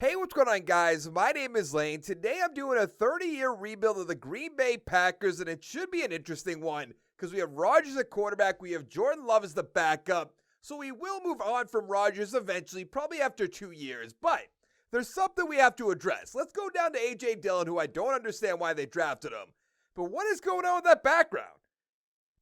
Hey, what's going on, guys? My name is Lane. Today I'm doing a 30-year rebuild of the Green Bay Packers, and it should be an interesting one because we have Rodgers at quarterback, we have Jordan Love as the backup, so we will move on from Rodgers eventually, probably after 2 years, but there's something we have to address. Let's go down to A.J. Dillon, who I don't understand why they drafted him, but what is going on with that background?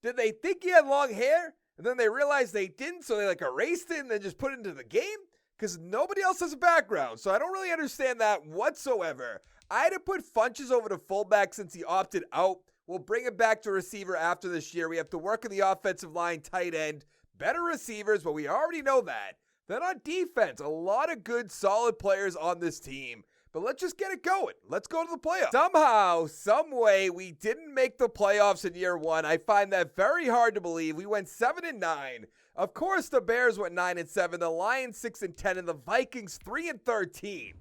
Did they think he had long hair, and then they realized they didn't, so they erased it and then just put it into the game? Because nobody else has a background, so I don't really understand that whatsoever. I had to put Funches over to fullback since he opted out. We'll bring him back to receiver after this year. We have to work on the offensive line, tight end, better receivers, but we already know that. Then on defense, a lot of good, solid players on this team. But let's just get it going. Let's go to the playoffs. Somehow, some way, we didn't make the playoffs in year one. I find that very hard to believe. We went 7-9. Of course, the Bears went 9-7, the Lions 6-10, and the Vikings 3-13.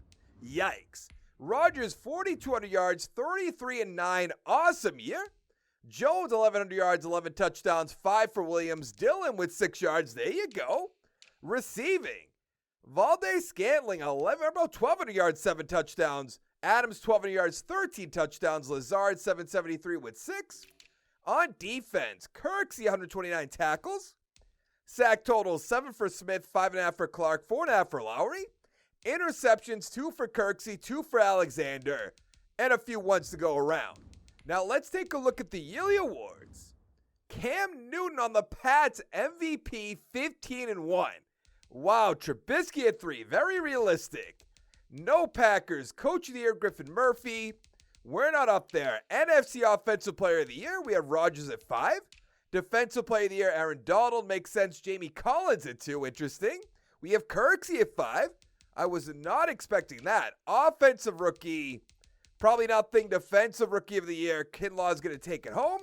Yikes. Rodgers 4,200 yards, 33-9. Awesome year. Jones 1,100 yards, 11 touchdowns, 5 for Williams. Dillon with 6 yards. There you go. Receiving. Valdes-Scantling, about 1,200 yards, 7 touchdowns. Adams, 1,200 yards, 13 touchdowns. Lazard, 773 with 6. On defense, Kirksey, 129 tackles. Sack totals, 7 for Smith, 5.5 for Clark, 4.5 for Lowry. Interceptions, 2 for Kirksey, 2 for Alexander, and a few ones to go around. Now let's take a look at the yearly awards. Cam Newton on the Pats, MVP, 15-1. Wow, Trubisky at 3, very realistic. No Packers, Coach of the Year, Griffin Murphy. We're not up there. NFC Offensive Player of the Year, we have Rodgers at 5. Defensive Player of the Year, Aaron Donald, makes sense. Jamie Collins at 2, interesting. We have Kirksey at 5. I was not expecting that. Offensive Rookie, probably nothing. Defensive Rookie of the Year, Kinlaw is going to take it home.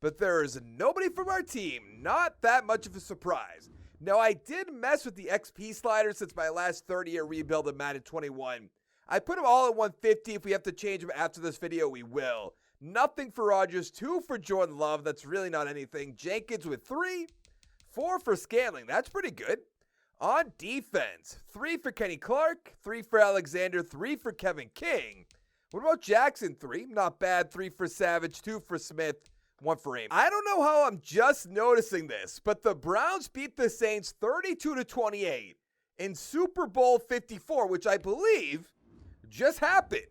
But there is nobody from our team. Not that much of a surprise. Now, I did mess with the XP slider since my last 30-year rebuild of Madden 21. I put them all at 150. If we have to change them after this video, we will. Nothing for Rodgers, 2 for Jordan Love. That's really not anything. Jenkins with 3. 4 for Scantling. That's pretty good. On defense, 3 for Kenny Clark, 3 for Alexander, 3 for Kevin King. What about Jackson? 3. Not bad. 3 for Savage, 2 for Smith, 1 for Amos. I don't know how I'm just noticing this, but the Browns beat the Saints 32-28 in Super Bowl 54, which I believe just happened.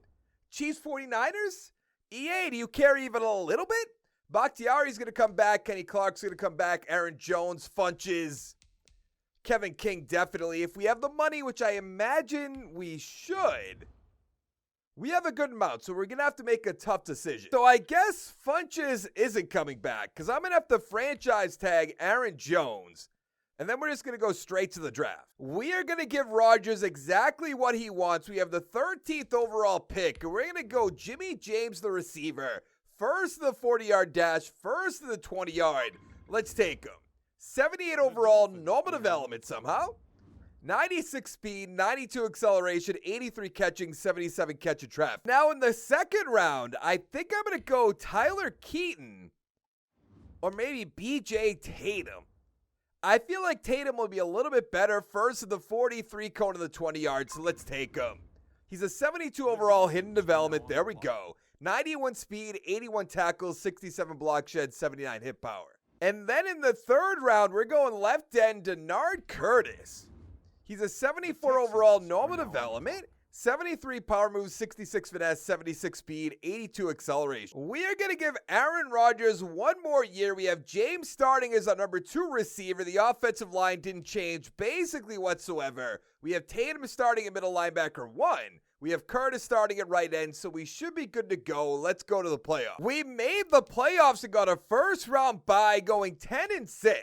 Chiefs 49ers? EA, do you care even a little bit? Bakhtiari's going to come back. Kenny Clark's going to come back. Aaron Jones, Funches. Kevin King, definitely. If we have the money, which I imagine we should, we have a good amount, so we're going to have to make a tough decision. So I guess Funches isn't coming back, because I'm going to have to franchise tag Aaron Jones, and then we're just going to go straight to the draft. We are going to give Rodgers exactly what he wants. We have the 13th overall pick, and we're going to go Jimmy James, the receiver. First to the 40-yard dash, first to the 20-yard. Let's take him. 78 overall, normal development somehow. 96 speed, 92 acceleration, 83 catching, 77 catch and trap. Now in the second round, I think I'm going to go Tyler Keaton or maybe B.J. Tatum. I feel like Tatum will be a little bit better. First to the 43 cone to the 20 yards, so let's take him. He's a 72 overall, hidden development. There we go. 91 speed, 81 tackles, 67 block shed, 79 hit power. And then in the third round, we're going left end Denard Curtis. He's a 74 overall, normal development, 73 power moves, 66 finesse, 76 speed, 82 acceleration. We are going to give Aaron Rodgers one more year. We have James starting as our number 2 receiver. The offensive line didn't change basically whatsoever. We have Tatum starting at middle linebacker 1. We have Curtis starting at right end, so we should be good to go. Let's go to the playoffs. We made the playoffs and got a first round bye going 10-6.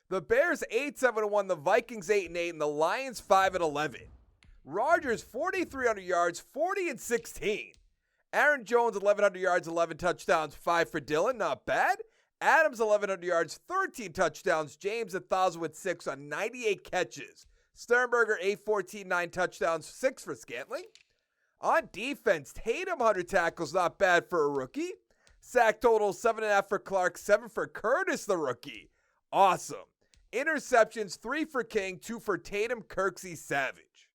The Bears 8-7-1, the Vikings 8-8, and the Lions 5-11. Rodgers 4,300 yards, 40-16. Aaron Jones 1,100 yards, 11 touchdowns, 5 for Dillon, not bad. Adams 1,100 yards, 13 touchdowns. James 1,000 with 6 on 98 catches. Sternberger 814, 9 touchdowns, 6 for Scantling. On defense, Tatum 100 tackles, not bad for a rookie. Sack total 7.5 for Clark, 7 for Curtis the rookie. Awesome. Interceptions, 3 for King, 2 for Tatum, Kirksey, Savage.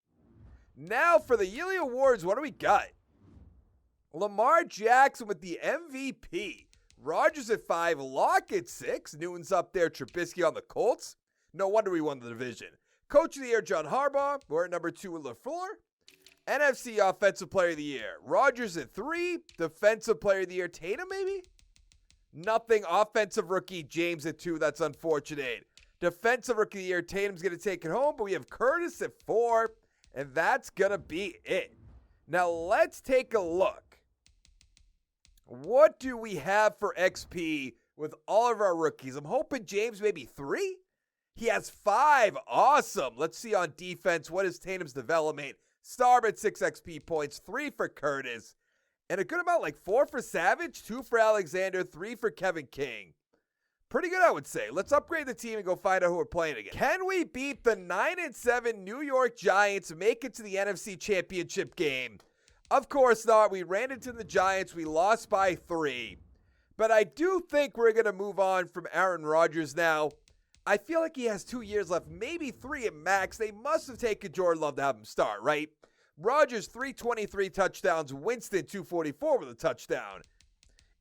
Now for the yearly awards, what do we got? Lamar Jackson with the MVP. Rodgers at 5, Locke at 6. Newton's up there, Trubisky on the Colts. No wonder we won the division. Coach of the Year, John Harbaugh. We're at number 2 with LaFleur. NFC Offensive Player of the Year. Rodgers at 3. Defensive Player of the Year, Tatum maybe? Nothing. Offensive Rookie, James at 2. That's unfortunate. Defensive Rookie of the Year, Tatum's going to take it home, but we have Curtis at 4, and that's going to be it. Now let's take a look. What do we have for XP with all of our rookies? I'm hoping James maybe 3. He has 5. Awesome. Let's see on defense. What is Tatum's development? Starb at 6 XP points, 3 for Curtis, and a good amount like 4 for Savage, 2 for Alexander, 3 for Kevin King. Pretty good, I would say. Let's upgrade the team and go find out who we're playing again. Can we beat the 9-7 New York Giants and make it to the NFC Championship game? Of course not. We ran into the Giants. We lost by 3. But I do think we're going to move on from Aaron Rodgers now. I feel like he has 2 years left, maybe 3 at max. They must have taken Jordan Love to have him start, right? Rodgers, 323 touchdowns. Winston, 244 with a touchdown.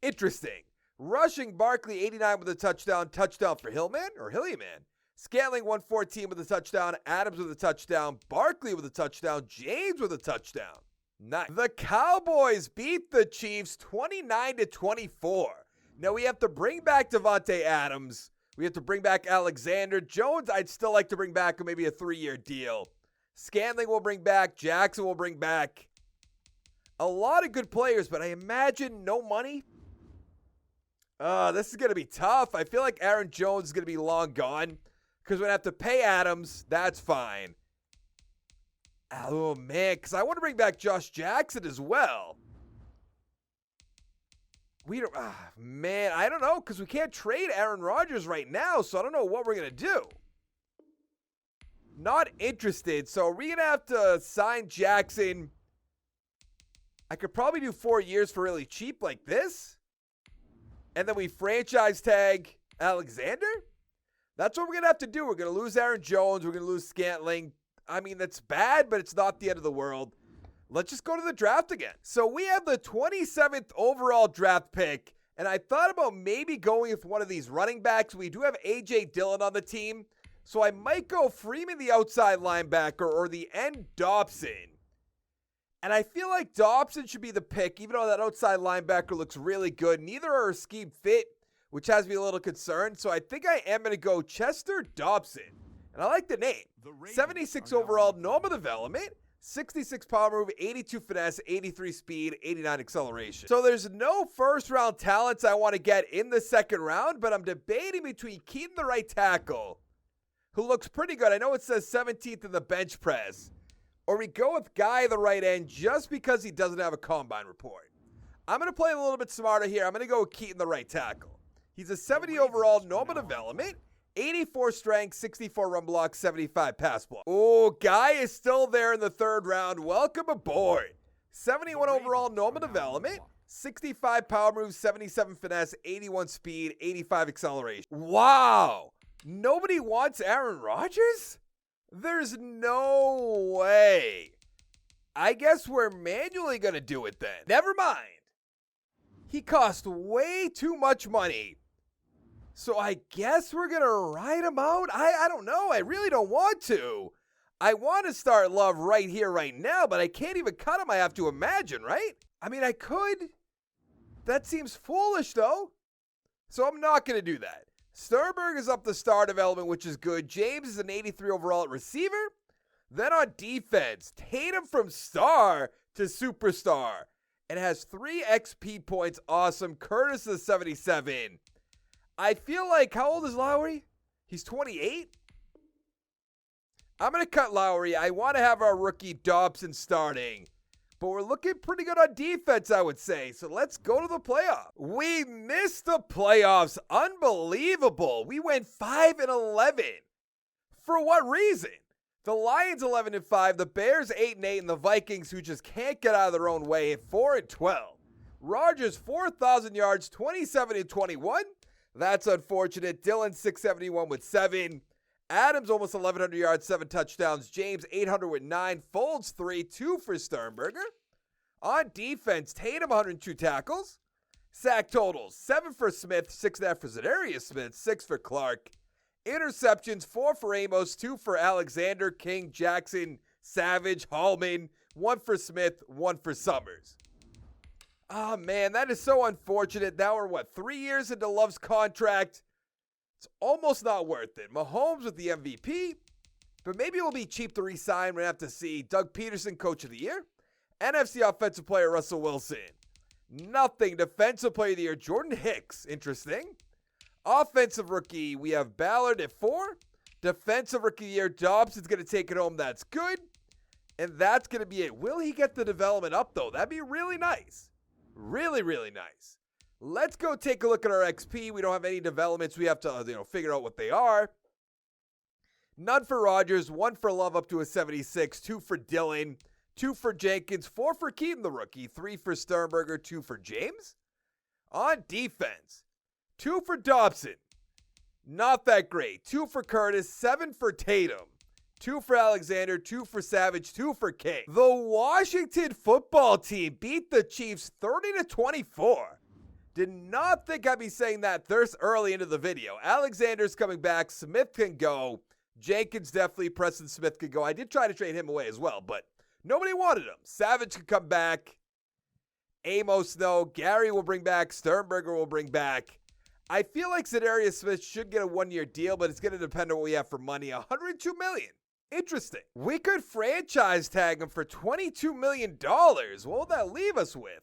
Interesting. Rushing, Barkley, 89 with a touchdown. Touchdown for Hillman or Hillyman. Scantling, 114 with a touchdown. Adams with a touchdown. Barkley with a touchdown. James with a touchdown. Nice. The Cowboys beat the Chiefs 29-24. Now we have to bring back Devontae Adams. We have to bring back Alexander. Jones, I'd still like to bring back maybe a 3-year deal. Scantling will bring back. Jackson will bring back. A lot of good players, but I imagine no money. This is going to be tough. I feel like Aaron Jones is going to be long gone because we're going to have to pay Adams. That's fine. Oh, man, because I want to bring back Josh Jackson as well. We don't, man, I don't know, because we can't trade Aaron Rodgers right now, so I don't know what we're going to do. Not interested, so we're going to have to sign Jackson. I could probably do 4 years for really cheap like this. And then we franchise tag Alexander. That's what we're going to have to do. We're going to lose Aaron Jones. We're going to lose Scantling. I mean, that's bad, but it's not the end of the world. Let's just go to the draft again. So we have the 27th overall draft pick, and I thought about maybe going with one of these running backs. We do have A.J. Dillon on the team, so I might go Freeman, the outside linebacker, or the end Dobson. And I feel like Dobson should be the pick, even though that outside linebacker looks really good. Neither are a scheme fit, which has me a little concerned, so I think I am going to go Chester Dobson. And I like the name. 76 overall, normal development, 66 power move, 82 finesse, 83 speed, 89 acceleration. So there's no first round talents I want to get in the second round, but I'm debating between Keaton, the right tackle, who looks pretty good. I know it says 17th in the bench press. Or we go with Guy, the right end, just because he doesn't have a combine report. I'm going to play a little bit smarter here. I'm going to go with Keaton, the right tackle. He's a 70 overall, normal development. 84 strength, 64 run block, 75 pass block. Oh, Guy is still there in the third round. Welcome aboard. 71 overall, normal development. 65 power moves, 77 finesse, 81 speed, 85 acceleration. Wow. Nobody wants Aaron Rodgers? There's no way. I guess we're manually going to do it then. Never mind. He cost way too much money. So I guess we're going to ride him out? I don't know. I really don't want to. I want to start Love right here, right now, but I can't even cut him, I have to imagine, right? I mean, I could. That seems foolish, though. So I'm not going to do that. Sternberg is up the star development, which is good. James is an 83 overall at receiver. Then on defense, Tatum from star to superstar. And has 3 XP points. Awesome. Curtis is 77. I feel like, how old is Lowry? He's 28? I'm going to cut Lowry. I want to have our rookie Dobson starting. But we're looking pretty good on defense, I would say. So let's go to the playoffs. We missed the playoffs. Unbelievable. We went 5-11. For what reason? The Lions 11-5, the Bears 8-8, and the Vikings, who just can't get out of their own way, at 4-12. Rodgers 4,000 yards, 27-21. That's unfortunate. Dillon 671 with 7. Adams almost 1,100 yards, 7 touchdowns. James 800 with 9. Folds 3, 2 for Sternberger. On defense, Tatum 102 tackles. Sack totals, 7 for Smith, 6.5 for Zadarius Smith, 6 for Clark. Interceptions, 4 for Amos, 2 for Alexander, King, Jackson, Savage, Hallman, 1 for Smith, 1 for Summers. Oh man, that is so unfortunate. Now we're 3 years into Love's contract? It's almost not worth it. Mahomes with the MVP, but maybe it will be cheap to re-sign. We're going to have to see. Doug Peterson, Coach of the Year. NFC Offensive Player, Russell Wilson. Nothing. Defensive Player of the Year, Jordan Hicks. Interesting. Offensive Rookie, we have Ballard at 4. Defensive Rookie of the Year, Dobson's going to take it home. That's good. And that's going to be it. Will he get the development up, though? That'd be really nice. Really, really nice. Let's go take a look at our XP. We don't have any developments. We have to, figure out what they are. None for Rodgers. 1 for Love up to a 76. 2 for Dillon. 2 for Jenkins. 4 for Keaton, the rookie. 3 for Sternberger. 2 for James. On defense, 2 for Dobson. Not that great. 2 for Curtis. 7 for Tatum. 2 for Alexander, 2 for Savage, 2 for King. The Washington football team beat the Chiefs 30-24. Did not think I'd be saying that this early into the video. Alexander's coming back. Smith can go. Jenkins definitely. Preston Smith can go. I did try to trade him away as well, but nobody wanted him. Savage can come back. Amos, no. Gary will bring back. Sternberger will bring back. I feel like Zadarius Smith should get a 1-year deal, but it's going to depend on what we have for money. $102 million. Interesting. We could franchise tag him for $22 million. What will that leave us with?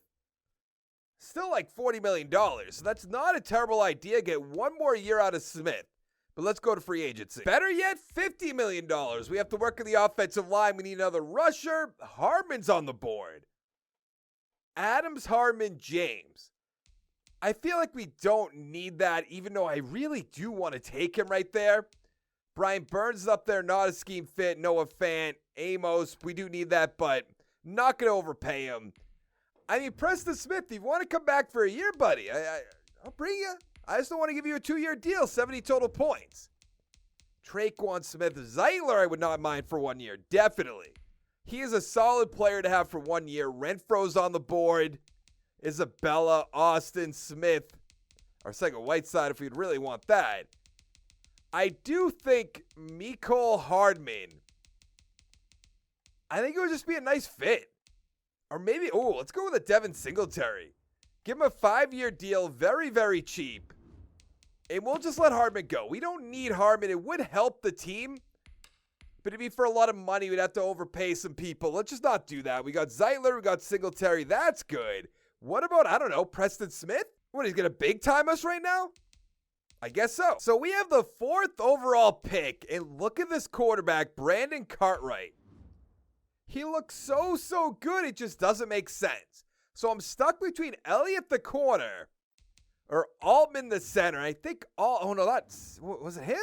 Still like $40 million. So that's not a terrible idea. Get 1 more year out of Smith. But let's go to free agency. Better yet, $50 million. We have to work on the offensive line. We need another rusher. Hardman's on the board. Adams, Hardman, James. I feel like we don't need that, even though I really do want to take him right there. Brian Burns is up there, not a scheme fit. Noah Fant, Amos, we do need that, but not going to overpay him. I mean, Preston Smith, if you want to come back for a year, buddy, I'll bring you. I just don't want to give you a 2-year deal, 70 total points. Traquan Smith, Zeitler, I would not mind for 1 year, definitely. He is a solid player to have for 1 year. Renfro's on the board. Isabella, Austin, Smith, or second Whiteside if we'd really want that. I do think Mecole Hardman, I think it would just be a nice fit. Or maybe, let's go with a Devin Singletary. Give him a 5-year deal, very, very cheap. And we'll just let Hardman go. We don't need Hardman. It would help the team. But it'd be for a lot of money. We'd have to overpay some people. Let's just not do that. We got Zeitler. We got Singletary. That's good. What about, I don't know, Preston Smith? What, he's going to big-time us right now? I guess so. So we have the 4th overall pick, and look at this quarterback, Brandon Cartwright. He looks so good, it just doesn't make sense. So I'm stuck between Elliott the corner or Altman the center. I think, was it him?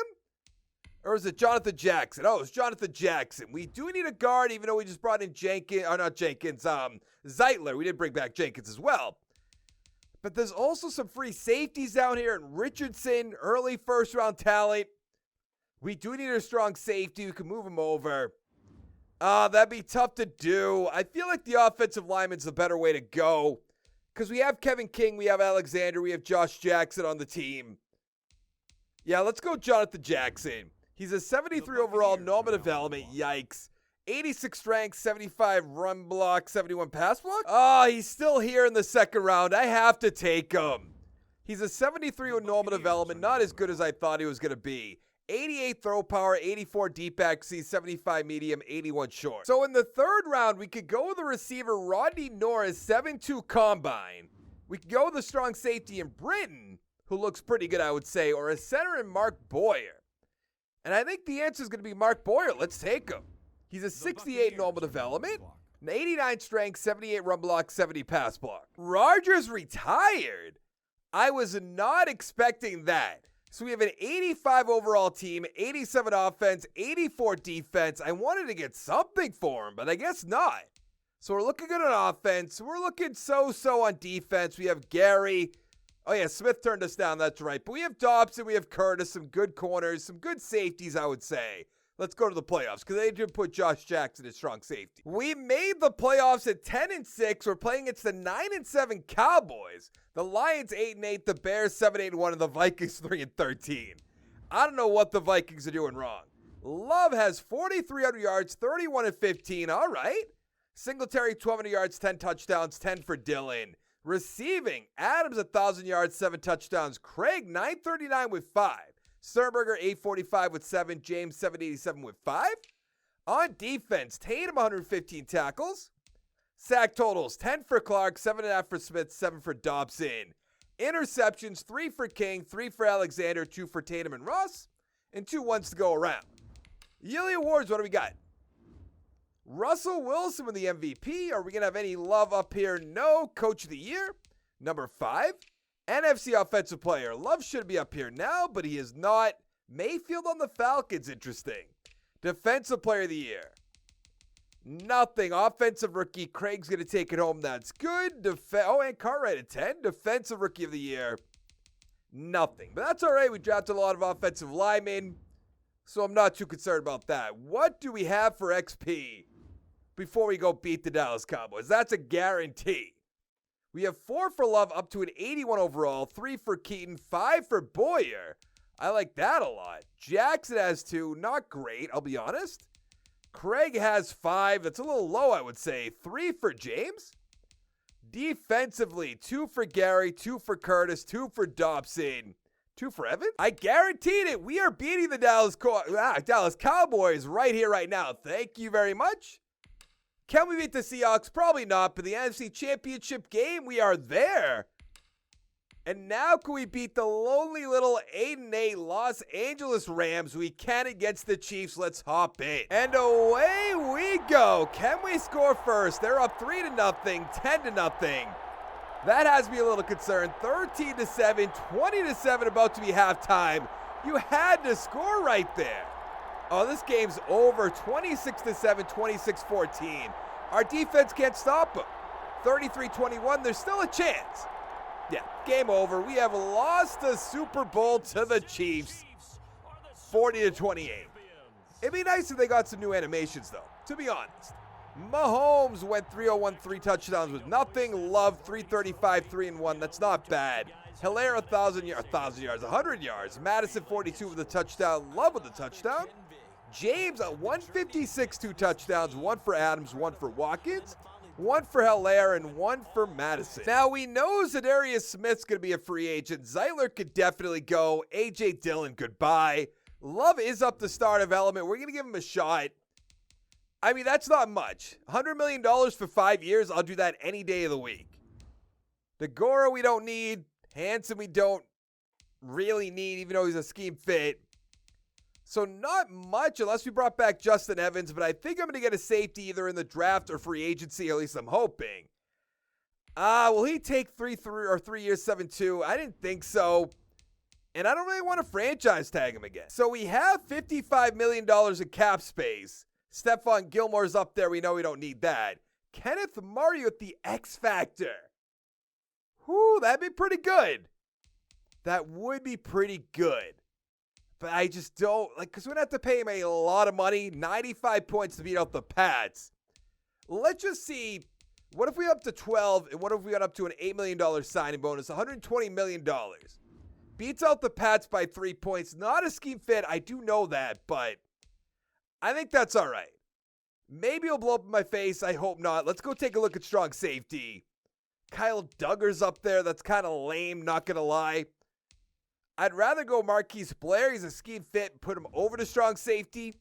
Or was it Jonathan Jackson? Oh, it's Jonathan Jackson. We do need a guard, even though we just brought in Zeitler. We did bring back Jenkins as well. But there's also some free safeties down here. And Richardson, early first-round talent. We do need a strong safety. We can move him over. That'd be tough to do. I feel like the offensive lineman's the better way to go. Because we have Kevin King, we have Alexander, we have Josh Jackson on the team. Yeah, let's go Jonathan Jackson. He's a 73 overall, normal development. Yikes. 86 strength, 75 run block, 71 pass block. He's still here in the second round. I have to take him. He's a 73 with normal development. Not as good as I thought he was going to be. 88 throw power, 84 deep accuracy, 75 medium, 81 short. So in the third round, we could go with the receiver Rodney Norris, 7'2 combine. We could go with a strong safety in Britain, who looks pretty good, I would say, or a center in Mark Boyer. And I think the answer is going to be Mark Boyer. Let's take him. He's a 68 normal development, an 89 strength, 78 run block, 70 pass block. Rodgers retired. I was not expecting that. So we have an 85 overall team, 87 offense, 84 defense. I wanted to get something for him, but I guess not. So we're looking good on offense. We're looking so-so on defense. We have Gary. Oh, yeah, Smith turned us down. That's right. But we have Dobson, we have Curtis, some good corners, some good safeties, I would say. Let's go to the playoffs because they did put Josh Jackson at strong safety. We made the playoffs at 10-6. We're playing against the 9-7 Cowboys. The Lions 8-8, the Bears 7-8-1, and the Vikings 3-13. I don't know what the Vikings are doing wrong. Love has 4,300 yards, 31-15. All right. Singletary 1,200 yards, 10 touchdowns, 10 for Dillon. Receiving, Adams 1,000 yards, 7 touchdowns. Craig 939 with 5. Sternberger 845 with 7. James 787 with 5. On defense, Tatum 115 tackles. Sack totals 10 for Clark, 7.5 for Smith, 7 for Dobson. Interceptions 3 for King, 3 for Alexander, 2 for Tatum and Ross, and 2 ones to go around. Yearly awards, what do we got? Russell Wilson with the MVP. Are we going to have any love up here? No. Coach of the Year. Number 5. NFC Offensive Player. Love should be up here now, but he is not. Mayfield on the Falcons. Interesting. Defensive Player of the Year. Nothing. Offensive Rookie. Craig's going to take it home. That's good. And Cartwright at 10. Defensive Rookie of the Year. Nothing. But that's all right. We drafted a lot of offensive linemen, so I'm not too concerned about that. What do we have for XP before we go beat the Dallas Cowboys? That's a guarantee. We have 4 for Love up to an 81 overall, 3 for Keaton, 5 for Boyer. I like that a lot. Jackson has 2. Not great, I'll be honest. Craig has 5. That's a little low, I would say. 3 for James. Defensively, 2 for Gary, 2 for Curtis, 2 for Dobson, 2 for Evan. I guaranteed it. We are beating the Dallas Cowboys right here, right now. Thank you very much. Can we beat the Seahawks? Probably not, but the NFC Championship game, we are there. And now can we beat the lonely little 8-8 Los Angeles Rams? We can against the Chiefs. Let's hop in. And away we go. Can we score first? They're up 3-0, 10-0. That has me a little concerned. 13-7, 20-7, about to be halftime. You had to score right there. Oh, this game's over. 26-7, 26-14. Our defense can't stop them. 33-21, there's still a chance. Yeah, game over. We have lost the Super Bowl to the Chiefs, 40-28. It'd be nice if they got some new animations, though, to be honest. Mahomes went 301, 3 touchdowns with nothing. Love 335, 3-1. That's not bad. Hilaire 1,000 yards, 100 yards. Madison 42 with a touchdown. Love with a touchdown. James 156, 2 touchdowns. 1 for Adams, 1 for Watkins, 1 for Hilaire, and 1 for Madison. Now we know Zadarius Smith's going to be a free agent. Zeitler could definitely go. A.J. Dillon, goodbye. Love is up to star development. We're going to give him a shot. I mean, that's not much. $100 million for 5 years, I'll do that any day of the week. Degora we don't need. Hanson we don't really need, even though he's a scheme fit. So not much unless we brought back Justin Evans, but I think I'm going to get a safety either in the draft or free agency, at least I'm hoping. Will he take 3 years, 7-2? I didn't think so. And I don't really want to franchise tag him again. So we have $55 million in cap space. Stephon Gilmore's up there. We know we don't need that. Kenneth Murray with the X Factor. Whew, that'd be pretty good. That would be pretty good. But I just don't, because we're going to have to pay him a lot of money. 95 points to beat out the Pats. Let's just see. What if we up to 12, and what if we got up to an $8 million signing bonus? $120 million. Beats out the Pats by 3 points. Not a scheme fit. I do know that, but I think that's all right. Maybe he'll blow up in my face. I hope not. Let's go take a look at strong safety. Kyle Duggar's up there. That's kind of lame, not going to lie. I'd rather go Marquise Blair. He's a scheme fit and put him over to strong safety.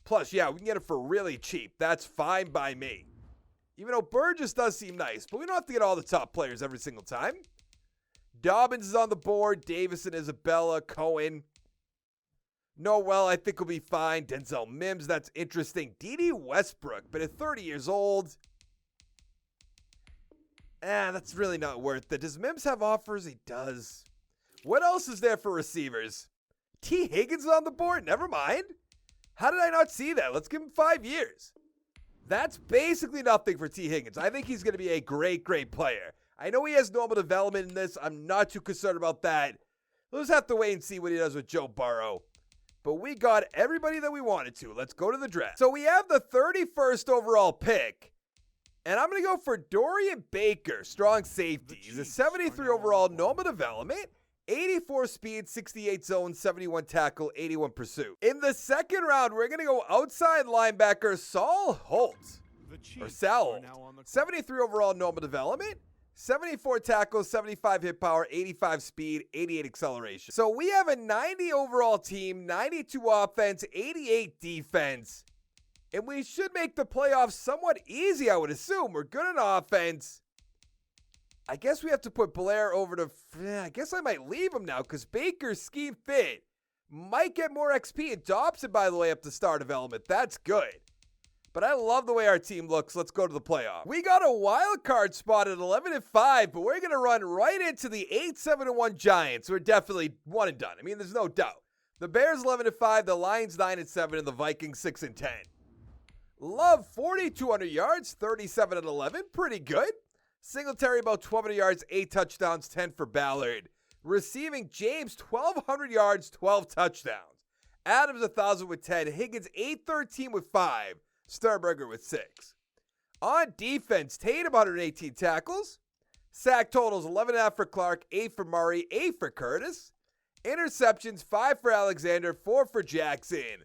Plus, yeah, we can get it for really cheap. That's fine by me. Even though Burgess does seem nice, but we don't have to get all the top players every single time. Dobbins is on the board. Davison, Isabella, Cohen. Noel, I think will be fine. Denzel Mims, that's interesting. D.D. Westbrook, but at 30 years old. That's really not worth it. Does Mims have offers? He does. What else is there for receivers? T. Higgins is on the board? Never mind. How did I not see that? Let's give him 5 years. That's basically nothing for T. Higgins. I think he's going to be a great, great player. I know he has normal development in this. I'm not too concerned about that. We'll just have to wait and see what he does with Joe Burrow. But we got everybody that we wanted to. Let's go to the draft. So we have the 31st overall pick. And I'm going to go for Dorian Baker, strong safety. He's a 73 overall, normal development, 84 speed, 68 zone, 71 tackle, 81 pursuit. In the second round, we're going to go outside linebacker Saul Holt. Or Sal Holt. 73 overall, normal development, 74 tackles, 75 hit power, 85 speed, 88 acceleration. So we have a 90 overall team, 92 offense, 88 defense. And we should make the playoffs somewhat easy, I would assume. We're good on offense. I guess we have to put Blair over to... I guess I might leave him now because Baker's scheme fit. Might get more XP. And Dobson, by the way, up to star development. That's good. But I love the way our team looks. Let's go to the playoff. We got a wild card spot at 11-5, but we're going to run right into the 8-7-1 Giants. We're definitely one and done. I mean, there's no doubt. The Bears 11-5, the Lions 9-7, and the Vikings 6-10. Love 4,200 yards, 37-11, pretty good. Singletary about 1,200 yards, 8 touchdowns, 10 for Ballard. Receiving James 1,200 yards, 12 touchdowns. Adams 1,000 with 10, Higgins 813 with 5, Sternberger with 6. On defense, Tatum 118 tackles. Sack totals 11.5 for Clark, 8 for Murray, 8 for Curtis. Interceptions 5 for Alexander, 4 for Jackson.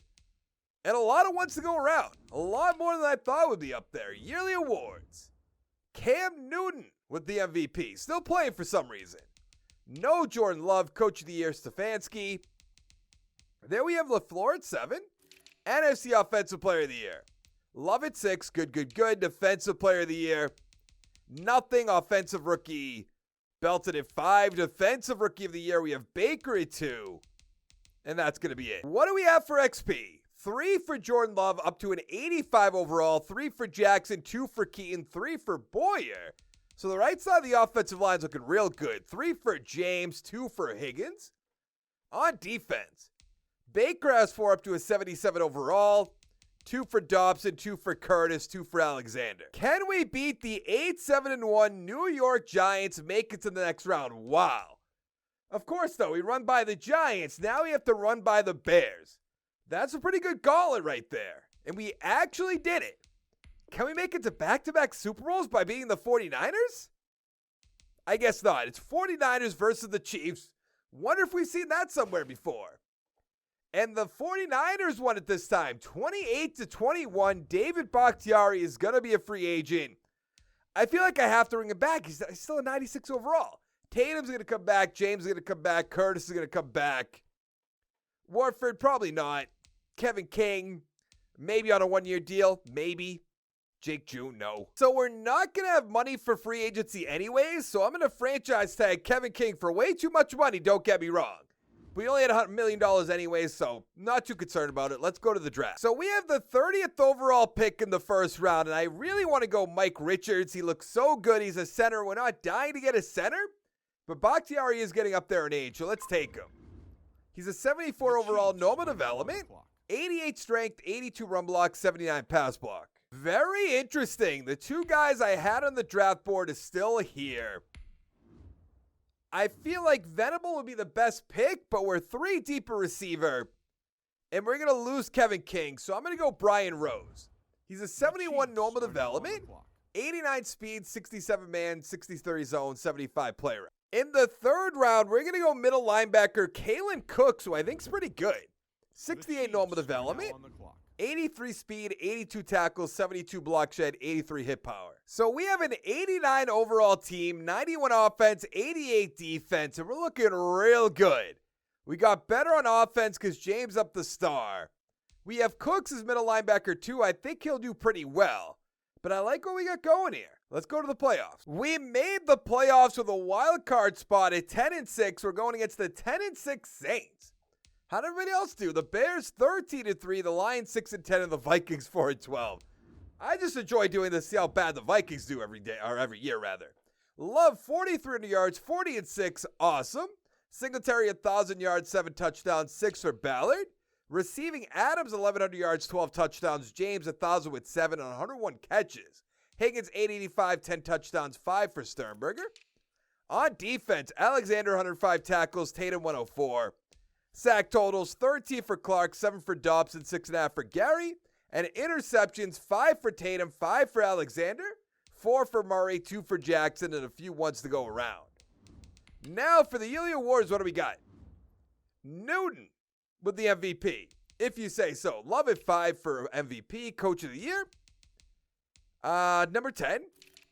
And a lot of ones to go around. A lot more than I thought would be up there. Yearly awards. Cam Newton with the MVP. Still playing for some reason. No Jordan Love. Coach of the Year, Stefanski. There we have LaFleur at 7. NFC Offensive Player of the Year. Love at 6. Good. Defensive Player of the Year. Nothing. Offensive Rookie. Belton at 5. Defensive Rookie of the Year. We have Baker at 2. And that's going to be it. What do we have for XP? 3 for Jordan Love, up to an 85 overall. 3 for Jackson, 2 for Keaton, 3 for Boyer. So the right side of the offensive line is looking real good. 3 for James, 2 for Higgins. On defense, Baker has 4 up to a 77 overall. 2 for Dobson, 2 for Curtis, 2 for Alexander. Can we beat the 8-7-1 New York Giants, make it to the next round? Wow. Of course, though, we run by the Giants. Now we have to run by the Bears. That's a pretty good gauntlet right there. And we actually did it. Can we make it to back-to-back Super Bowls by beating the 49ers? I guess not. It's 49ers versus the Chiefs. Wonder if we've seen that somewhere before. And the 49ers won it this time. 28-21. David Bakhtiari is going to be a free agent. I feel like I have to bring him back. He's still a 96 overall. Tatum's going to come back. James is going to come back. Curtis is going to come back. Warford, probably not. Kevin King, maybe on a one-year deal. Maybe. Jake June, no. So we're not going to have money for free agency anyways, so I'm going to franchise tag Kevin King for way too much money, don't get me wrong. We only had $100 million anyways, so not too concerned about it. Let's go to the draft. So we have the 30th overall pick in the first round, and I really want to go Mike Richards. He looks so good. He's a center. We're not dying to get a center, but Bakhtiari is getting up there in age, so let's take him. He's a 74 overall, normal development, 88 strength, 82 run block, 79 pass block. Very interesting. The two guys I had on the draft board is still here. I feel like Venable would be the best pick, but we're 3 deep a receiver, and we're going to lose Kevin King, so I'm going to go Brian Rose. He's a 71 normal development, 89 speed, 67 man, 60-30 zone, 75 player. In the third round, we're going to go middle linebacker Kalen Cooks, who I think is pretty good. 68 normal development, 83 speed, 82 tackles, 72 block shed, 83 hit power. So we have an 89 overall team, 91 offense, 88 defense, and we're looking real good. We got better on offense because James up the star. We have Cooks as middle linebacker too. I think he'll do pretty well. But I like what we got going here. Let's go to the playoffs. We made the playoffs with a wild card spot at 10-6. We're going against the 10-6 Saints. How did everybody else do? The Bears 13-3, the Lions 6-10, and the Vikings 4-12. I just enjoy doing this, see how bad the Vikings do every day, or every year rather. Love 4,300 yards, 40-6, awesome. Singletary 1,000 yards, 7 touchdowns, 6 for Ballard. Receiving Adams 1,100 yards, 12 touchdowns. James 1,000 with 7 on 101 catches. Higgins 885, 10 touchdowns, 5 for Sternberger. On defense, Alexander 105 tackles, Tatum 104. Sack totals 13 for Clark, 7 for Dobson, 6.5 for Gary. And interceptions 5 for Tatum, 5 for Alexander, 4 for Murray, 2 for Jackson, and a few ones to go around. Now for the yearly awards, what do we got? Newton with the MVP, if you say so. Love at 5 for MVP, Coach of the Year. Number 10,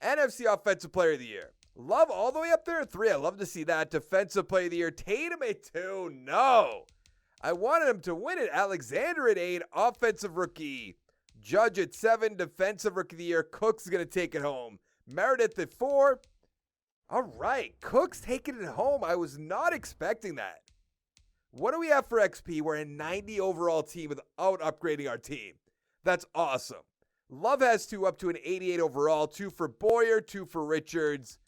NFC Offensive Player of the Year. Love all the way up there at 3. I love to see that. Defensive Player of the Year. Tatum at 2. No. I wanted him to win it. Alexander at 8. Offensive Rookie. Judge at 7. Defensive Rookie of the Year. Cook's going to take it home. Meredith at 4. All right. Cook's taking it home. I was not expecting that. What do we have for XP? We're a 90 overall team without upgrading our team. That's awesome. Love has 2 up to an 88 overall. 2 for Boyer. 2 for Richards.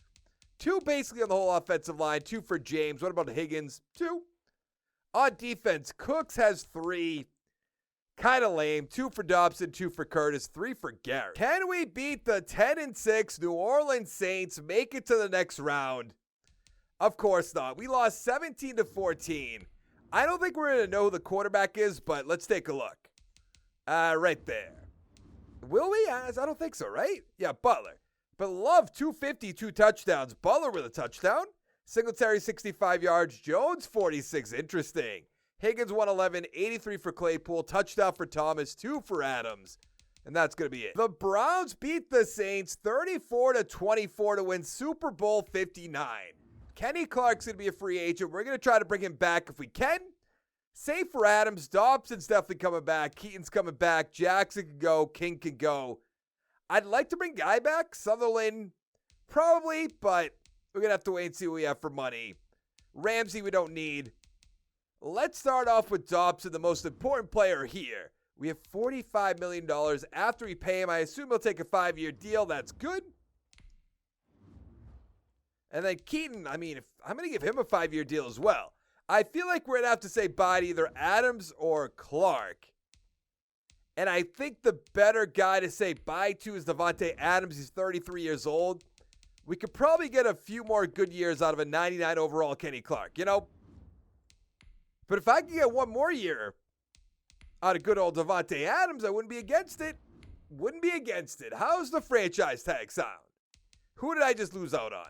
2 basically on the whole offensive line. 2 for James. What about Higgins? 2. On defense, Cooks has 3. Kind of lame. 2 for Dobson. 2 for Curtis. 3 for Garrett. Can we beat the 10-6 New Orleans Saints? Make it to the next round? Of course not. We lost 17-14. I don't think we're going to know who the quarterback is, but let's take a look. Right there. Will we? I don't think so, right? Yeah, Butler. But Love, 250, 2 touchdowns. Butler with a touchdown. Singletary, 65 yards. Jones, 46. Interesting. Higgins, 111, 83 for Claypool. Touchdown for Thomas, 2 for Adams. And that's going to be it. The Browns beat the Saints 34-24 to win Super Bowl 59. Kenny Clark's going to be a free agent. We're going to try to bring him back if we can. Save for Adams. Dobson's definitely coming back. Keaton's coming back. Jackson can go. King can go. I'd like to bring Guy back. Sutherland, probably, but we're going to have to wait and see what we have for money. Ramsey, we don't need. Let's start off with Dobson, the most important player here. We have $45 million after we pay him. I assume he'll take a 5-year deal. That's good. And then Keaton, I'm going to give him a 5-year deal as well. I feel like we're going to have to say bye to either Adams or Clark. And I think the better guy to say bye to is Devontae Adams. He's 33 years old. We could probably get a few more good years out of a 99 overall Kenny Clark, you know? But if I could get one more year out of good old Devontae Adams, I wouldn't be against it. Wouldn't be against it. How's the franchise tag sound? Who did I just lose out on?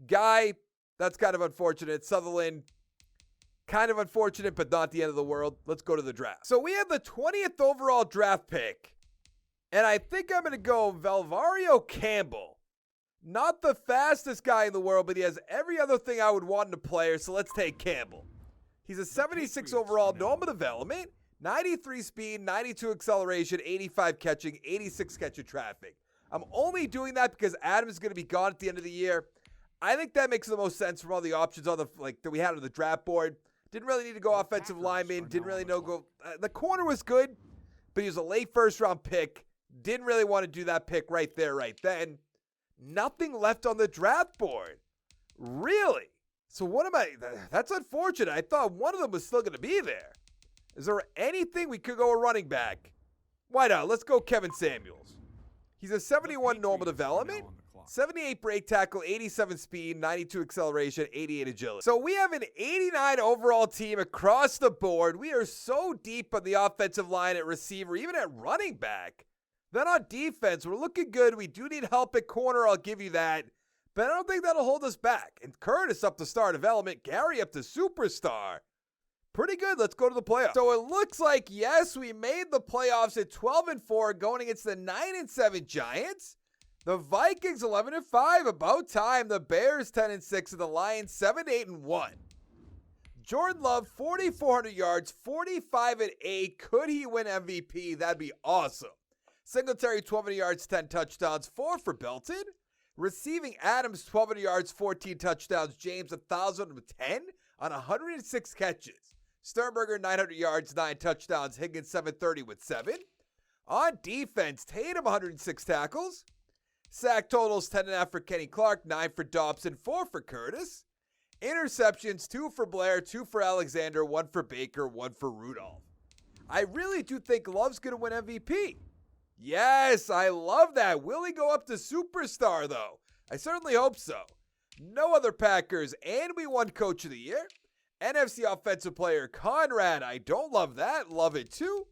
Guy, that's kind of unfortunate. Sutherland, kind of unfortunate, but not the end of the world. Let's go to the draft. So we have the 20th overall draft pick. And I think I'm going to go Valvario Campbell. Not the fastest guy in the world, but he has every other thing I would want in a player. So let's take Campbell. He's a 76 overall, normal development, 93 speed, 92 acceleration, 85 catching, 86 catch of traffic. I'm only doing that because Adams is going to be gone at the end of the year. I think that makes the most sense from all the options on the that we had on the draft board. Didn't really need to go offensive lineman. Didn't really know go. The corner was good, but he was a late first-round pick. Didn't really want to do that pick right there, right then. Nothing left on the draft board. Really? So what am I? That's unfortunate. I thought one of them was still going to be there. Is there anything we could go a running back? Why not? Let's go Kevin Samuels. He's a 71 normal development, 78 break tackle, 87 speed, 92 acceleration, 88 agility. So we have an 89 overall team across the board. We are so deep on the offensive line at receiver, even at running back. Then on defense, we're looking good. We do need help at corner. I'll give you that. But I don't think that'll hold us back. And Curtis up to star development. Gary up to superstar. Pretty good. Let's go to the playoffs. So it looks like, yes, we made the playoffs at 12-4 going against the 9-7 Giants. The Vikings 11-5. About time. The Bears 10-6 and the Lions 7-8-1. Jordan Love 4,400 yards, 45-8. Could he win MVP? That'd be awesome. Singletary 1,200 yards, 10 touchdowns, 4 for Belton. Receiving Adams 1,200 yards, 14 touchdowns. James 1,010 on 106 catches. Sternberger 900 yards, 9 touchdowns. Higgins 730 with 7. On defense, Tatum 106 tackles. Sack totals 10.5 for Kenny Clark, 9 for Dobson, 4 for Curtis. Interceptions 2 for Blair, 2 for Alexander, 1 for Baker, 1 for Rudolph. I really do think Love's going to win MVP. Yes, I love that. Will he go up to superstar, though? I certainly hope so. No other Packers, and we won Coach of the Year. NFC Offensive Player, Conrad. I don't love that. Love it too.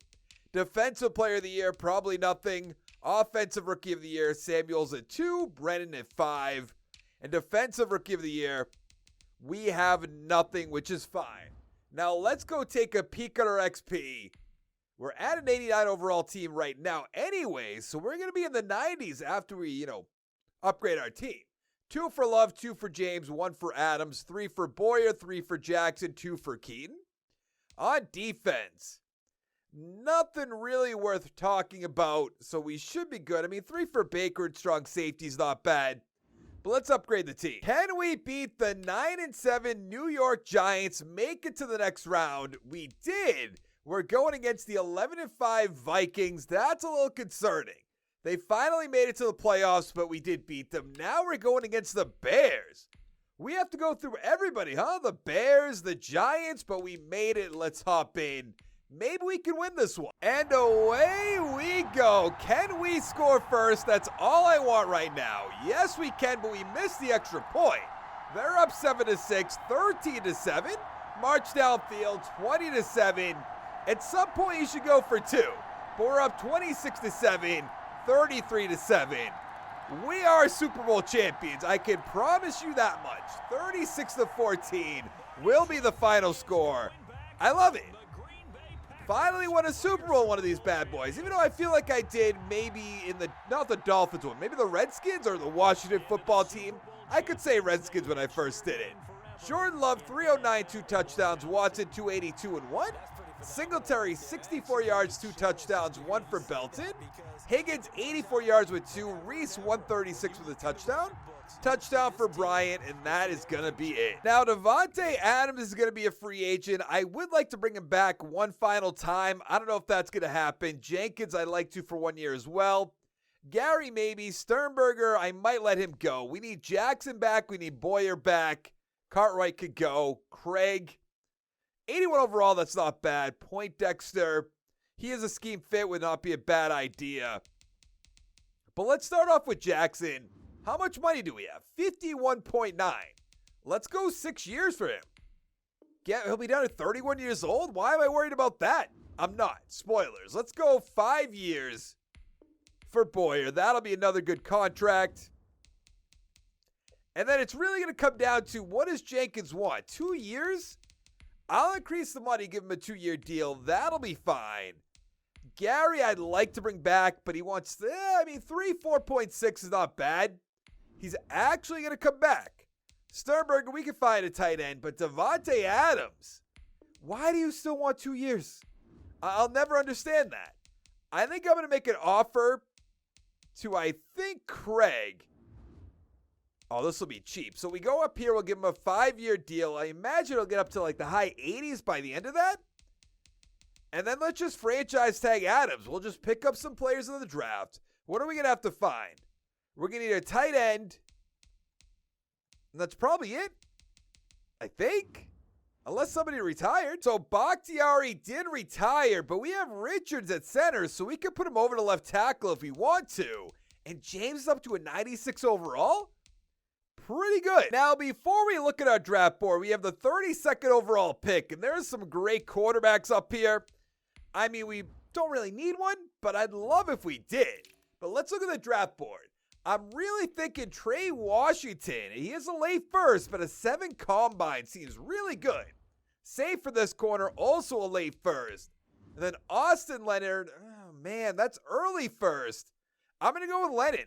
Defensive Player of the Year, probably nothing. Offensive Rookie of the Year, Samuels at 2, Brennan at 5. And Defensive Rookie of the Year, we have nothing, which is fine. Now let's go take a peek at our XP. We're at an 89 overall team right now anyway, so we're going to be in the 90s after we, upgrade our team. 2 for Love, 2 for James, 1 for Adams, 3 for Boyer, 3 for Jackson, 2 for Keaton. On defense, nothing really worth talking about, so we should be good. 3 for Baker and strong safety is not bad. But let's upgrade the team. Can we beat the 9-7 New York Giants, make it to the next round? We did. We're going against the 11-5 Vikings. That's a little concerning. They finally made it to the playoffs, but we did beat them. Now we're going against the Bears. We have to go through everybody, huh? The Bears, the Giants, but we made it. Let's hop in. Maybe we can win this one. And away we go. Can we score first? That's all I want right now. Yes, we can, but we missed the extra point. They're up 7-6, 13-7. March downfield, 20-7. At some point, you should go for 2. But we're up 26-7, 33-7. We are Super Bowl champions. I can promise you that much. 36-14 will be the final score. I love it. Finally won a Super Bowl, one of these bad boys. Even though I feel like I did maybe in not the Dolphins one, maybe the Redskins or the Washington football team. I could say Redskins when I first did it. Jordan Love, 309, 2 touchdowns. Watson, 282 and 1. Singletary, 64 yards, 2 touchdowns, 1 for Belton. Higgins, 84 yards with 2. Reese, 136 with a touchdown. Touchdown for Bryant, and that is going to be it. Now, Davante Adams is going to be a free agent. I would like to bring him back one final time. I don't know if that's going to happen. Jenkins, I'd like to for 1 year as well. Gary, maybe. Sternberger, I might let him go. We need Jackson back. We need Boyer back. Cartwright could go. Craig, 81 overall, that's not bad. Point Dexter, he is a scheme fit, would not be a bad idea. But let's start off with Jackson. How much money do we have? 51.9. Let's go 6 years for him. He'll be down at 31 years old? Why am I worried about that? I'm not. Spoilers. Let's go 5 years for Boyer. That'll be another good contract. And then it's really going to come down to, what does Jenkins want? 2 years? I'll increase the money, give him a 2-year deal. That'll be fine. Gary, I'd like to bring back, but he wants, 4.6 is not bad. He's actually going to come back. Sternberger, we can find a tight end, but Davante Adams, why do you still want 2 years? I'll never understand that. I think I'm going to make an offer to, Craig. Oh, this will be cheap. So we go up here, we'll give him a 5-year deal. I imagine it'll get up to like the high 80s by the end of that. And then let's just franchise tag Adams. We'll just pick up some players in the draft. What are we going to have to find? We're going to need a tight end. And that's probably it, I think. Unless somebody retired. So Bakhtiari did retire, but we have Richards at center, so we can put him over to left tackle if we want to. And James is up to a 96 overall? Pretty good. Now, before we look at our draft board, we have the 32nd overall pick, and there's some great quarterbacks up here. We don't really need one, but I'd love if we did. But let's look at the draft board. I'm really thinking Trey Washington. He is a late first, but a 7 combine seems really good. Save for this corner, also a late first. And then Austin Leonard, oh man, that's early first. I'm going to go with Lennon.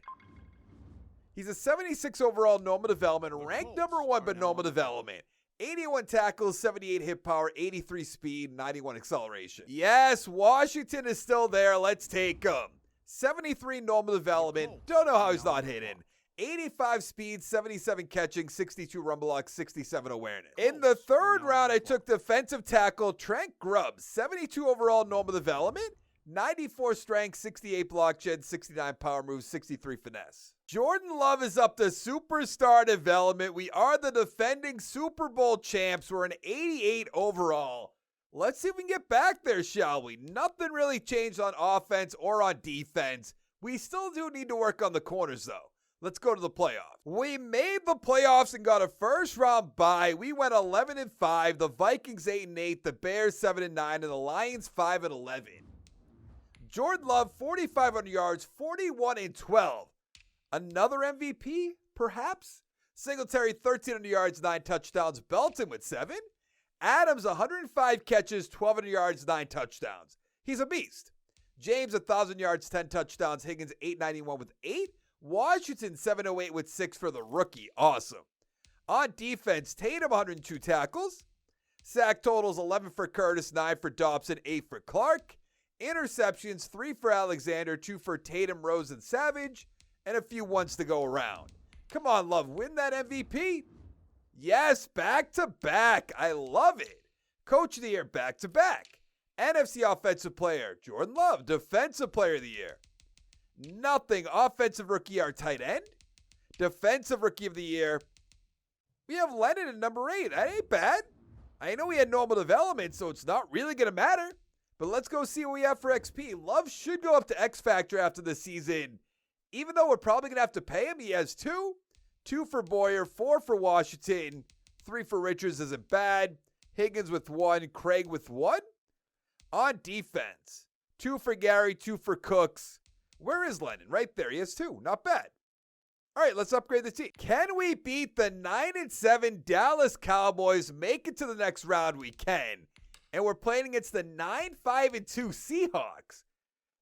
He's a 76 overall normal development, ranked number 1 but normal development. 81 tackles, 78 hit power, 83 speed, 91 acceleration. Yes, Washington is still there. Let's take him. 73 normal development. Don't know how he's not hidden. 85 speed, 77 catching, 62 run block, 67 awareness. In the 3rd round, I took defensive tackle Trent Grubb. 72 overall normal development. 94 strength, 68 block shed, 69 power moves, 63 finesse. Jordan Love is up to superstar development. We are the defending Super Bowl champs. We're an 88 overall. Let's see if we can get back there, shall we? Nothing really changed on offense or on defense. We still do need to work on the corners, though. Let's go to the playoffs. We made the playoffs and got a first-round bye. We went 11-5. The Vikings 8-8. The Bears 7-9. And the Lions 5-11. Jordan Love 4,500 yards, 41-12. Another MVP, perhaps? Singletary 1,300 yards, 9 touchdowns. Belton with 7. Adams 105 catches, 1,200 yards, 9 touchdowns. He's a beast. James 1,000 yards, 10 touchdowns. Higgins 891 with 8. Washington 708 with 6 for the rookie. Awesome. On defense, Tatum 102 tackles. Sack totals 11 for Curtis, 9 for Dobson, 8 for Clark. Interceptions 3 for Alexander, 2 for Tatum, Rose, and Savage, and a few ones to go around. Come on, Love, win that MVP. Yes, back to back. I love it. Coach of the Year, back to back. NFC Offensive Player, Jordan Love. Defensive Player of the Year. Nothing. Offensive Rookie, our tight end. Defensive Rookie of the Year. We have Lennon at number 8. That ain't bad. I know he had normal development, so it's not really going to matter. But let's go see what we have for XP. Love should go up to X Factor after the season. Even though we're probably going to have to pay him, he has 2. 2 for Boyer, 4 for Washington, 3 for Richards isn't bad. Higgins with 1, Craig with 1. On defense, 2 for Gary, 2 for Cooks. Where is Lennon? Right there. He has 2. Not bad. All right, let's upgrade the team. Can we beat the 9-7 Dallas Cowboys? Make it to the next round. We can. And we're playing against the 9-5-2 Seahawks.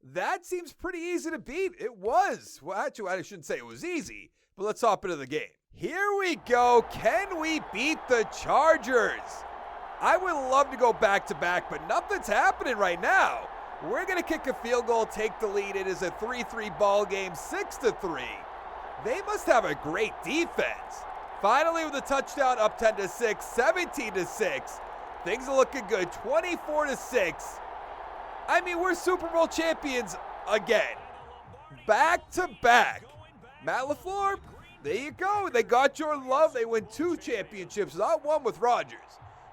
That seems pretty easy to beat. It was. Well, actually, I shouldn't say it was easy, but let's hop into the game. Here we go. Can we beat the Chargers? I would love to go back-to-back, but nothing's happening right now. We're going to kick a field goal, take the lead. It is a 3-3 ball game, 6-3. They must have a great defense. Finally, with a touchdown, up 10-6, 17-6. Things are looking good, 24-6. I mean, we're Super Bowl champions again. Back to back. Matt LaFleur, there you go. They got Jordan Love. They win 2 championships, not 1 with Rodgers.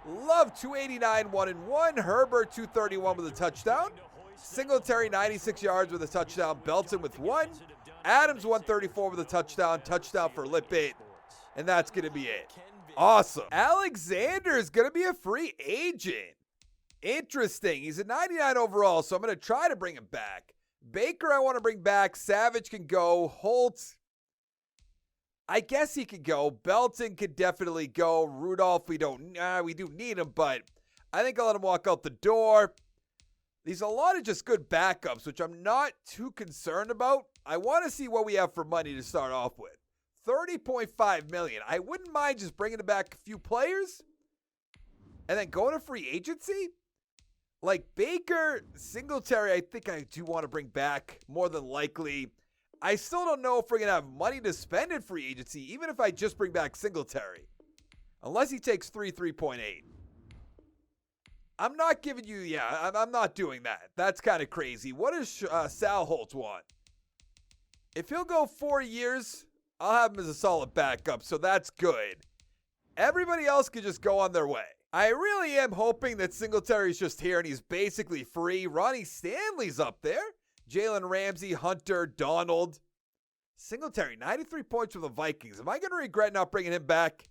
Love 289, 1-1. Herbert 231 with a touchdown. Singletary 96 yards with a touchdown. Belton with 1. Adams 134 with a touchdown. Touchdown for Lippett. And that's going to be it. Awesome. Alexander is going to be a free agent. Interesting. He's a 99 overall, so I'm going to try to bring him back. Baker I want to bring back. Savage can go. Holt, I guess he could go. Belton could definitely go. Rudolph, we do need him, but I think I'll let him walk out the door. There's a lot of just good backups, which I'm not too concerned about. I want to see what we have for money to start off with. $30.5 million. I wouldn't mind just bringing back a few players and then going to free agency. Like Baker, Singletary, I think I do want to bring back more than likely. I still don't know if we're going to have money to spend in free agency, even if I just bring back Singletary. Unless he takes 3.8. I'm not giving you, I'm not doing that. That's kind of crazy. What does Sal Holt want? If he'll go 4 years, I'll have him as a solid backup, so that's good. Everybody else can just go on their way. I really am hoping that Singletary's just here and he's basically free. Ronnie Stanley's up there. Jalen Ramsey, Hunter, Donald. Singletary, 93 points for the Vikings. Am I going to regret not bringing him back?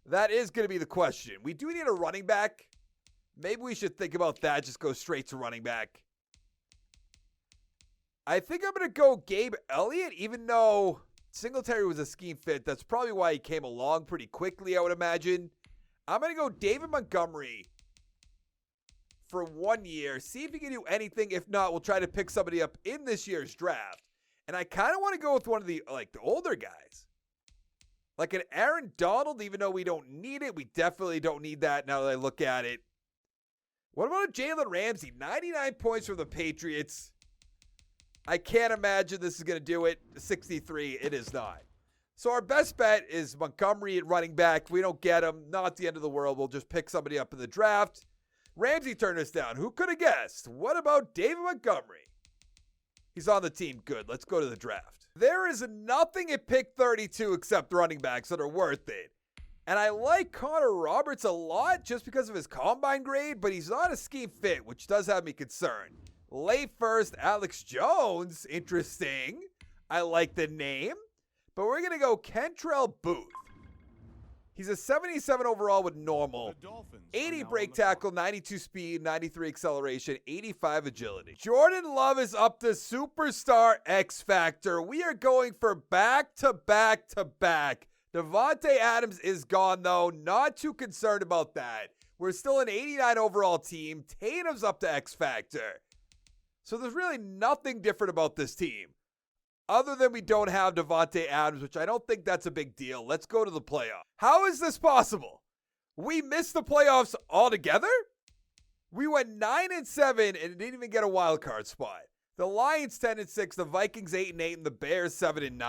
That is going to be the question. We do need a running back. Maybe we should think about that. Just go straight to running back. I think I'm going to go Gabe Elliott, even though Singletary was a scheme fit. That's probably why he came along pretty quickly, I would imagine. I'm going to go David Montgomery for 1 year. See if he can do anything. If not, we'll try to pick somebody up in this year's draft. And I kind of want to go with one of the older guys. Like an Aaron Donald, even though we don't need it. We definitely don't need that now that I look at it. What about Jalen Ramsey? 99 points for the Patriots. I can't imagine this is going to do it. 63, it is not. So our best bet is Montgomery at running back. If we don't get him, not the end of the world. We'll just pick somebody up in the draft. Ramsey turned us down. Who could have guessed? What about David Montgomery? He's on the team. Good. Let's go to the draft. There is nothing at pick 32 except running backs that are worth it. And I like Connor Roberts a lot just because of his combine grade, but he's not a scheme fit, which does have me concerned. Late first, Alex Jones. Interesting. I like the name. But we're going to go Kentrell Booth. He's a 77 overall with normal, 80 break tackle, 92 speed, 93 acceleration, 85 agility. Jordan Love is up to Superstar X Factor. We are going for back-to-back-to-back. Devontae Adams is gone, though. Not too concerned about that. We're still an 89 overall team. Tatum's up to X Factor. So there's really nothing different about this team, other than we don't have Devontae Adams, which I don't think that's a big deal. Let's go to the playoffs. How is this possible? We missed the playoffs altogether? We went 9-7 and didn't even get a wild card spot. The Lions 10-6, the Vikings 8-8, and the Bears 7-9.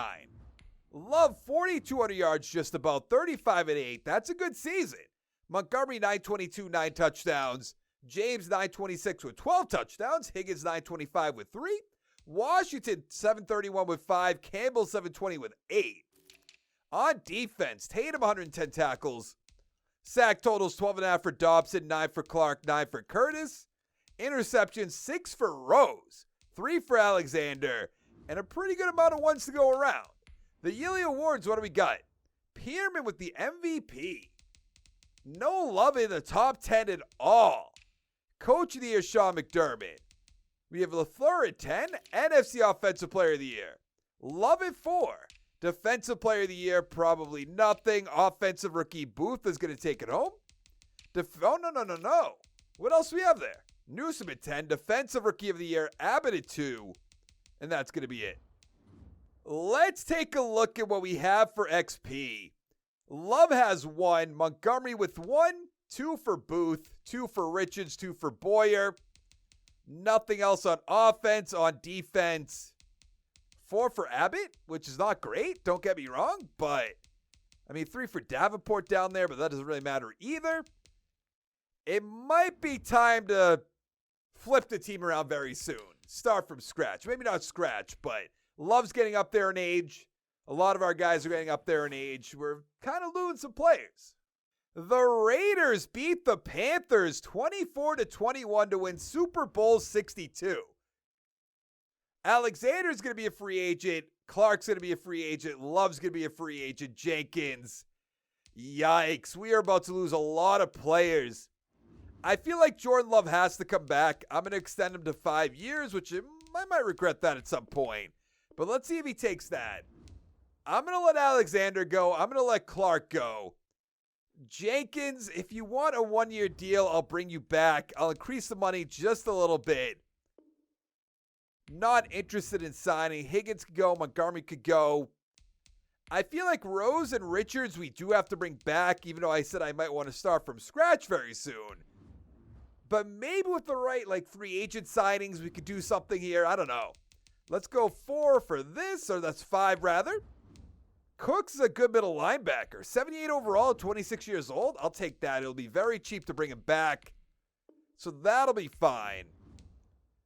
Love 4,200 yards, just about 35-8. That's a good season. Montgomery 922, 9 touchdowns. James 926 with 12 touchdowns. Higgins 925 with 3. Washington 731 with 5. Campbell 720 with 8. On defense, Tatum 110 tackles. Sack totals 12.5 for Dobson, 9 for Clark, 9 for Curtis. Interceptions 6 for Rose, 3 for Alexander, and a pretty good amount of ones to go around. The yearly awards, what do we got? Pearman with the MVP. No Love in the top 10 at all. Coach of the Year, Sean McDermott. We have LaFleur at 10, NFC Offensive Player of the Year. Love at 4. Defensive Player of the Year, probably nothing. Offensive Rookie Booth is going to take it home. No. What else do we have there? Newsom at 10. Defensive Rookie of the Year, Abbott at 2. And that's going to be it. Let's take a look at what we have for XP. Love has 1. Montgomery with 1. 2 for Booth. 2 for Richards. 2 for Boyer. Nothing else on offense. On defense, 4 for Abbott, which is not great. Don't get me wrong, but 3 for Davenport down there, but that doesn't really matter either. It might be time to flip the team around very soon. Start from scratch. Maybe not scratch, but Love's getting up there in age. A lot of our guys are getting up there in age. We're kind of losing some players. The Raiders beat the Panthers 24-21 to win Super Bowl 62. Alexander's going to be a free agent. Clark's going to be a free agent. Love's going to be a free agent. Jenkins. Yikes. We are about to lose a lot of players. I feel like Jordan Love has to come back. I'm going to extend him to 5 years, which I might regret that at some point. But let's see if he takes that. I'm going to let Alexander go. I'm going to let Clark go. Jenkins, if you want a 1-year deal, I'll bring you back. I'll increase the money just a little bit. Not interested in signing. Higgins could go. Montgomery could go. I feel like Rose and Richards we do have to bring back, even though I said I might want to start from scratch very soon. But maybe with the right free agent signings, we could do something here. I don't know. Let's go 4 for this, or that's 5 rather. Cooks is a good middle linebacker. 78 overall, 26 years old. I'll take that. It'll be very cheap to bring him back. So that'll be fine.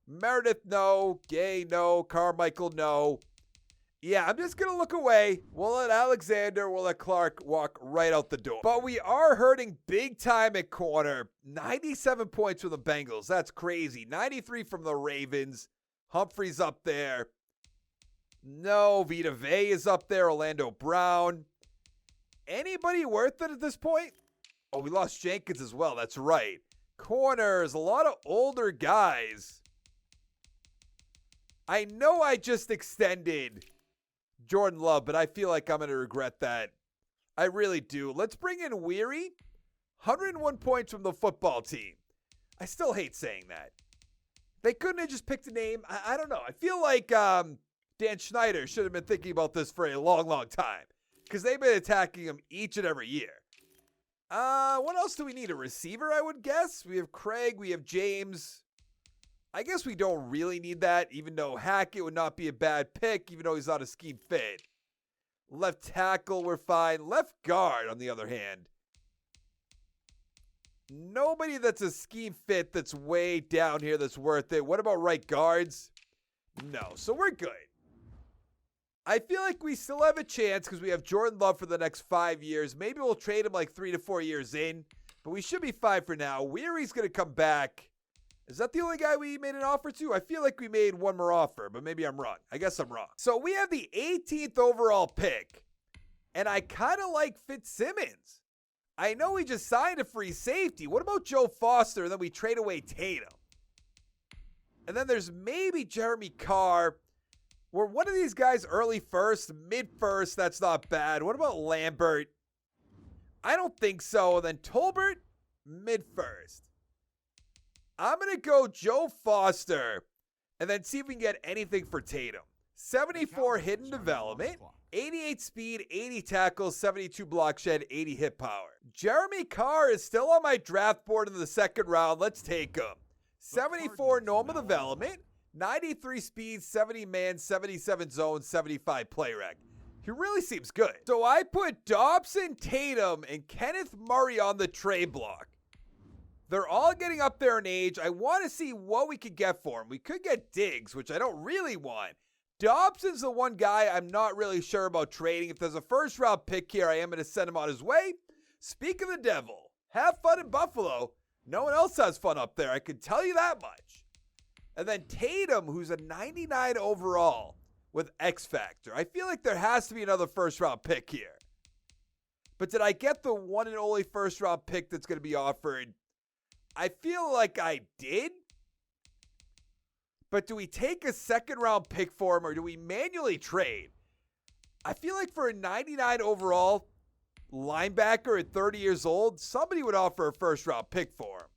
Meredith, no. Gay, no. Carmichael, no. Yeah, I'm just going to look away. We'll let Alexander, we'll let Clark walk right out the door. But we are hurting big time at corner. 97 points from the Bengals. That's crazy. 93 from the Ravens. Humphrey's up there. No, Vita Vea is up there. Orlando Brown. Anybody worth it at this point? Oh, we lost Jenkins as well. That's right. Corners, a lot of older guys. I know I just extended Jordan Love, but I feel like I'm going to regret that. I really do. Let's bring in Weary. 101 points from the football team. I still hate saying that. They couldn't have just picked a name. I don't know. I feel like Dan Schneider should have been thinking about this for a long, long time, because they've been attacking him each and every year. What else do we need? A receiver, I would guess. We have Craig. We have James. I guess we don't really need that, even though Hackett would not be a bad pick, even though he's not a scheme fit. Left tackle, we're fine. Left guard, on the other hand. Nobody that's a scheme fit that's way down here that's worth it. What about right guards? No, so we're good. I feel like we still have a chance because we have Jordan Love for the next 5 years. Maybe we'll trade him 3 to 4 years in, but we should be fine for now. Weary's going to come back. Is that the only guy we made an offer to? I feel like we made one more offer, but maybe I'm wrong. I guess I'm wrong. So we have the 18th overall pick, and I kind of like Fitzsimmons. I know we just signed a free safety. What about Joe Foster, and then we trade away Tatum? And then there's maybe Jeremy Carr. Were one of these guys early first, mid first? That's not bad. What about Lambert? I don't think so. And then Tolbert, mid first. I'm going to go Joe Foster and then see if we can get anything for Tatum. 74 hidden development, 88 speed, 80 tackles, 72 block shed, 80 hit power. Jeremy Carr is still on my draft board in the second round. Let's take him. 74 normal development, 93 speed, 70 man, 77 zone, 75 play rec. He really seems good. So I put Dobson, Tatum, and Kenneth Murray on the trade block. They're all getting up there in age. I want to see what we could get for him. We could get Diggs, which I don't really want. Dobson's the one guy I'm not really sure about trading. If there's a first-round pick here, I am going to send him on his way. Speak of the devil, have fun in Buffalo. No one else has fun up there. I can tell you that much. And then Tatum, who's a 99 overall with X Factor. I feel like there has to be another first-round pick here. But did I get the one and only first-round pick that's going to be offered? I feel like I did. But do we take a second-round pick for him or do we manually trade? I feel like for a 99 overall linebacker at 30 years old, somebody would offer a first-round pick for him.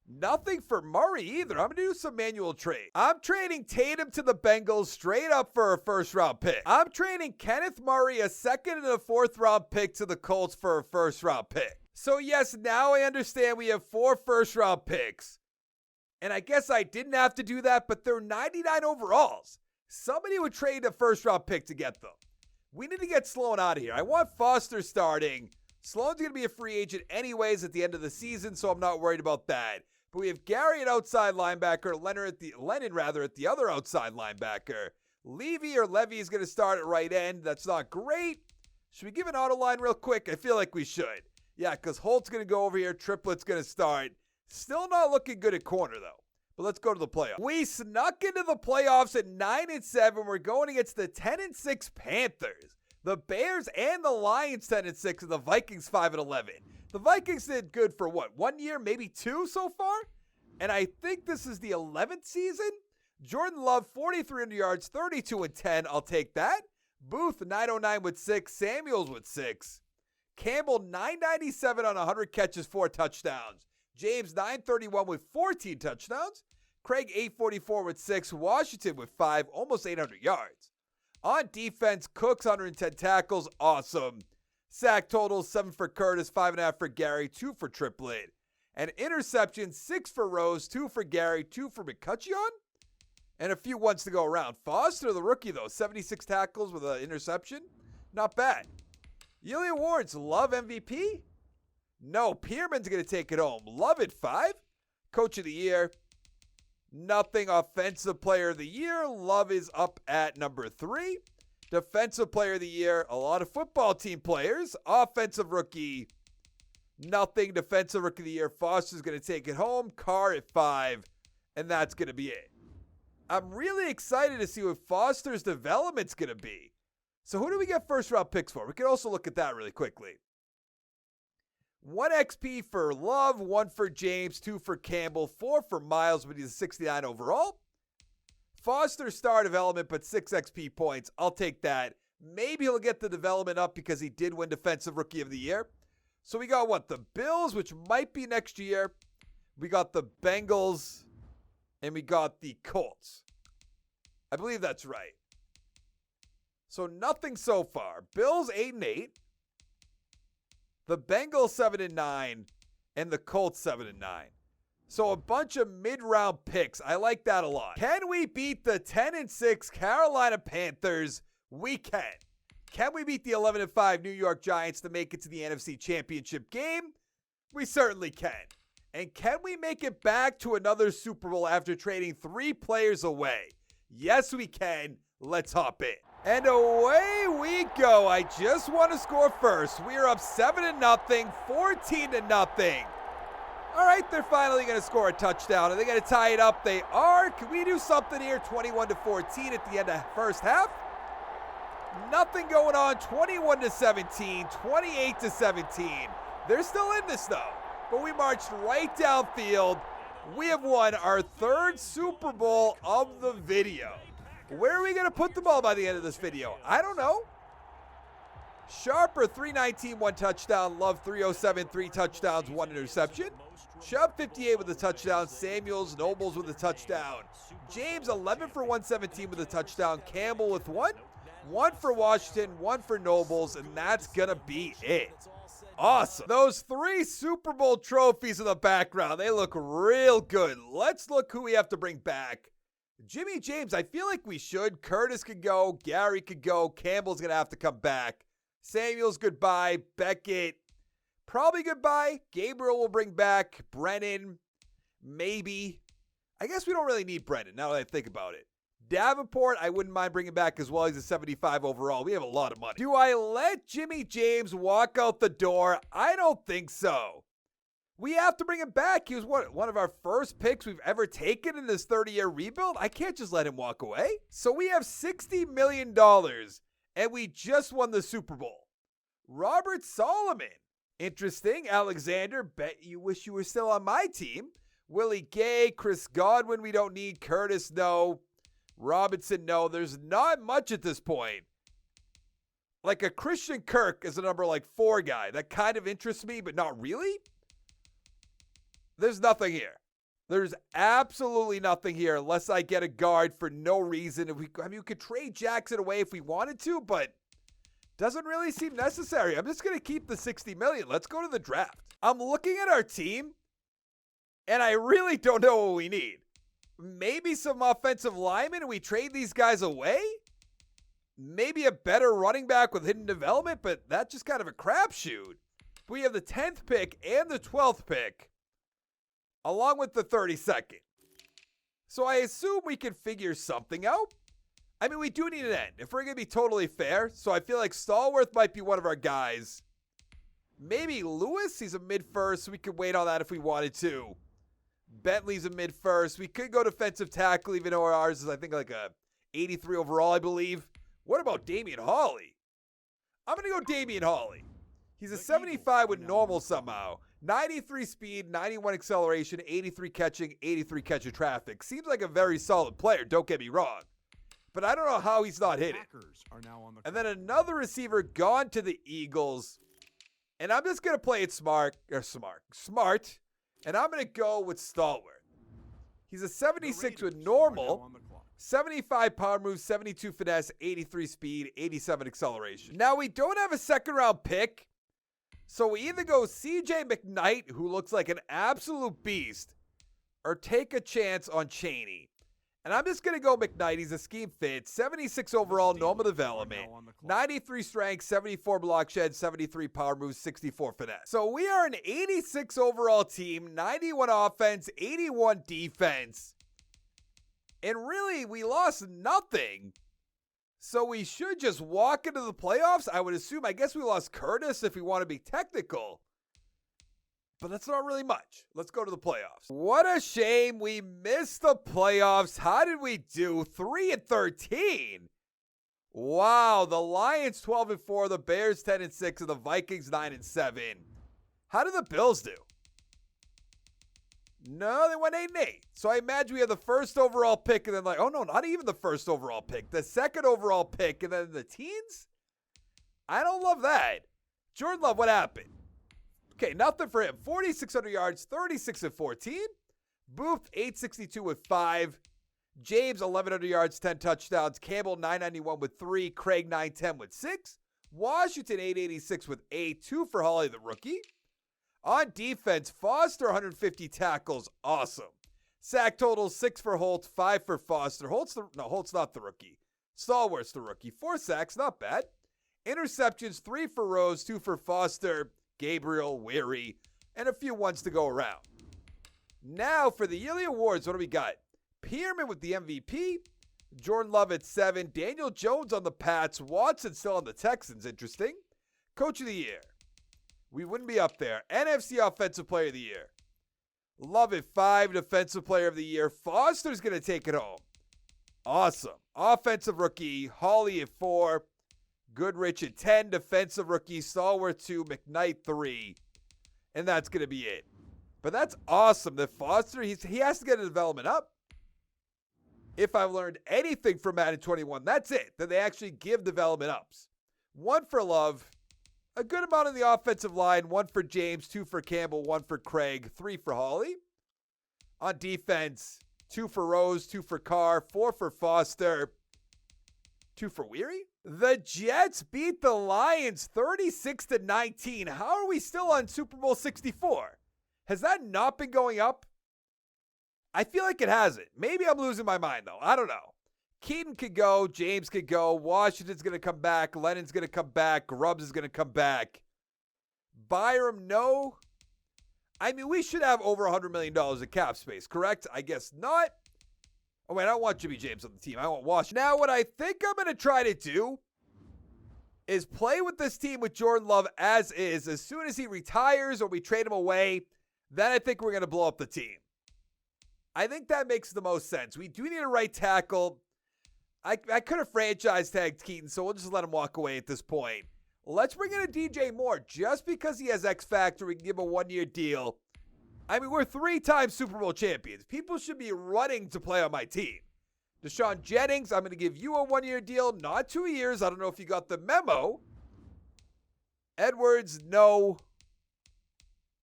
Nothing for Murray either. I'm going to do some manual trade. I'm trading Tatum to the Bengals straight up for a first-round pick. I'm trading Kenneth Murray, a second and a fourth-round pick, to the Colts for a first-round pick. So yes, now I understand we have 4 first-round picks. And I guess I didn't have to do that, but they're 99 overalls. Somebody would trade a first-round pick to get them. We need to get Sloan out of here. I want Foster starting. Sloan's going to be a free agent anyways at the end of the season, so I'm not worried about that. But we have Gary at outside linebacker, Lennon at the other outside linebacker. Levy is going to start at right end. That's not great. Should we give an auto line real quick? I feel like we should. Yeah, because Holt's going to go over here. Triplett's going to start. Still not looking good at corner, though. But let's go to the playoffs. We snuck into the playoffs at 9-7. We're going against the 10-6 Panthers. The Bears and the Lions 10-6, and the Vikings 5-11. The Vikings did good for what, 1 year, maybe 2 so far? And I think this is the 11th season. Jordan Love, 4,300 yards, 32-10. I'll take that. Booth, 909 with 6. Samuels with 6. Campbell, 997 on 100 catches, 4 touchdowns. James, 931 with 14 touchdowns. Craig, 844 with 6. Washington with 5, almost 800 yards. On defense, Cooks, 110 tackles, awesome. Sack totals, 7 for Curtis, 5.5 for Gary, 2 for Triplett. And interceptions, 6 for Rose, 2 for Gary, 2 for McCutcheon. And a few ones to go around. Foster, the rookie, though, 76 tackles with an interception. Not bad. Yearly awards, Love MVP? No, Pearman's going to take it home. Love at 5. Coach of the year. Nothing. Offensive player of the year. Love is up at number 3. Defensive player of the year. A lot of football team players. Offensive rookie. Nothing. Defensive rookie of the year. Foster's going to take it home. Carr at 5. And that's going to be it. I'm really excited to see what Foster's development's going to be. So who do we get first round picks for? We can also look at that really quickly. 1 XP for Love, 1 for James, 2 for Campbell, 4 for Miles, but he's a 69 overall. Foster star development, but 6 XP points. I'll take that. Maybe he'll get the development up because he did win Defensive Rookie of the Year. So we got what? The Bills, which might be next year. We got the Bengals, and we got the Colts. I believe that's right. So nothing so far. Bills 8-8. The Bengals 7-9, and the Colts 7-9. So a bunch of mid-round picks. I like that a lot. Can we beat the 10-6 Carolina Panthers? We can. Can we beat the 11-5 New York Giants to make it to the NFC Championship game? We certainly can. And can we make it back to another Super Bowl after trading 3 players away? Yes, we can. Let's hop in. And away we go. I just want to score first. We are up 7-0, 14-0. All right, they're finally going to score a touchdown. Are they going to tie it up? They are. Can we do something here? 21-14 at the end of first half. Nothing going on. 21-17, 28-17. They're still in this though. But we marched right downfield. We have won our third Super Bowl of the video. Where are we going to put the ball by the end of this video? I don't know. Sharper, 319, 1 touchdown. Love, 307, 3 touchdowns, 1 interception. Chubb, 58 with a touchdown. Samuels, Nobles with a touchdown. James, 11 for 117 with a touchdown. Campbell with 1. 1 for Washington, 1 for Nobles, and that's going to be it. Awesome. Those 3 Super Bowl trophies in the background, they look real good. Let's look who we have to bring back. Jimmy James, I feel like we should. Curtis could go. Gary could go. Campbell's going to have to come back. Samuels, goodbye. Beckett, probably goodbye. Gabriel will bring back. Brennan, maybe. I guess we don't really need Brennan now that I think about it. Davenport, I wouldn't mind bringing back as well. He's a 75 overall. We have a lot of money. Do I let Jimmy James walk out the door? I don't think so. We have to bring him back. He was one of our first picks we've ever taken in this 30-year rebuild. I can't just let him walk away. So we have $60 million, and we just won the Super Bowl. Robert Solomon. Interesting. Alexander, bet you wish you were still on my team. Willie Gay, Chris Godwin, we don't need. Curtis, no. Robinson, no. There's not much at this point. Like a Christian Kirk is a number 4 guy. That kind of interests me, but not really. There's nothing here. There's absolutely nothing here unless I get a guard for no reason. We could trade Jackson away if we wanted to, but doesn't really seem necessary. I'm just going to keep the $60 million. Let's go to the draft. I'm looking at our team, and I really don't know what we need. Maybe some offensive linemen and we trade these guys away? Maybe a better running back with hidden development, but that's just kind of a crapshoot. We have the 10th pick and the 12th pick, along with the 32nd. So I assume we can figure something out. I mean, we do need an end, if we're going to be totally fair. So I feel like Stallworth might be one of our guys. Maybe Lewis, he's a mid-first. We could wait on that if we wanted to. Bentley's a mid-first. We could go defensive tackle, even though ours is, I think, like a 83 overall, I believe. What about Damian Hawley? I'm going to go Damian Hawley. He's a 75 with normal somehow. 93 speed, 91 acceleration, 83 catching, 83 catch of traffic. Seems like a very solid player, don't get me wrong. But I don't know how he's not hitting. And then another receiver gone to the Eagles. And I'm just going to play it smart. And I'm going to go with Stallworth. He's a 76 with normal, 75 power move, 72 finesse, 83 speed, 87 acceleration. Now, we don't have a second-round pick, so we either go C.J. McKnight, who looks like an absolute beast, or take a chance on Chaney. And I'm just going to go McKnight. He's a scheme fit. 76 overall, normal development. 93 strength, 74 block shed, 73 power moves, 64 finesse. So we are an 86 overall team, 91 offense, 81 defense. And really, we lost nothing. So we should just walk into the playoffs. I would assume, I guess we lost Curtis if we want to be technical. But that's not really much. Let's go to the playoffs. What a shame we missed the playoffs. How did we do? 3-13. Wow, the Lions 12-4, the Bears 10-6, and the Vikings 9-7. How did the Bills do? No, they went 8-8. So I imagine we had the first overall pick and then not even the first overall pick. The second overall pick and then the teens? I don't love that. Jordan Love, what happened? Okay, nothing for him. 4,600 yards, 36-14. Booth, 862 with 5. James, 1,100 yards, 10 touchdowns. Campbell, 991 with 3. Craig, 910 with 6. Washington, 886 with 8. 2 for Hawley, the rookie. On defense, Foster, 150 tackles. Awesome. Sack total, 6 for Holt, 5 for Foster. Holt's not the rookie. Stallworth's the rookie. 4 sacks, not bad. Interceptions, 3 for Rose, 2 for Foster. Gabriel, Weary, and a few ones to go around. Now for the yearly awards, what do we got? Pearman with the MVP, Jordan Love at 7, Daniel Jones on the Pats, Watson still on the Texans, interesting. Coach of the Year, we wouldn't be up there. NFC Offensive Player of the Year, Love it. 5, Defensive Player of the Year. Foster's going to take it home. Awesome. Offensive Rookie, Hawley at 4. Goodrich at 10. Defensive Rookie, Stallworth 2. McKnight 3. And that's going to be it. But that's awesome that Foster, he has to get a development up. If I've learned anything from Madden 21, that's it. That they actually give development ups. 1 for Love. A good amount on the offensive line. 1 for James, 2 for Campbell, 1 for Craig, 3 for Hawley. On defense, 2 for Rose, 2 for Carr, 4 for Foster, 2 for Weary. The Jets beat the Lions 36-19. How are we still on Super Bowl 64? Has that not been going up? I feel like it hasn't. Maybe I'm losing my mind, though. I don't know. Keaton could go. James could go. Washington's going to come back. Lennon's going to come back. Grubbs is going to come back. Byram, no. I mean, we should have over $100 million in cap space, correct? I guess not. Oh, wait, I don't want Jimmy James on the team. I want Washington. Now, what I think I'm going to try to do is play with this team with Jordan Love as is. As soon as he retires or we trade him away, then I think we're going to blow up the team. I think that makes the most sense. We do need a right tackle. I could have franchise tagged Keaton, so we'll just let him walk away at this point. Let's bring in a DJ Moore. Just because he has X Factor, we can give him a 1-year deal. I mean, we're 3-time Super Bowl champions. People should be running to play on my team. Deshaun Jennings, I'm going to give you a 1-year deal, not 2 years. I don't know if you got the memo. Edwards, no.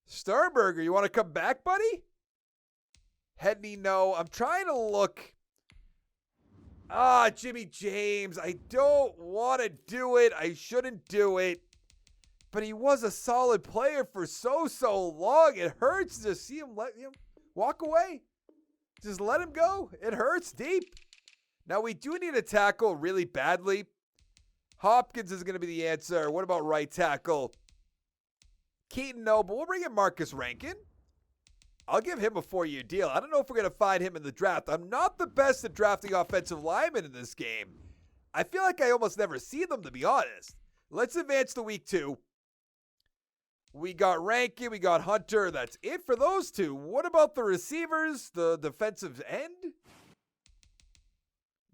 Sternberger, you want to come back, buddy? Hedney, no. I'm trying to look. Jimmy James. I don't want to do it. I shouldn't do it. But he was a solid player for so long. It hurts to see him let him walk away. Just let him go. It hurts deep. Now, we do need a tackle really badly. Hopkins is going to be the answer. What about right tackle? Keaton, no, but we'll bring in Marcus Rankin. I'll give him a 4-year deal. I don't know if we're going to find him in the draft. I'm not the best at drafting offensive linemen in this game. I feel like I almost never see them, to be honest. Let's advance to week 2. We got Rankin. We got Hunter. That's it for those two. What about the receivers, the defensive end?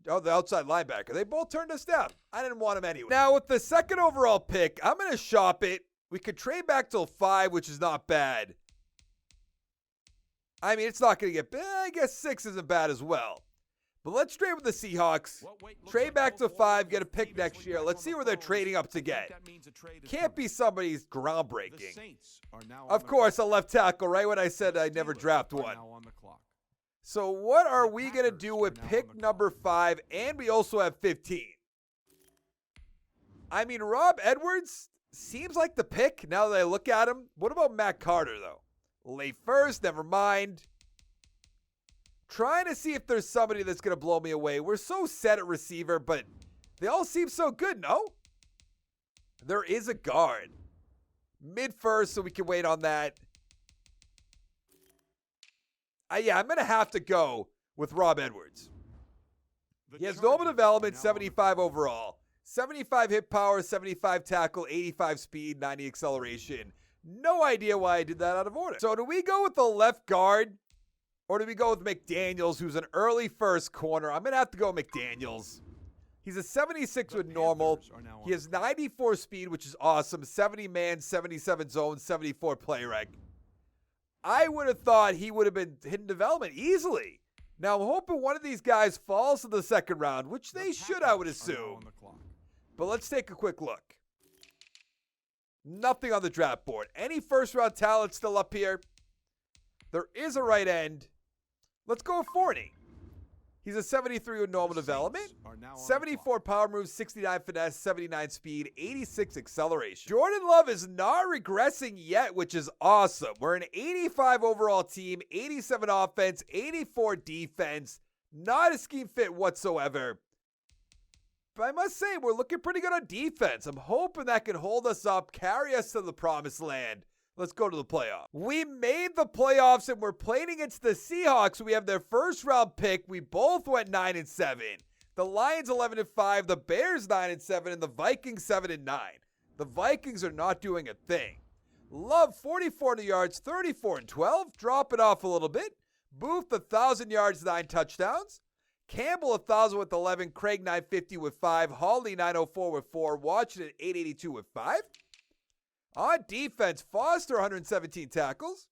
Oh, the outside linebacker. They both turned us down. I didn't want them anyway. Now, with the 2nd overall pick, I'm going to shop it. We could trade back till 5, which is not bad. I mean, it's not going to get bad. I guess 6 isn't bad as well. But let's trade with the Seahawks. Trade back to 5, get a pick next year. Let's see where they're trading up to get. Can't be somebody's groundbreaking. Of course, a left tackle, right when I said I'd never draft one. So what are we going to do with pick number 5? And we also have 15. I mean, Rob Edwards seems like the pick now that I look at him. What about Matt Carter, though? Late first, never mind. Trying to see if there's somebody that's going to blow me away. We're so set at receiver, but they all seem so good, no? There is a guard. Mid-first, so we can wait on that. Yeah, I'm going to have to go with Rob Edwards. He has normal development, 75 overall. 75 hit power, 75 tackle, 85 speed, 90 acceleration. No idea why I did that out of order. So do we go with the left guard or do we go with McDaniels, who's an early first corner? I'm going to have to go with McDaniels. He's a 76 with normal. He has 94 speed, which is awesome. 70 man, 77 zone, 74 play rec. I would have thought he would have been hidden development easily. Now, I'm hoping one of these guys falls to the 2nd round, which they should, I would assume. But let's take a quick look. Nothing on the draft board. Any first-round talent still up here? There is a right end. Let's go with Forney. He's a 73 with normal development. 74 power moves, 69 finesse, 79 speed, 86 acceleration. Jordan Love is not regressing yet, which is awesome. We're an 85 overall team, 87 offense, 84 defense. Not a scheme fit whatsoever. But I must say, we're looking pretty good on defense. I'm hoping that can hold us up, carry us to the promised land. Let's go to the playoffs. We made the playoffs, and we're playing against the Seahawks. We have their first-round pick. We both went 9-7. The Lions 11-5, the Bears 9-7, and the Vikings 7-9. The Vikings are not doing a thing. Love, 4,400 yards, 34 and 12. Drop it off a little bit. Booth, 1,000 yards, 9 touchdowns. Campbell, 1,000 with 11. Craig, 950 with 5. Hawley, 904 with 4. Washington, 882 with 5. On defense, Foster, 117 tackles.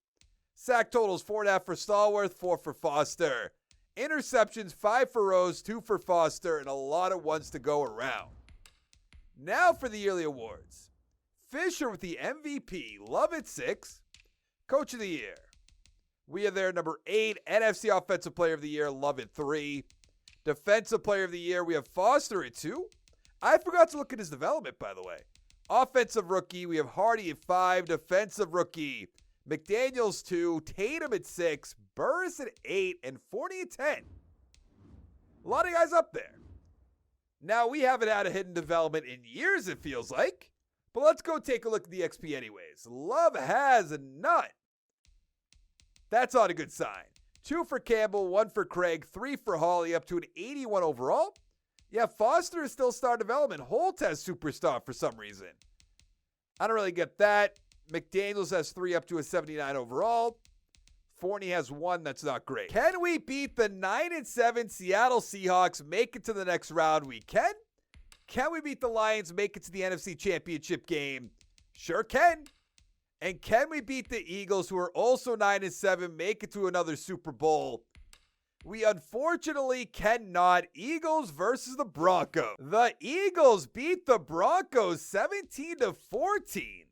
Sack totals, 4.5 for Stallworth, 4 for Foster. Interceptions, 5 for Rose, 2 for Foster, and a lot of ones to go around. Now for the yearly awards. Fisher with the MVP, Love at 6. Coach of the Year. We are there, number 8. NFC Offensive Player of the Year, Love at 3. Defensive Player of the Year, we have Foster at 2. I forgot to look at his development, by the way. Offensive Rookie, we have Hardy at 5. Defensive Rookie, McDaniels 2. Tatum at 6. Burris at 8. And 40 at 10. A lot of guys up there. Now, we haven't had a hidden development in years, it feels like. But let's go take a look at the XP anyways. Love has none. That's not a good sign. 2 for Campbell, 1 for Craig, 3 for Hawley, up to an 81 overall. Yeah, Foster is still star development. Holt has superstar for some reason. I don't really get that. McDaniels has 3 up to a 79 overall. Forney has 1. That's not great. Can we beat the 9-7 Seattle Seahawks, make it to the next round? We can. Can we beat the Lions, make it to the NFC Championship game? Sure can. And can we beat the Eagles, who are also 9-7, make it to another Super Bowl? We unfortunately cannot. Eagles versus the Broncos. The Eagles beat the Broncos 17-14.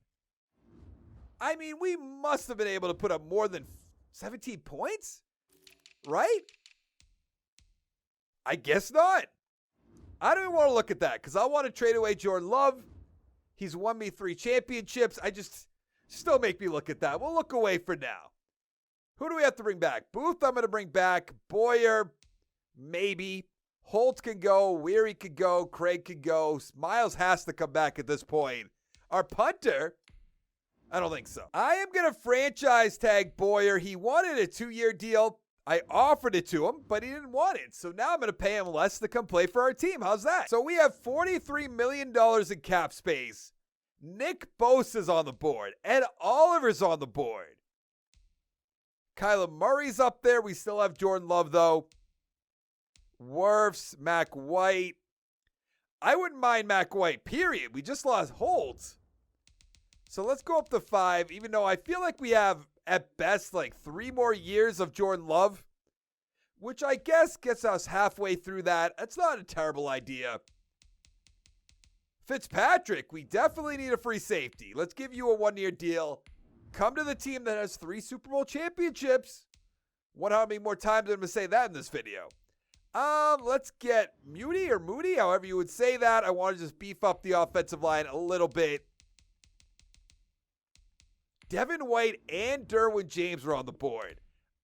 I mean, we must have been able to put up more than 17 points, right? I guess not. I don't even want to look at that because I want to trade away Jordan Love. He's won me 3 championships. Still make me look at that. We'll look away for now. Who do we have to bring back? Booth, I'm going to bring back. Boyer, maybe. Holt can go. Weary could go. Craig could go. Miles has to come back at this point. Our punter, I don't think so. I am going to franchise tag Boyer. He wanted a 2-year deal. I offered it to him, but he didn't want it. So now I'm going to pay him less to come play for our team. How's that? So we have $43 million in cap space. Nick Bosa's on the board. Ed Oliver's on the board. Kyler Murray's up there. We still have Jordan Love, though. Wirfs, Mac White. I wouldn't mind Mac White, period. We just lost Holt. So let's go up to 5, even though I feel like we have, at best, like 3 more years of Jordan Love, which I guess gets us halfway through that. That's not a terrible idea. Fitzpatrick, we definitely need a free safety. Let's give you a 1-year deal. Come to the team that has 3 Super Bowl championships. Wonder how many more times I'm going to say that in this video. Let's get Moody, however you would say that. I want to just beef up the offensive line a little bit. Devin White and Derwin James are on the board.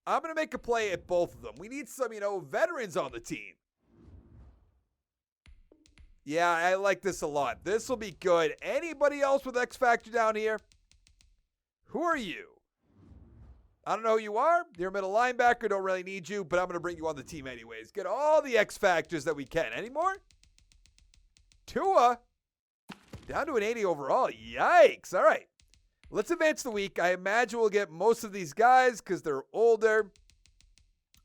I'm going to make a play at both of them. We need some, veterans on the team. Yeah, I like this a lot. This will be good. Anybody else with X Factor down here? Who are you? I don't know who you are. You're a middle linebacker. Don't really need you, but I'm going to bring you on the team anyways. Get all the X Factors that we can. Any more? Tua. Down to an 80 overall. Yikes. All right. Let's advance the week. I imagine we'll get most of these guys because they're older.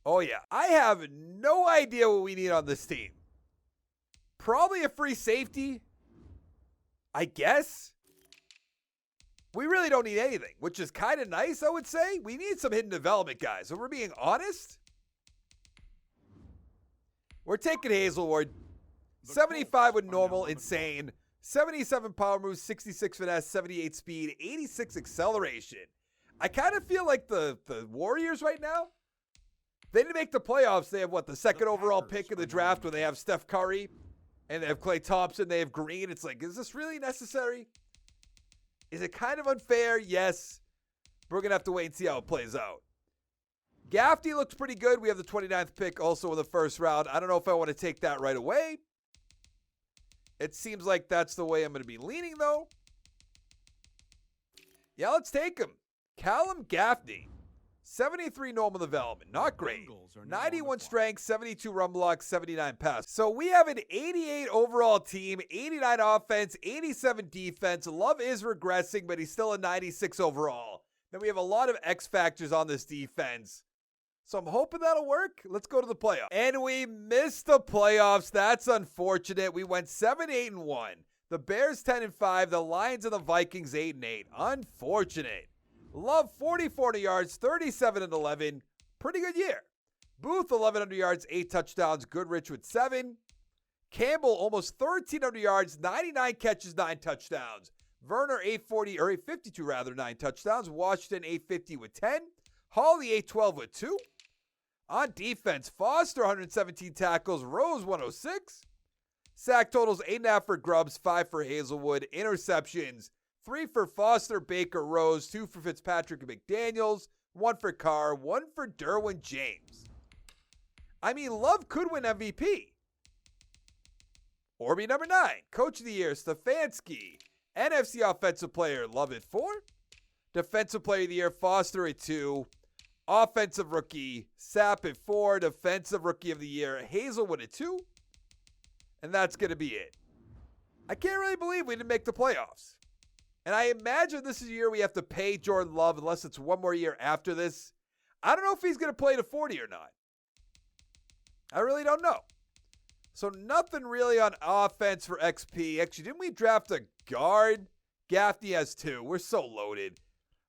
Oh, yeah. I have no idea what we need on this team. Probably a free safety, I guess. We really don't need anything, which is kind of nice, I would say. We need some hidden development guys. If we're being honest, we're taking Hazelwood. 75 with normal, insane. 77 power moves, 66 finesse, 78 speed, 86 acceleration. I kind of feel like the Warriors right now, they didn't make the playoffs. They have, the second overall pick in the draft where they have Steph Curry and they have Klay Thompson, they have Green. It's like, is this really necessary? Is it kind of unfair? Yes. We're going to have to wait and see how it plays out. Gaffney looks pretty good. We have the 29th pick also in the first round. I don't know if I want to take that right away. It seems like that's the way I'm going to be leaning, though. Yeah, let's take him. Callum Gaffney. 73 normal development, not great. 91 strength, 72 run block, 79 pass. So we have an 88 overall team, 89 offense, 87 defense. Love is regressing, but he's still a 96 overall. Then we have a lot of X factors on this defense. So I'm hoping that'll work. Let's go to the playoffs. And we missed the playoffs. That's unfortunate. We went 7-8-1. The Bears 10-5. The Lions and the Vikings 8-8. Unfortunate. Love 4,400 yards, 37-11. Pretty good year. Booth 1,100 yards, 8 touchdowns. Goodrich with 7. Campbell almost 1,300 yards, 99 catches, 9 touchdowns. Werner 852 rather, 9 touchdowns. Washington 850 with 10. Hawley 812 with 2. On defense, Foster 117 tackles, Rose 106. Sack totals 8.5 for Grubbs, 5 for Hazelwood. Interceptions, 3 for Foster, Baker, Rose, 2 for Fitzpatrick and McDaniels, 1 for Carr, 1 for Derwin James. I mean, Love could win MVP. Or be number 9, Coach of the Year, Stefanski. NFC Offensive Player, Love at 4. Defensive Player of the Year, Foster at 2. Offensive Rookie, Sapp at 4. Defensive Rookie of the Year, Hazelwood at 2. And that's going to be it. I can't really believe we didn't make the playoffs. And I imagine this is a year we have to pay Jordan Love unless it's one more year after this. I don't know if he's going to play to 40 or not. I really don't know. So nothing really on offense for XP. Actually, didn't we draft a guard? Gaffney has 2. We're so loaded.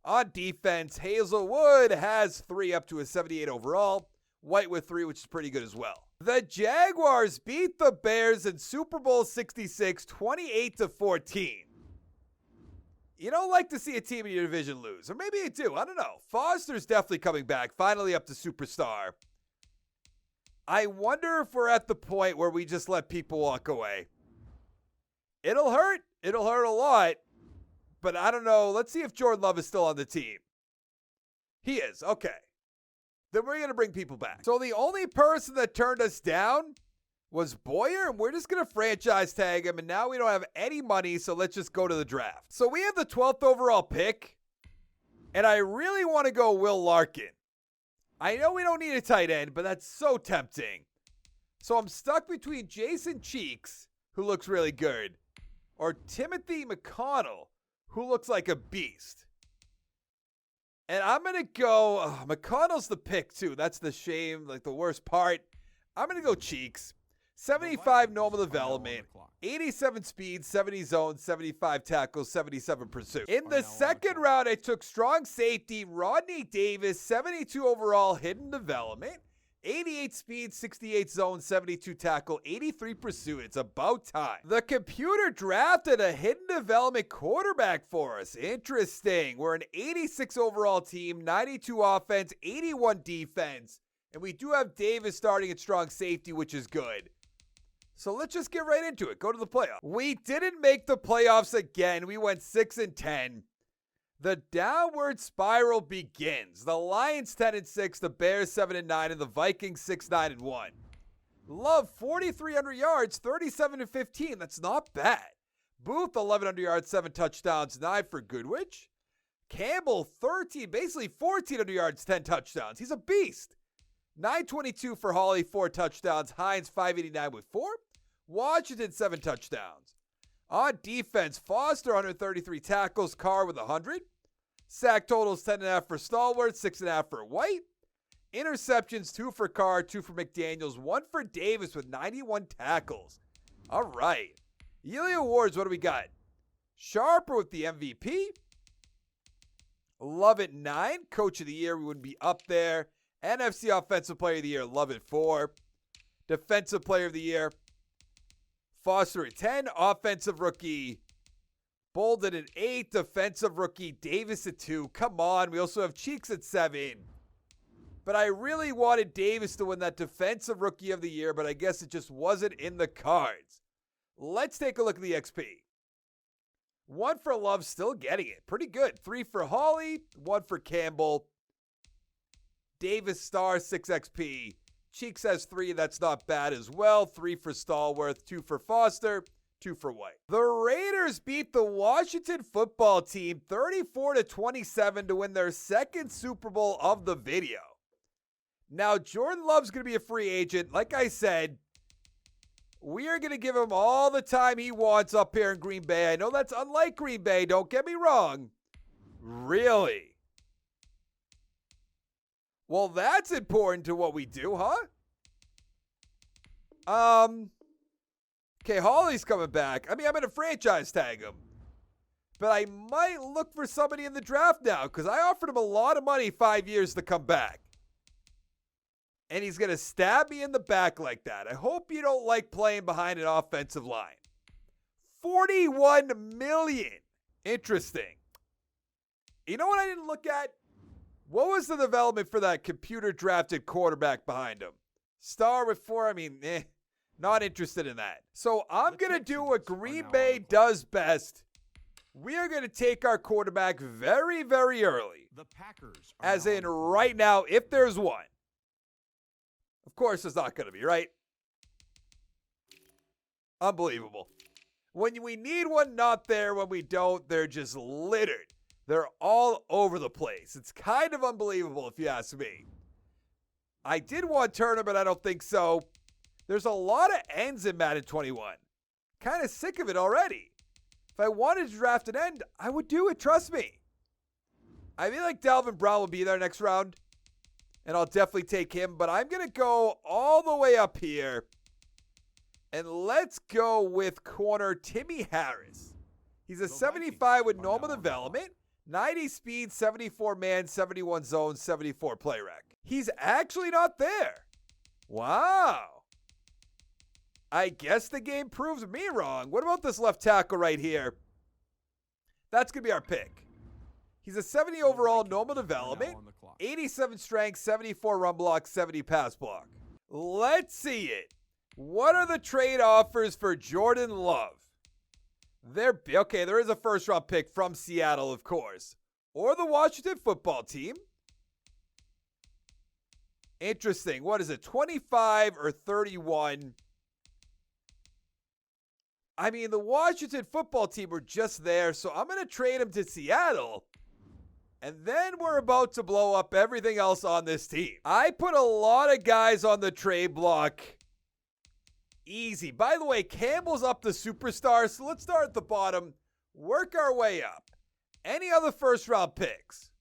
On defense, Hazelwood has 3 up to a 78 overall. White with 3, which is pretty good as well. The Jaguars beat the Bears in Super Bowl 66, 28-14. You don't like to see a team in your division lose. Or maybe you do. I don't know. Foster's definitely coming back. Finally up to superstar. I wonder if we're at the point where we just let people walk away. It'll hurt. It'll hurt a lot. But I don't know. Let's see if Jordan Love is still on the team. He is. Okay. Then we're going to bring people back. So the only person that turned us down was Boyer, and we're just going to franchise tag him, and now we don't have any money, so let's just go to the draft. So we have the 12th overall pick, and I really want to go Will Larkin. I know we don't need a tight end, but that's so tempting. So I'm stuck between Jason Cheeks, who looks really good, or Timothy McConnell, who looks like a beast. And I'm going to go, McConnell's the pick too. That's the shame, like the worst part. I'm going to go Cheeks. 75 normal development, 87 speed, 70 zone, 75 tackles, 77 pursuit. In the second round, I took strong safety, Rodney Davis, 72 overall, hidden development, 88 speed, 68 zone, 72 tackle, 83 pursuit. It's about time. The computer drafted a hidden development quarterback for us. Interesting. We're an 86 overall team, 92 offense, 81 defense. And we do have Davis starting at strong safety, which is good. So let's just get right into it. Go to the playoffs. We didn't make the playoffs again. We went 6-10. The downward spiral begins. The Lions 10-6, the Bears 7-9, and the Vikings 6-9-1. Love 4,300 yards, 37-15. That's not bad. Booth 1,100 yards, 7 touchdowns, 9 for Goodrich. Campbell basically 1,400 yards, 10 touchdowns. He's a beast. 922 for Hawley, 4 touchdowns. Hines 589 with 4. Washington 7 touchdowns. On defense, Foster 133 tackles, Carr with 100. Sack totals 10.5 for Stallworth, 6.5 for White. Interceptions 2 for Carr, 2 for McDaniels, 1 for Davis with 91 tackles. All right. Yearly awards, what do we got? Sharper with the MVP. Love at 9. Coach of the Year, we wouldn't be up there. NFC Offensive Player of the Year, Love at 4. Defensive Player of the Year, Foster at 10. Offensive Rookie, Bolden at 8. Defensive Rookie, Davis at 2. Come on, we also have Cheeks at 7. But I really wanted Davis to win that Defensive Rookie of the Year, but I guess it just wasn't in the cards. Let's take a look at the XP. 1 for Love, still getting it. Pretty good. 3 for Hawley, 1 for Campbell. Davis star 6 XP. Cheeks has 3. That's not bad as well. 3 for Stallworth, 2 for Foster, 2 for white. The Raiders beat the Washington football team 34-27 to win their second Super Bowl of the video. Now, Jordan Love's going to be a free agent. Like I said, we are going to give him all the time he wants up here in Green Bay. I know that's unlike Green Bay. Don't get me wrong. Really? Well, that's important to what we do, huh? Okay, Hawley's coming back. I mean, I'm going to franchise tag him. But I might look for somebody in the draft now because I offered him a lot of money 5 years to come back. And he's going to stab me in the back like that. I hope you don't like playing behind an offensive line. $41 million. Interesting. You know what I didn't look at? What was the development for that computer-drafted quarterback behind him? Star with 4, I mean, not interested in that. So I'm going to do what Green Bay does best. We are going to take our quarterback very, very early. The Packers as in right now, if there's one. Of course, it's not going to be, right? Unbelievable. When we need one, not there. When we don't, they're just littered. They're all over the place. It's kind of unbelievable if you ask me. I did want Turner, but I don't think so. There's a lot of ends in Madden 21. Kind of sick of it already. If I wanted to draft an end, I would do it, trust me. I feel like Dalvin Brown will be there next round. And I'll definitely take him. But I'm going to go all the way up here. And let's go with corner Timmy Harris. He's a 75 with normal development. 90 speed, 74 man, 71 zone, 74 play rec. He's actually not there. Wow. I guess the game proves me wrong. What about this left tackle right here? That's going to be our pick. He's a 70 overall normal development, 87 strength, 74 run block, 70 pass block. Let's see it. What are the trade offers for Jordan Love? Okay, there is a first round pick from Seattle, of course. Or the Washington football team. Interesting. What is it, 25 or 31? I mean, the Washington football team were just there, so I'm going to trade him to Seattle. And then we're about to blow up everything else on this team. I put a lot of guys on the trade block. Easy. By the way, Campbell's up the superstar, so let's start at the bottom, work our way up. Any other first-round picks?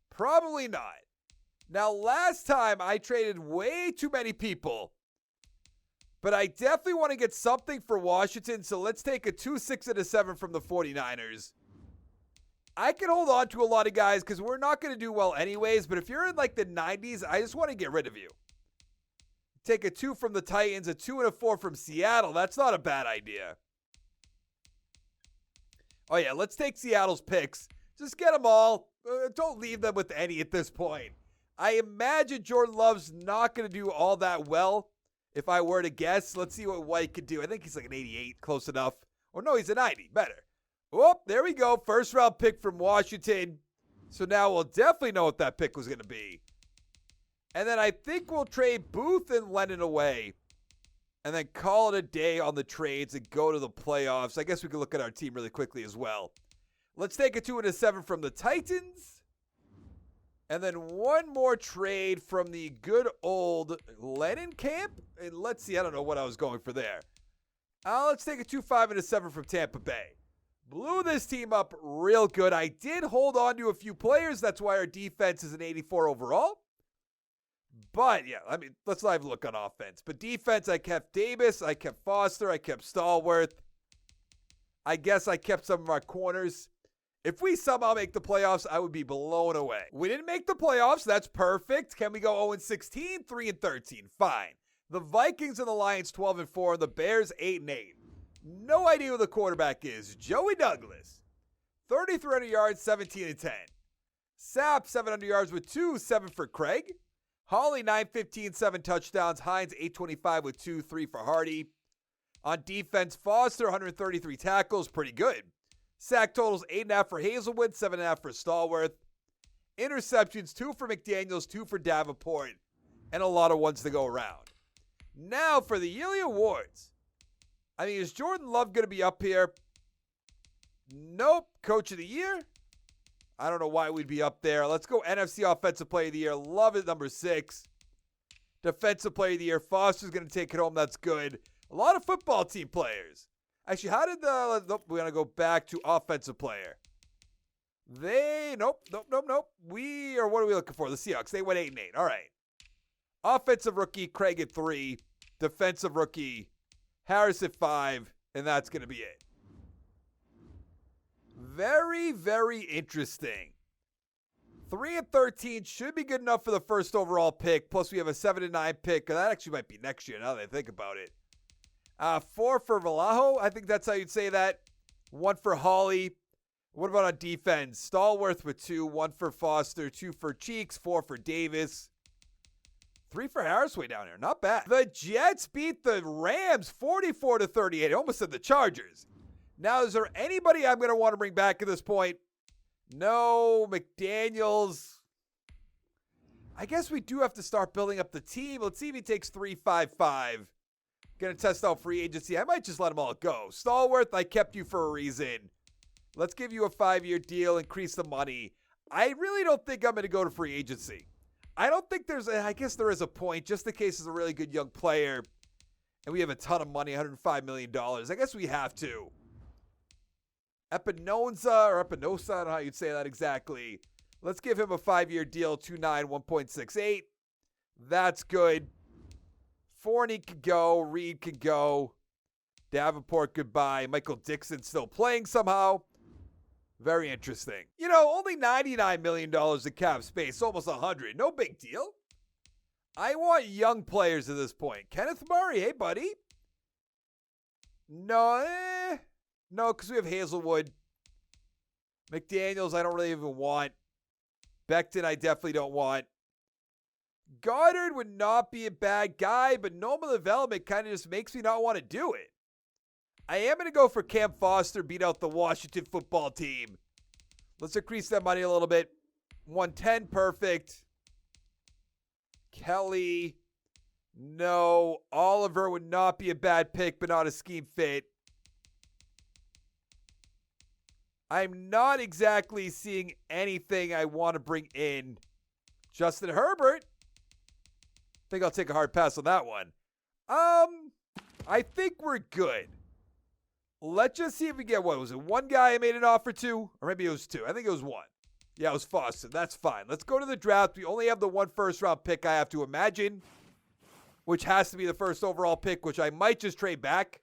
Probably not. Now, last time I traded way too many people, but I definitely want to get something for Washington, so let's take a 2, 6, and a 7 from the 49ers. I can hold on to a lot of guys because we're not going to do well anyways, but if you're in like the 90s, I just want to get rid of you. Take a 2 from the Titans, a 2 and a 4 from Seattle. That's not a bad idea. Oh, yeah, let's take Seattle's picks. Just get them all. Don't leave them with any at this point. I imagine Jordan Love's not going to do all that well. If I were to guess, let's see what White could do. I think he's like an 88, close enough. Or no, he's a 90, better. Oh, there we go. First round pick from Washington. So now we'll definitely know what that pick was going to be. And then I think we'll trade Booth and Lennon away. And then call it a day on the trades and go to the playoffs. I guess we can look at our team really quickly as well. Let's take a 2 and a 7 from the Titans. And then one more trade from the good old Lennon camp. And let's see, I don't know what I was going for there. Let's take a 2, 5, and a 7 from Tampa Bay. Blew this team up real good. I did hold on to a few players. That's why our defense is an 84 overall. But, yeah, I mean, let's not even look on offense. But defense, I kept Davis, I kept Foster, I kept Stallworth. I guess I kept some of our corners. If we somehow make the playoffs, I would be blown away. We didn't make the playoffs. That's perfect. Can we go 0-16? 3-13. Fine. The Vikings and the Lions 12-4, and the Bears 8-8. No idea who the quarterback is. Joey Douglas. 3,300 yards, 17-10. Sapp, 700 yards with 2, 7 for Craig. Hawley, 915, 7 touchdowns. Hines, 825 with 2, 3 for Hardy. On defense, Foster, 133 tackles. Pretty good. Sack totals, 8.5 for Hazelwood, 7.5 for Stallworth. Interceptions, 2 for McDaniels, 2 for Davenport, and a lot of ones to go around. Now for the yearly awards. I mean, is Jordan Love going to be up here? Nope. Coach of the year? I don't know why we'd be up there. Let's go NFC Offensive Player of the Year. Love it, number 6. Defensive Player of the Year. Foster's going to take it home. That's good. A lot of football team players. Actually, how did the... Nope, we're going to go back to Offensive Player. Nope. What are we looking for? The Seahawks. They went 8-8. All right. Offensive Rookie, Craig at 3. Defensive Rookie, Harris at 5. And that's going to be it. Very, very interesting. 3-13 should be good enough for the first overall pick. Plus, we have a 7-9 pick. That actually might be next year now that I think about it. 4 for Vallejo. I think that's how you'd say that. 1 for Hawley. What about on defense? Stallworth with 2. 1 for Foster. 2 for Cheeks. 4 for Davis. 3 for Harris way down here. Not bad. The Jets beat the Rams 44-38. I almost said the Chargers. Now, is there anybody I'm going to want to bring back at this point? No. McDaniels. I guess we do have to start building up the team. Let's see if he takes 3-5-5. Going to test out free agency. I might just let them all go. Stallworth, I kept you for a reason. Let's give you a 5-year deal, increase the money. I really don't think I'm going to go to free agency. I don't think I guess there is a point, just in case he's a really good young player, and we have a ton of money, $105 million. I guess we have to. Espinosa, I don't know how you'd say that exactly. Let's give him a 5-year deal, 2.9, 1.68. That's good. Fourney could go. Reed could go. Davenport goodbye. Michael Dixon still playing somehow. Very interesting. Only $99 million in cap space, almost 100. No big deal. I want young players at this point. Kenneth Murray, hey, buddy. No, because we have Hazelwood. McDaniels, I don't really even want. Becton, I definitely don't want. Goddard would not be a bad guy, but normal development kind of just makes me not want to do it. I am going to go for Cam Foster, beat out the Washington football team. Let's increase that money a little bit. 110, perfect. Kelly, no. Oliver would not be a bad pick, but not a scheme fit. I'm not exactly seeing anything I want to bring in. Justin Herbert. I think I'll take a hard pass on that one. I think we're good. Let's just see if we get, what was it, one guy I made an offer to? Or maybe it was 2. I think it was 1. Yeah, it was Foster. That's fine. Let's go to the draft. We only have the 1 first-round pick, I have to imagine, which has to be the first overall pick, which I might just trade back.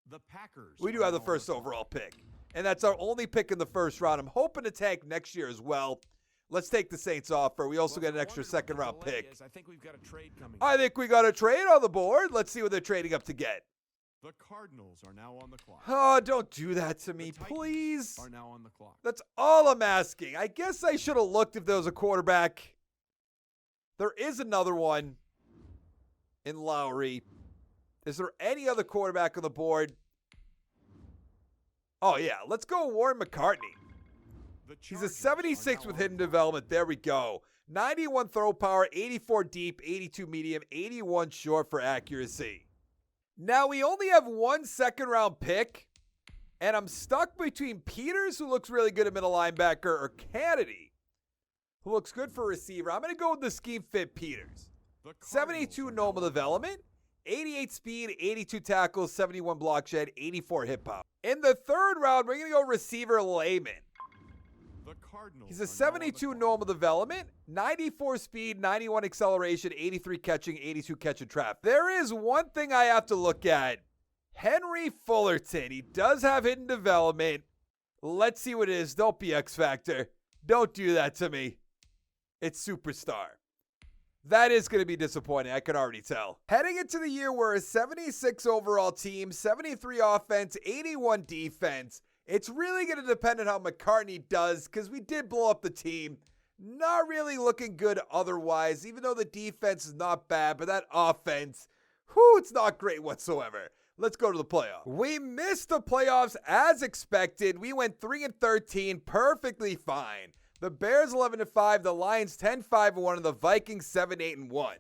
The Packers. We do have the first overall pick, and that's our only pick in the first round. I'm hoping to tank next year as well. Let's take the Saints offer. We also get an extra second-round pick. I think we've got a trade coming. I think we got a trade on the board. Let's see what they're trading up to get. The Cardinals are now on the clock. Oh, don't do that to me, please. Are now on the clock. That's all I'm asking. I guess I should have looked if there was a quarterback. There is another one in Lowry. Is there any other quarterback on the board? Oh, yeah. Let's go Warren McCartney. He's a 76 with hidden development. There we go. 91 throw power, 84 deep, 82 medium, 81 short for accuracy. Now, we only have 1 second-round pick, and I'm stuck between Peters, who looks really good at middle linebacker, or Kennedy, who looks good for receiver. I'm going to go with the scheme fit Peters. 72 normal development, 88 speed, 82 tackles, 71 block shed, 84 hit power. In the 3rd round, we're going to go receiver Layman. He's a 72 normal development, 94 speed, 91 acceleration, 83 catching, 82 catch and trap. There is one thing I have to look at. Henry Fullerton. He does have hidden development. Let's see what it is. Don't be X Factor. Don't do that to me. It's superstar. That is going to be disappointing. I can already tell. Heading into the year, we're a 76 overall team, 73 offense, 81 defense. It's really going to depend on how McCartney does, because we did blow up the team. Not really looking good otherwise, even though the defense is not bad, but that offense, it's not great whatsoever. Let's go to the playoffs. We missed the playoffs as expected. We went 3-13, perfectly fine. The Bears 11-5, the Lions 10-5-1, and the Vikings 7-8-1.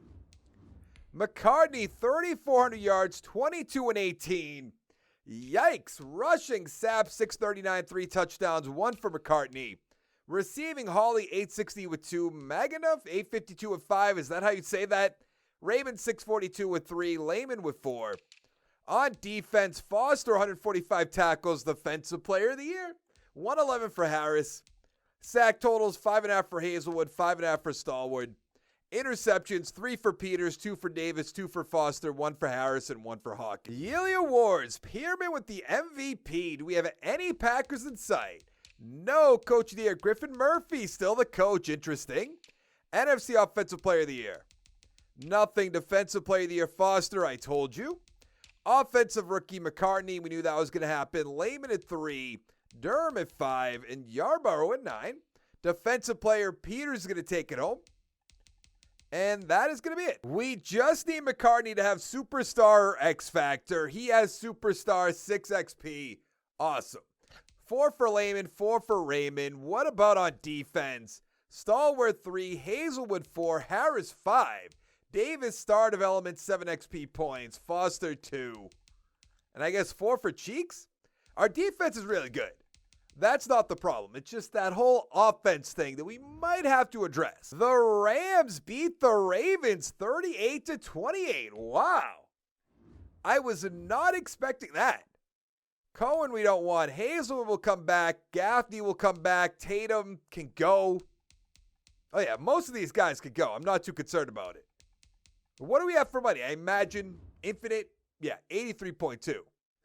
McCartney, 3,400 yards, 22 and 18. Yikes. Rushing, Sapp, 639, 3 touchdowns, 1 for McCartney. Receiving, Hawley, 860 with 2. Maganov, 852 with 5. Is that how you'd say that? Raymond, 642 with 3. Lehman with 4. On defense, Foster, 145 tackles, Defensive Player of the Year. 111 for Harris. Sack totals, 5.5 for Hazelwood, 5.5 for Stallwood. Interceptions, 3 for Peters, 2 for Davis, 2 for Foster, 1 for Harris, and 1 for Hawk. Yearly awards, Pearman with the MVP. Do we have any Packers in sight? No. Coach of the Year, Griffin Murphy, still the coach. Interesting. NFC Offensive Player of the Year. Nothing. Defensive Player of the Year, Foster, I told you. Offensive Rookie, McCartney, we knew that was going to happen. Lehman at 3. Durham at 5. And Yarborough at 9. Defensive Player, Peters is going to take it home. And that is going to be it. We just need McCartney to have Superstar X Factor. He has Superstar 6 XP. Awesome. 4 for Lehman, 4 for Raymond. What about on defense? Stallworth 3, Hazelwood 4, Harris 5. Davis Star Development 7 XP points. Foster 2. And I guess 4 for Cheeks? Our defense is really good. That's not the problem. It's just that whole offense thing that we might have to address. The Rams beat the Ravens 38-28. Wow. I was not expecting that. Cohen we don't want. Hazelwood will come back. Gaffney will come back. Tatum can go. Oh yeah, most of these guys could go. I'm not too concerned about it. What do we have for money? I imagine infinite. Yeah, 83.2.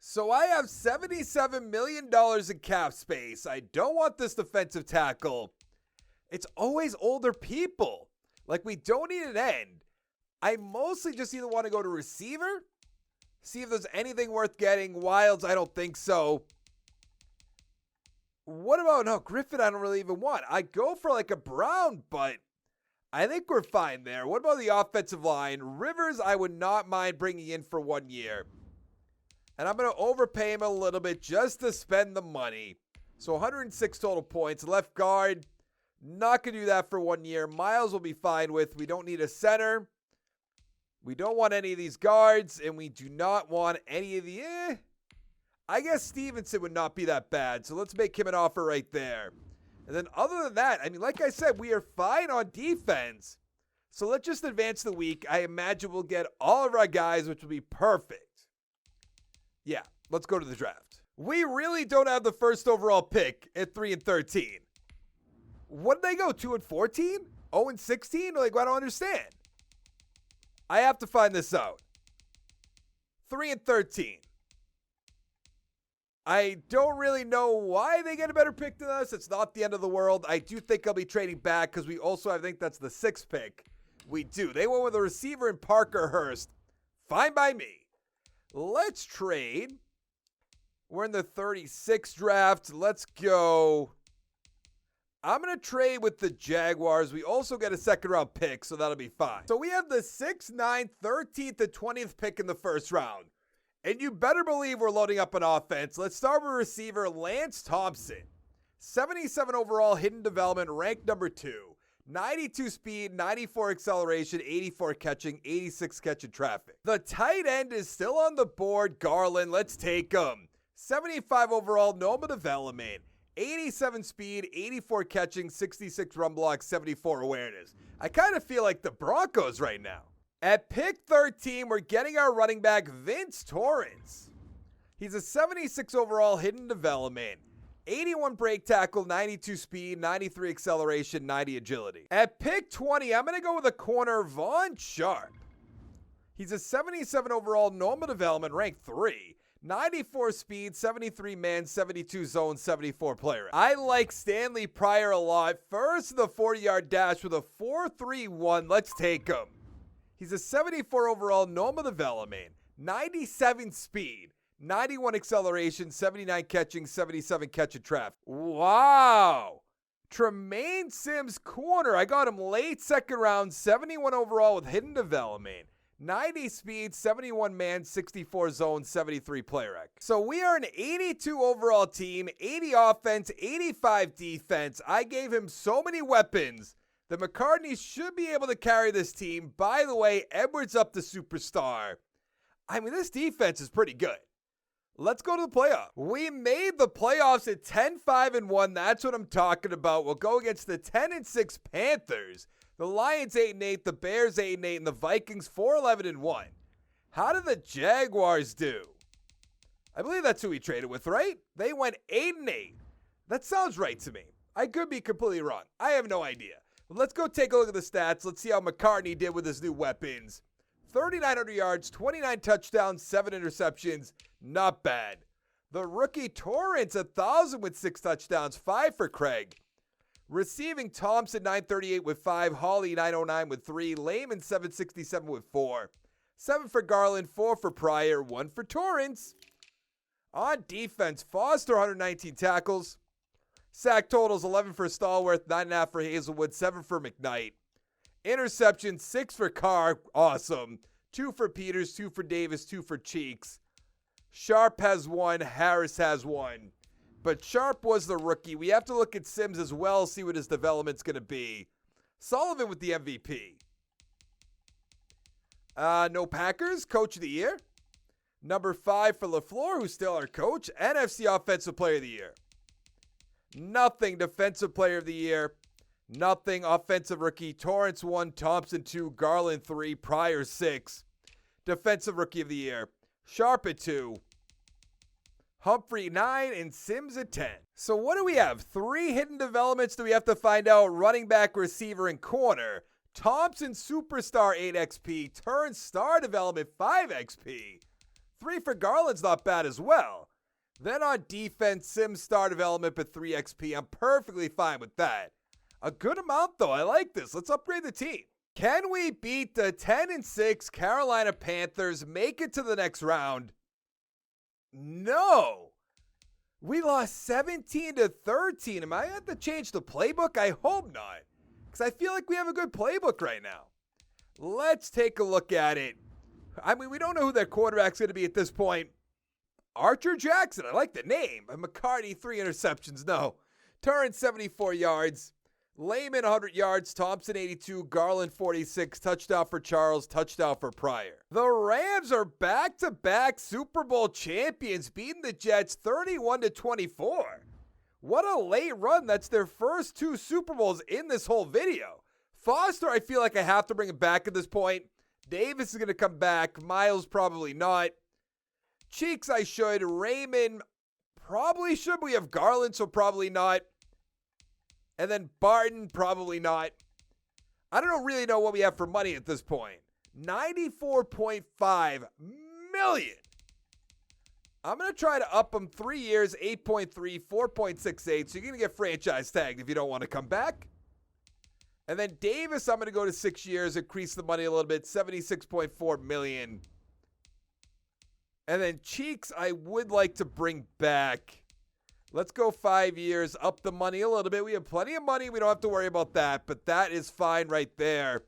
So I have $77 million in cap space. I don't want this defensive tackle. It's always older people. Like, we don't need an end. I mostly just either want to go to receiver, see if there's anything worth getting. Wilds, I don't think so. What about, no, Griffin I don't really even want. I go for like a Brown, but I think we're fine there. What about the offensive line? Rivers, I would not mind bringing in for 1 year. And I'm going to overpay him a little bit just to spend the money. So 106 total points. Left guard, not going to do that for 1 year. Miles will be fine with. We don't need a center. We don't want any of these guards. And we do not want any of the... I guess Stevenson would not be that bad. So let's make him an offer right there. And then other than that, I mean, like I said, we are fine on defense. So let's just advance the week. I imagine we'll get all of our guys, which will be perfect. Yeah, let's go to the draft. We really don't have the first overall pick at 3-13. What did they go? 2-14? 0-16? Like, I don't understand. I have to find this out. 3-13. I don't really know why they get a better pick than us. It's not the end of the world. I do think I'll be trading back because we also, I think that's the 6th pick. We do. They went with a receiver in Parker Hurst. Fine by me. Let's trade. We're in the 36th draft. Let's go. I'm going to trade with the Jaguars. We also get a 2nd round pick, so that'll be fine. So we have the 6th, 9th, 13th, and 20th pick in the first round. And you better believe we're loading up an offense. Let's start with receiver Lance Thompson. 77 overall, hidden development, ranked number 2. 92 speed, 94 acceleration, 84 catching, 86 catching traffic. The tight end is still on the board. Garland, let's take him. 75 overall, normal development, 87 speed, 84 catching, 66 run block, 74 awareness. I kind of feel like the Broncos right now. At pick 13, we're getting our running back, Vince Torrance. He's a 76 overall, hidden development. 81 break tackle, 92 speed, 93 acceleration, 90 agility. At pick 20, I'm going to go with a corner, Vaughn Sharp. He's a 77 overall, normal development, ranked 3. 94 speed, 73 man, 72 zone, 74 player. I like Stanley Pryor a lot. First, the 40-yard dash with a 4.31. Let's take him. He's a 74 overall, normal development, 97 speed. 91 acceleration, 79 catching, 77 catching traffic. Wow. Tremaine Sims corner. I got him late 2nd round, 71 overall with hidden development. 90 speed, 71 man, 64 zone, 73 player rec. So we are an 82 overall team, 80 offense, 85 defense. I gave him so many weapons The McCartneys should be able to carry this team. By the way, Edwards up to superstar. I mean, this defense is pretty good. Let's go to the playoff. We made the playoffs at 10-5-1. That's what I'm talking about. We'll go against the 10-6 Panthers. The Lions 8-8, the Bears 8-8, and the Vikings 4-11-1. How did the Jaguars do? I believe that's who we traded with, right? They went 8-8. That sounds right to me. I could be completely wrong. I have no idea. But let's go take a look at the stats. Let's see how McCartney did with his new weapons. 3,900 yards, 29 touchdowns, 7 interceptions. Not bad. The rookie Torrance, 1,000 with 6 touchdowns, 5 for Craig. Receiving Thompson, 938 with 5. Hawley, 909 with 3. Lehman, 767 with 4. 7 for Garland, 4 for Pryor, 1 for Torrance. On defense, Foster, 119 tackles. Sack totals, 11 for Stallworth, 9.5 for Hazelwood, 7 for McKnight. Interception, 6 for Carr, awesome. 2 for Peters, 2 for Davis, 2 for Cheeks. Sharp has 1, Harris has 1. But Sharp was the rookie. We have to look at Sims as well, see what his development's going to be. Sullivan with the MVP. No Packers, Coach of the Year. Number 5 for LaFleur, who's still our coach. NFC Offensive Player of the Year. Nothing Defensive Player of the Year. Nothing Offensive Rookie. Torrance 1, Thompson 2, Garland 3, Pryor 6. Defensive Rookie of the Year. Sharp at 2. Humphrey 9, and Sims at 10. So what do we have? 3 hidden developments that we have to find out. Running back, receiver, and corner. Thompson Superstar 8 XP. Turn Star Development 5 XP. 3 for Garland's not bad as well. Then on defense, Sims Star Development at 3 XP. I'm perfectly fine with that. A good amount though. I like this. Let's upgrade the team. Can we beat the 10-6 Carolina Panthers, make it to the next round? No. We lost 17-13. Am I going to have to change the playbook? I hope not. Because I feel like we have a good playbook right now. Let's take a look at it. I mean, we don't know who their quarterback's going to be at this point. Archer Jackson. I like the name. McCartney, 3 interceptions. No. Turn 74 yards. Lehman 100 yards, Thompson 82, Garland 46, touchdown for Charles, touchdown for Pryor. The Rams are back-to-back Super Bowl champions, beating the Jets 31-24. What a late run. That's their first 2 Super Bowls in this whole video. Foster, I feel like I have to bring him back at this point. Davis is going to come back. Miles, probably not. Cheeks, I should. Raymond, probably should. We have Garland, so probably not. And then Barton, probably not. I don't really know what we have for money at this point. $94.5 million. I'm going to try to up them 3 years, 8.3, 4.68. So you're going to get franchise tagged if you don't want to come back. And then Davis, I'm going to go to 6 years, increase the money a little bit, $76.4 million. And then Cheeks, I would like to bring back. Let's go 5 years, up the money a little bit. We have plenty of money. We don't have to worry about that, but that is fine right there.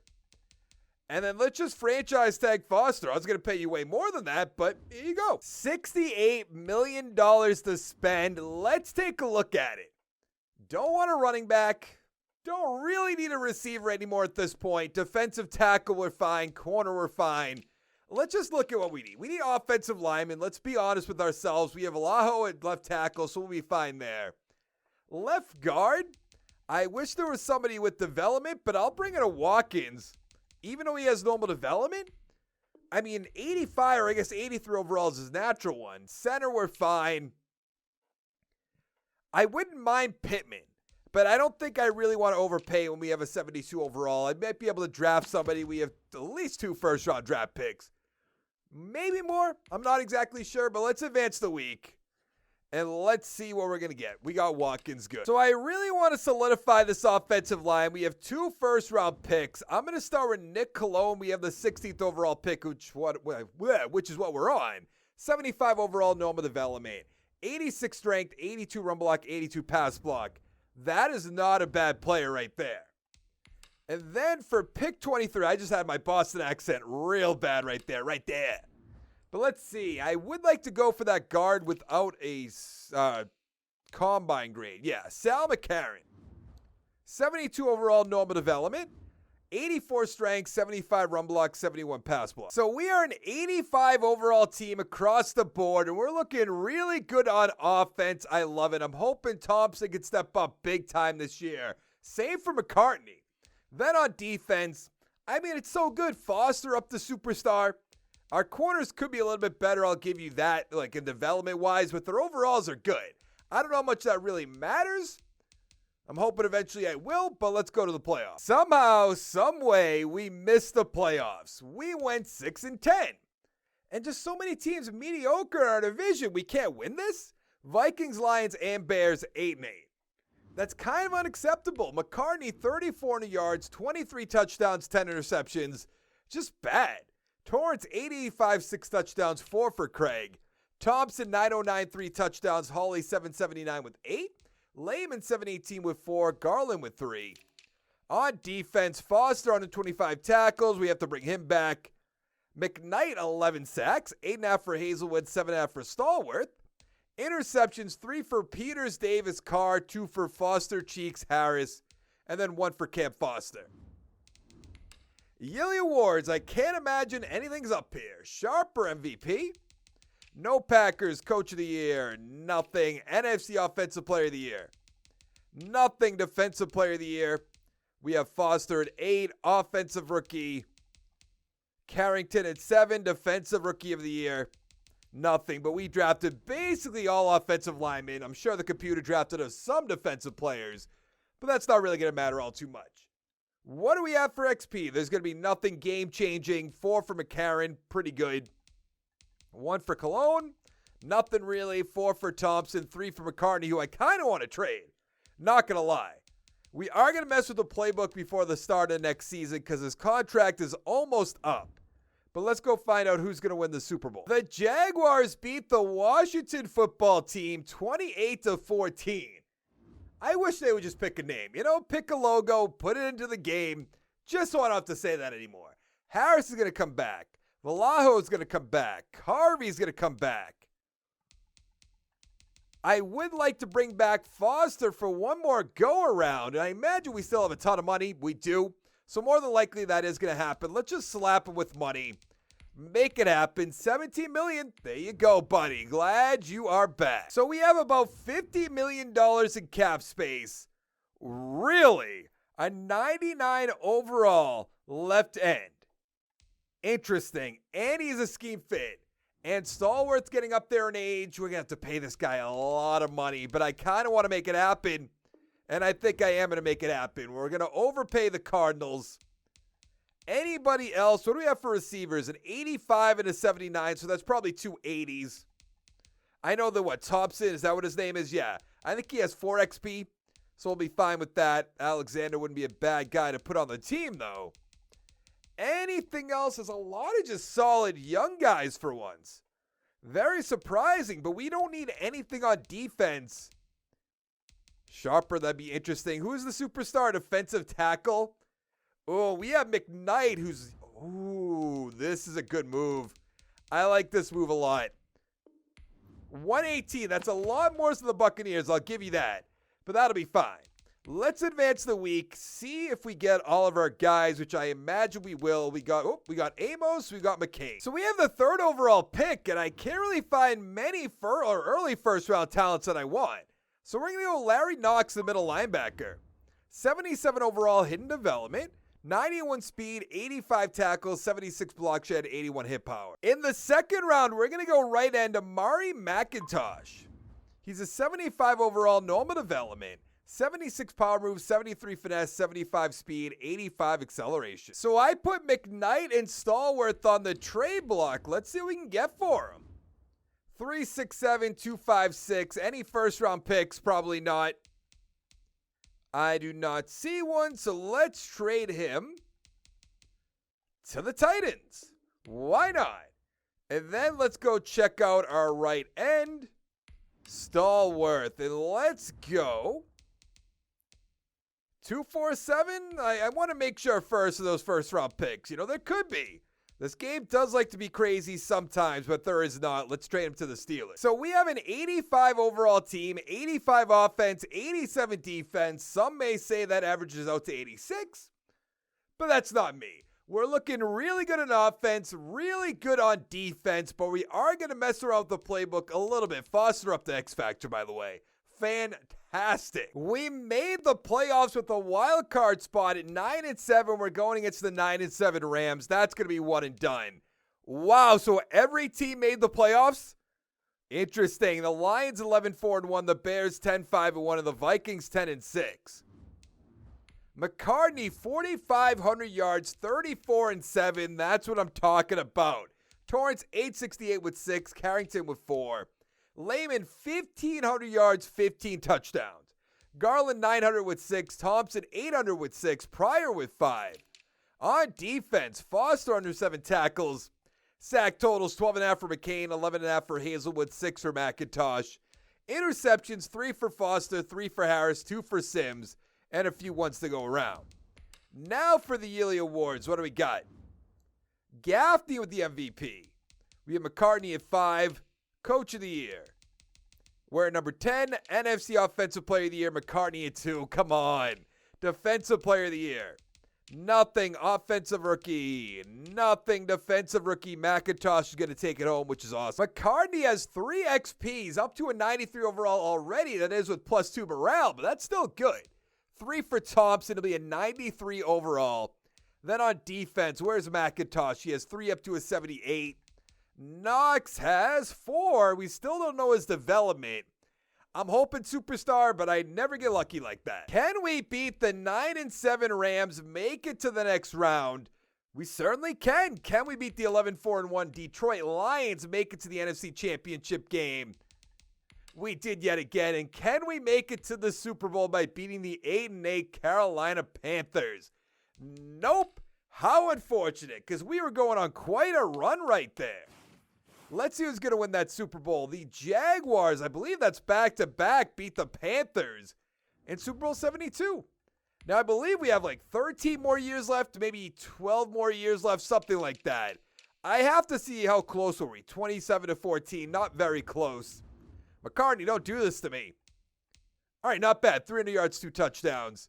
And then let's just franchise tag Foster. I was going to pay you way more than that, but here you go. $68 million to spend. Let's take a look at it. Don't want a running back. Don't really need a receiver anymore at this point. Defensive tackle, we're fine. Corner, we're fine. Let's just look at what we need. We need offensive linemen. Let's be honest with ourselves. We have Alaho at left tackle, so we'll be fine there. Left guard, I wish there was somebody with development, but I'll bring in a Watkins. Even though he has normal development, I mean, 85 or I guess 83 overall is his natural one. Center, we're fine. I wouldn't mind Pittman, but I don't think I really want to overpay when we have a 72 overall. I might be able to draft somebody. We have at least 2 first-round draft picks. Maybe more. I'm not exactly sure, but let's advance the week. And let's see what we're going to get. We got Watkins good. So I really want to solidify this offensive line. We have 2 first-round picks. I'm going to start with Nick Cologne. We have the 16th overall pick, which is what we're on. 75 overall normal development. 86 strength, 82 run block, 82 pass block. That is not a bad player right there. And then for pick 23, I just had my Boston accent real bad right there. But let's see. I would like to go for that guard without a combine grade. Yeah, Sal McCarron. 72 overall normal development, 84 strength, 75 run block, 71 pass block. So we are an 85 overall team across the board, and we're looking really good on offense. I love it. I'm hoping Thompson can step up big time this year. Same for McCartney. Then on defense, I mean, it's so good. Foster up to superstar. Our corners could be a little bit better, I'll give you that, like in development-wise, but their overalls are good. I don't know how much that really matters. I'm hoping eventually I will, but let's go to the playoffs. Somehow, some way, we missed the playoffs. We went 6-10. And just so many teams mediocre in our division, we can't win this? Vikings, Lions, and Bears, 8-8. That's kind of unacceptable. McCartney, 3,400 yards, 23 touchdowns, 10 interceptions. Just bad. Torrance, 885, 6 touchdowns, 4 for Craig. Thompson, 909, 3 touchdowns. Hawley, 779 with 8. Lehman, 718 with 4. Garland with 3. On defense, Foster, 125 tackles. We have to bring him back. McKnight, 11 sacks. 8.5 for Hazelwood, 7.5 for Stallworth. Interceptions, 3 for Peters, Davis, Carr, 2 for Foster, Cheeks, Harris, and then 1 for Cam Foster. Yearly awards, I can't imagine anything's up here. Sharper MVP. No Packers Coach of the Year. Nothing. NFC Offensive Player of the Year. Nothing Defensive Player of the Year. We have Foster at 8. Offensive Rookie. Carrington at 7. Defensive Rookie of the Year. Nothing. But we drafted basically all offensive linemen. I'm sure the computer drafted us some defensive players. But that's not really going to matter all too much. What do we have for XP? There's going to be nothing game-changing. 4 for McCarron. Pretty good. 1 for Cologne. Nothing really. 4 for Thompson. 3 for McCartney, who I kind of want to trade. Not going to lie. We are going to mess with the playbook before the start of next season because his contract is almost up. But let's go find out who's going to win the Super Bowl. The Jaguars beat the Washington football team 28-14. I wish they would just pick a name. You know, pick a logo, put it into the game. Just so I don't have to say that anymore. Harris is going to come back. Vallejo is going to come back. Harvey is going to come back. I would like to bring back Foster for one more go-around. And I imagine we still have a ton of money. We do. So more than likely that is going to happen. Let's just slap him with money. Make it happen. $17 million. There you go, buddy. Glad you are back. So we have about $50 million in cap space. Really? A 99 overall left end. Interesting. And he's a scheme fit. And Stallworth's getting up there in age. We're going to have to pay this guy a lot of money. But I kind of want to make it happen. And I think I am going to make it happen. We're going to overpay the Cardinals. Anybody else? What do we have for receivers? An 85 and a 79, so that's probably 2 80s. I know that Thompson, is that what his name is? Yeah. I think he has 4 XP, so we'll be fine with that. Alexander wouldn't be a bad guy to put on the team, though. Anything else is a lot of just solid young guys for once. Very surprising, but we don't need anything on defense. Sharper, that'd be interesting. Who's the superstar defensive tackle? Oh, we have McKnight, who's... Ooh, this is a good move. I like this move a lot. 118, that's a lot more than the Buccaneers, I'll give you that. But that'll be fine. Let's advance the week, see if we get all of our guys, which I imagine we will. We got Amos, we got McCain. So we have the 3rd overall pick, and I can't really find many early first-round talents that I want. So we're going to go Larry Knox, the middle linebacker. 77 overall hidden development. 91 speed, 85 tackles, 76 block shed, 81 hit power. In the 2nd round, we're going to go right end Amari McIntosh. He's a 75 overall normal development, 76 power move, 73 finesse, 75 speed, 85 acceleration. So I put McKnight and Stallworth on the trade block. Let's see what we can get for him. 367, 256. Any first round picks? Probably not. I do not see one, so let's trade him to the Titans. Why not? And then let's go check out our right end, Stallworth. And let's go 247. I want to make sure first of those first round picks. You know, there could be. This game does like to be crazy sometimes, but there is not. Let's trade him to the Steelers. So we have an 85 overall team, 85 offense, 87 defense. Some may say that averages out to 86, but that's not me. We're looking really good on offense, really good on defense, but we are going to mess around with the playbook a little bit. Foster up the X Factor, by the way. Fantastic. We made the playoffs with a wild card spot at 9-7. We're going against the 9-7 Rams. That's going to be one and done. Wow, so every team made the playoffs? Interesting. The Lions 11-4-1, the Bears 10-5-1, and the Vikings 10-6. McCartney 4,500 yards, 34-7. That's what I'm talking about. Torrance 868 with 6, Carrington with 4. Lehman 1,500 yards, 15 touchdowns. Garland 900 with 6, Thompson 800 with 6, Pryor with 5. On defense, Foster under 7 tackles. Sack totals 12.5 for McCain, 11.5 for Hazelwood, 6 for McIntosh. Interceptions 3 for Foster, 3 for Harris, 2 for Sims, and a few ones to go around. Now for the yearly awards. What do we got? Gaffney with the MVP. We have McCartney at 5, Coach of the Year. We're at number 10, NFC Offensive Player of the Year, McCartney at 2. Come on. Defensive Player of the Year. Nothing. Offensive Rookie. Nothing. Defensive Rookie. McIntosh is going to take it home, which is awesome. McCartney has 3 XPs, up to a 93 overall already. That is with +2 morale, but that's still good. 3 for Thompson. It'll be a 93 overall. Then on defense, where's McIntosh? He has 3 up to a 78. Knox has 4. We still don't know his development. I'm hoping superstar, but I never get lucky like that. Can we beat the 9-7 Rams, make it to the next round? We certainly can. Can we beat the 11-4-1 Detroit Lions, make it to the NFC Championship game? We did yet again. And can we make it to the Super Bowl by beating the 8-8 Carolina Panthers? Nope. How unfortunate, because we were going on quite a run right there. Let's see who's going to win that Super Bowl. The Jaguars, I believe that's back-to-back, beat the Panthers in Super Bowl 72. Now, I believe we have like 13 more years left, maybe 12 more years left, something like that. I have to see how close are we. 27-14, not very close. McCartney, don't do this to me. All right, not bad. 300 yards, 2 touchdowns.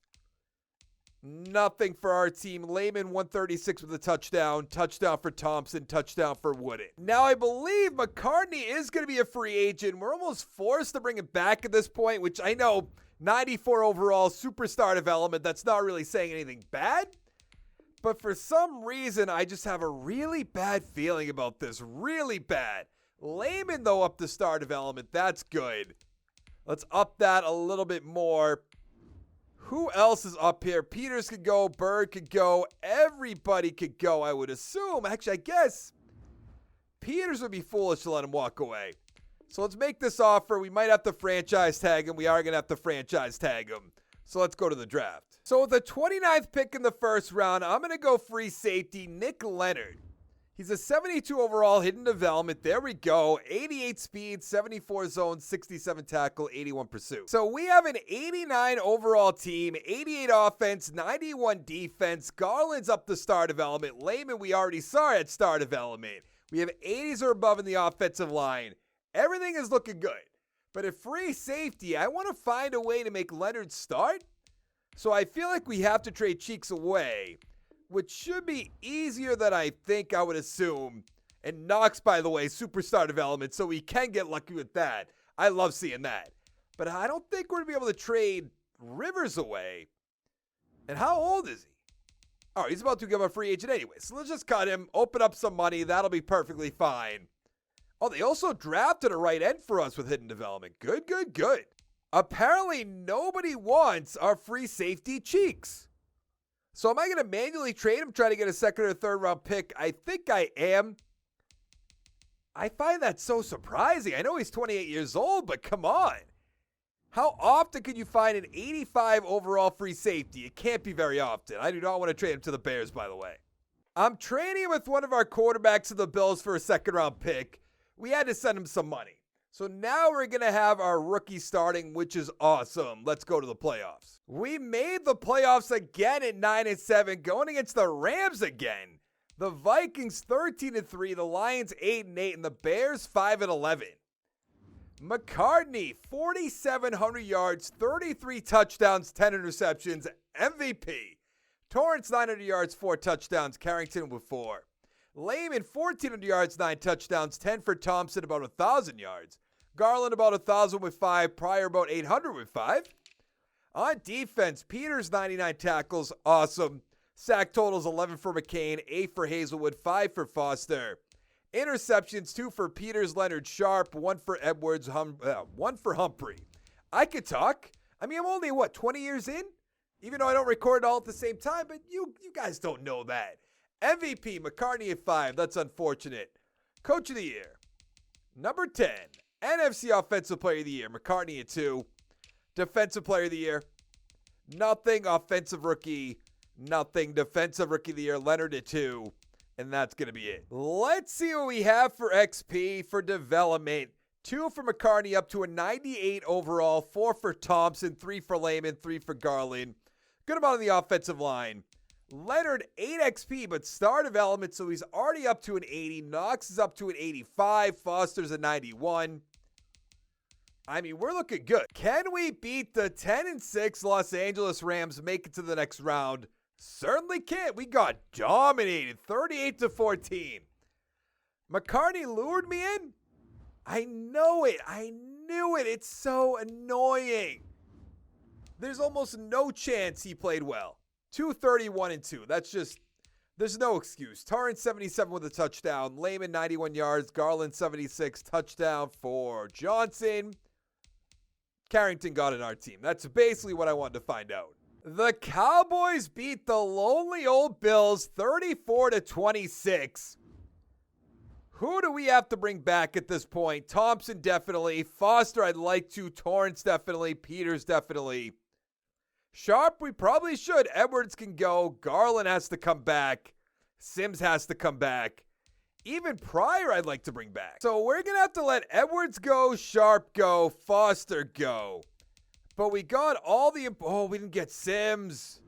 Nothing for our team. Lehman 136 with a touchdown. Touchdown for Thompson. Touchdown for Wooden. Now, I believe McCartney is going to be a free agent. We're almost forced to bring him back at this point, which I know 94 overall, superstar development. That's not really saying anything bad. But for some reason, I just have a really bad feeling about this. Really bad. Lehman, though, up to star development. That's good. Let's up that a little bit more. Who else is up here? Peters could go. Bird could go. Everybody could go, I would assume. Actually, I guess Peters would be foolish to let him walk away. So let's make this offer. We might have to franchise tag him. We are going to have to franchise tag him. So let's go to the draft. So with the 29th pick in the first round, I'm going to go free safety Nick Leonard. He's a 72 overall, hidden development. There we go. 88 speed, 74 zone, 67 tackle, 81 pursuit. So we have an 89 overall team, 88 offense, 91 defense. Garland's up to star development. Lehman, we already saw at star development. We have 80s or above in the offensive line. Everything is looking good. But at free safety, I want to find a way to make Leonard start. So I feel like we have to trade Cheeks away, which should be easier than I think I would assume. And Knox, by the way, superstar development, so we can get lucky with that. I love seeing that. But I don't think we're going to be able to trade Rivers away. And how old is he? Oh, he's about to become a free agent anyway. So let's just cut him, open up some money. That'll be perfectly fine. Oh, they also drafted a right end for us with hidden development. Good, good, good. Apparently, nobody wants our free safety Cheeks. So am I going to manually trade him, try to get a second or third round pick? I think I am. I find that so surprising. I know he's 28 years old, but come on. How often could you find an 85 overall free safety? It can't be very often. I do not want to trade him to the Bears, by the way. I'm trading with one of our quarterbacks of the Bills for a second round pick. We had to send him some money. So now we're going to have our rookie starting, which is awesome. Let's go to the playoffs. We made the playoffs again at 9-7, going against the Rams again. The Vikings 13-3, the Lions 8-8, and the Bears 5-11. McCartney, 4,700 yards, 33 touchdowns, 10 interceptions, MVP. Torrance, 900 yards, 4 touchdowns, Carrington with 4. Lehman, 1,400 yards, 9 touchdowns, 10 for Thompson, about 1,000 yards. Garland, about 1,000 with 5. Pryor, about 800 with 5. On defense, Peters, 99 tackles, awesome. Sack totals, 11 for McCain, 8 for Hazelwood, 5 for Foster. Interceptions, 2 for Peters, Leonard, Sharp, 1 for Edwards, 1 for Humphrey. I could talk. I mean, I'm only, 20 years in? Even though I don't record it all at the same time, but you guys don't know that. MVP, McCartney at 5. That's unfortunate. Coach of the Year, number 10. NFC Offensive Player of the Year, McCartney at 2. Defensive Player of the Year, nothing. Offensive Rookie, nothing. Defensive Rookie of the Year, Leonard at 2. And that's going to be it. Let's see what we have for XP for development. 2 for McCartney up to a 98 overall. 4 for Thompson, 3 for Lehman, 3 for Garland. Good amount on the offensive line. Leonard, 8 XP, but star development, so he's already up to an 80. Knox is up to an 85. Foster's a 91. I mean, we're looking good. Can we beat the 10-6 Los Angeles Rams, make it to the next round? Certainly can't. We got dominated, 38-14. McCartney lured me in. I know it. I knew it. It's so annoying. There's almost no chance he played well. 231-2. That's just, there's no excuse. Torrance 77 with a touchdown. Lehman 91 yards. Garland 76. Touchdown for Johnson. Carrington got in our team. That's basically what I wanted to find out. The Cowboys beat the lonely old Bills 34-26. Who do we have to bring back at this point? Thompson definitely. Foster I'd like to. Torrance definitely. Peters definitely. Sharp we probably should. Edwards can go. Garland has to come back. Sims has to come back. Even Pryor I'd like to bring back. So we're going to have to let Edwards go, Sharp go, Foster go. But we got all the... Oh, we didn't get Sims.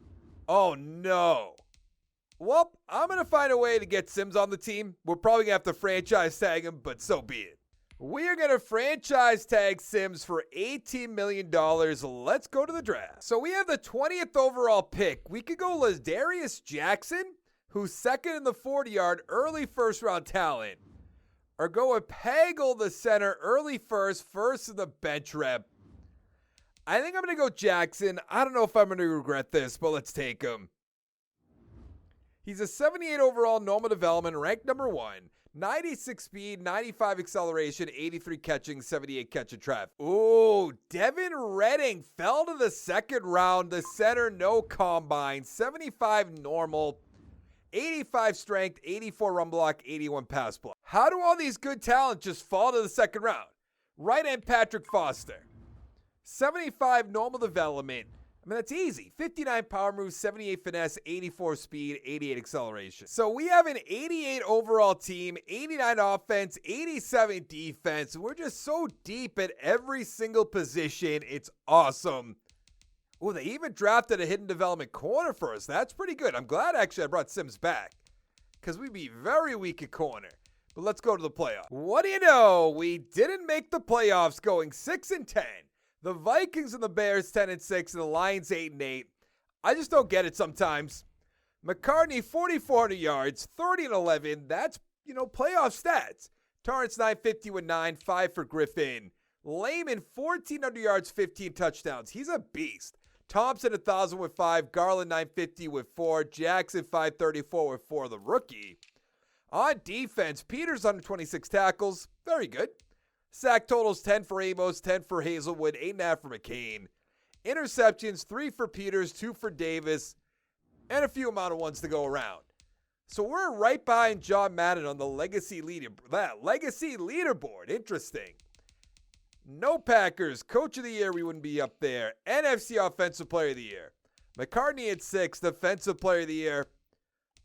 Oh, no. Well, I'm going to find a way to get Sims on the team. We're probably going to have to franchise tag him, but so be it. We are going to franchise tag Sims for $18 million. Let's go to the draft. So we have the 20th overall pick. We could go Ladarius Jackson, who's second in the 40-yard, early first-round talent. Or go with Pagel, the center, early first in the bench rep. I think I'm going to go Jackson. I don't know if I'm going to regret this, but let's take him. He's a 78 overall normal development, ranked number 1. 96 speed, 95 acceleration, 83 catching, 78 catch and trap. Ooh, Devin Redding fell to the second round. The center, no combine. 75 normal, 85 strength, 84 run block, 81 pass block. How do all these good talents just fall to the second round? Right end, Patrick Foster. 75 normal development. I mean, that's easy. 59 power moves, 78 finesse, 84 speed, 88 acceleration. So we have an 88 overall team, 89 offense, 87 defense. We're just so deep at every single position. It's awesome. Oh, they even drafted a hidden development corner for us. That's pretty good. I'm glad actually I brought Sims back because we'd be very weak at corner. But let's go to the playoffs. What do you know? We didn't make the playoffs, going 6-10. The Vikings and the Bears 10-6 and the Lions 8-8. I just don't get it sometimes. McCartney 4,400 yards, 30-11. That's, playoff stats. Torrance 950 with 9, 5 for Griffin. Lehman 1,400 yards, 15 touchdowns. He's a beast. Thompson 1,000 with 5. Garland 950 with 4. Jackson 534 with 4. The rookie. On defense, Peters 126 tackles. Very good. Sack totals 10 for Amos, 10 for Hazelwood, 8.5 for McCain. Interceptions 3 for Peters, 2 for Davis, and a few amount of ones to go around. So we're right behind John Madden on the legacy leaderboard. Interesting. No Packers. Coach of the Year, we wouldn't be up there. NFC Offensive Player of the Year. McCartney at 6. Defensive Player of the Year.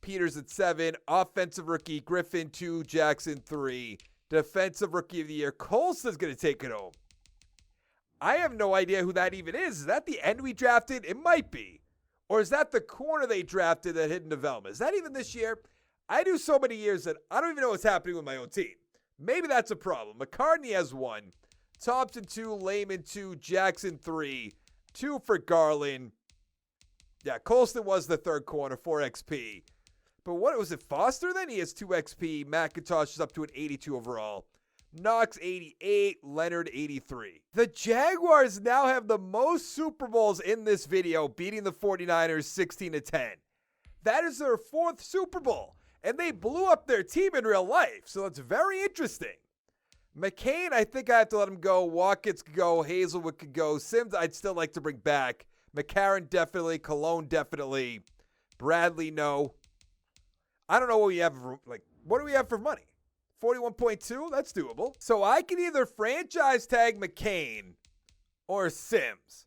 Peters at 7. Offensive Rookie. Griffin 2. Jackson 3. Defensive Rookie of the Year. Colston's going to take it home. I have no idea who that even is. Is that the end we drafted? It might be. Or is that the corner they drafted that hidden development? Is that even this year? I do so many years that I don't even know what's happening with my own team. Maybe that's a problem. McCartney has 1. Thompson 2, Lehman 2, Jackson 3, 2 for Garland. Yeah, Colston was the third corner, 4 XP. But what was it, Foster then? He has 2 XP. McIntosh is up to an 82 overall. Knox 88, Leonard 83. The Jaguars now have the most Super Bowls in this video, beating the 49ers 16-10. That is their 4th Super Bowl, and they blew up their team in real life, so that's very interesting. McCain, I think I have to let him go. Watkins could go. Hazelwood could go. Sims, I'd still like to bring back. McCarron, definitely. Cologne, definitely. Bradley, no. I don't know what we have. What do we have for money? 41.2? That's doable. So I can either franchise tag McCain or Sims.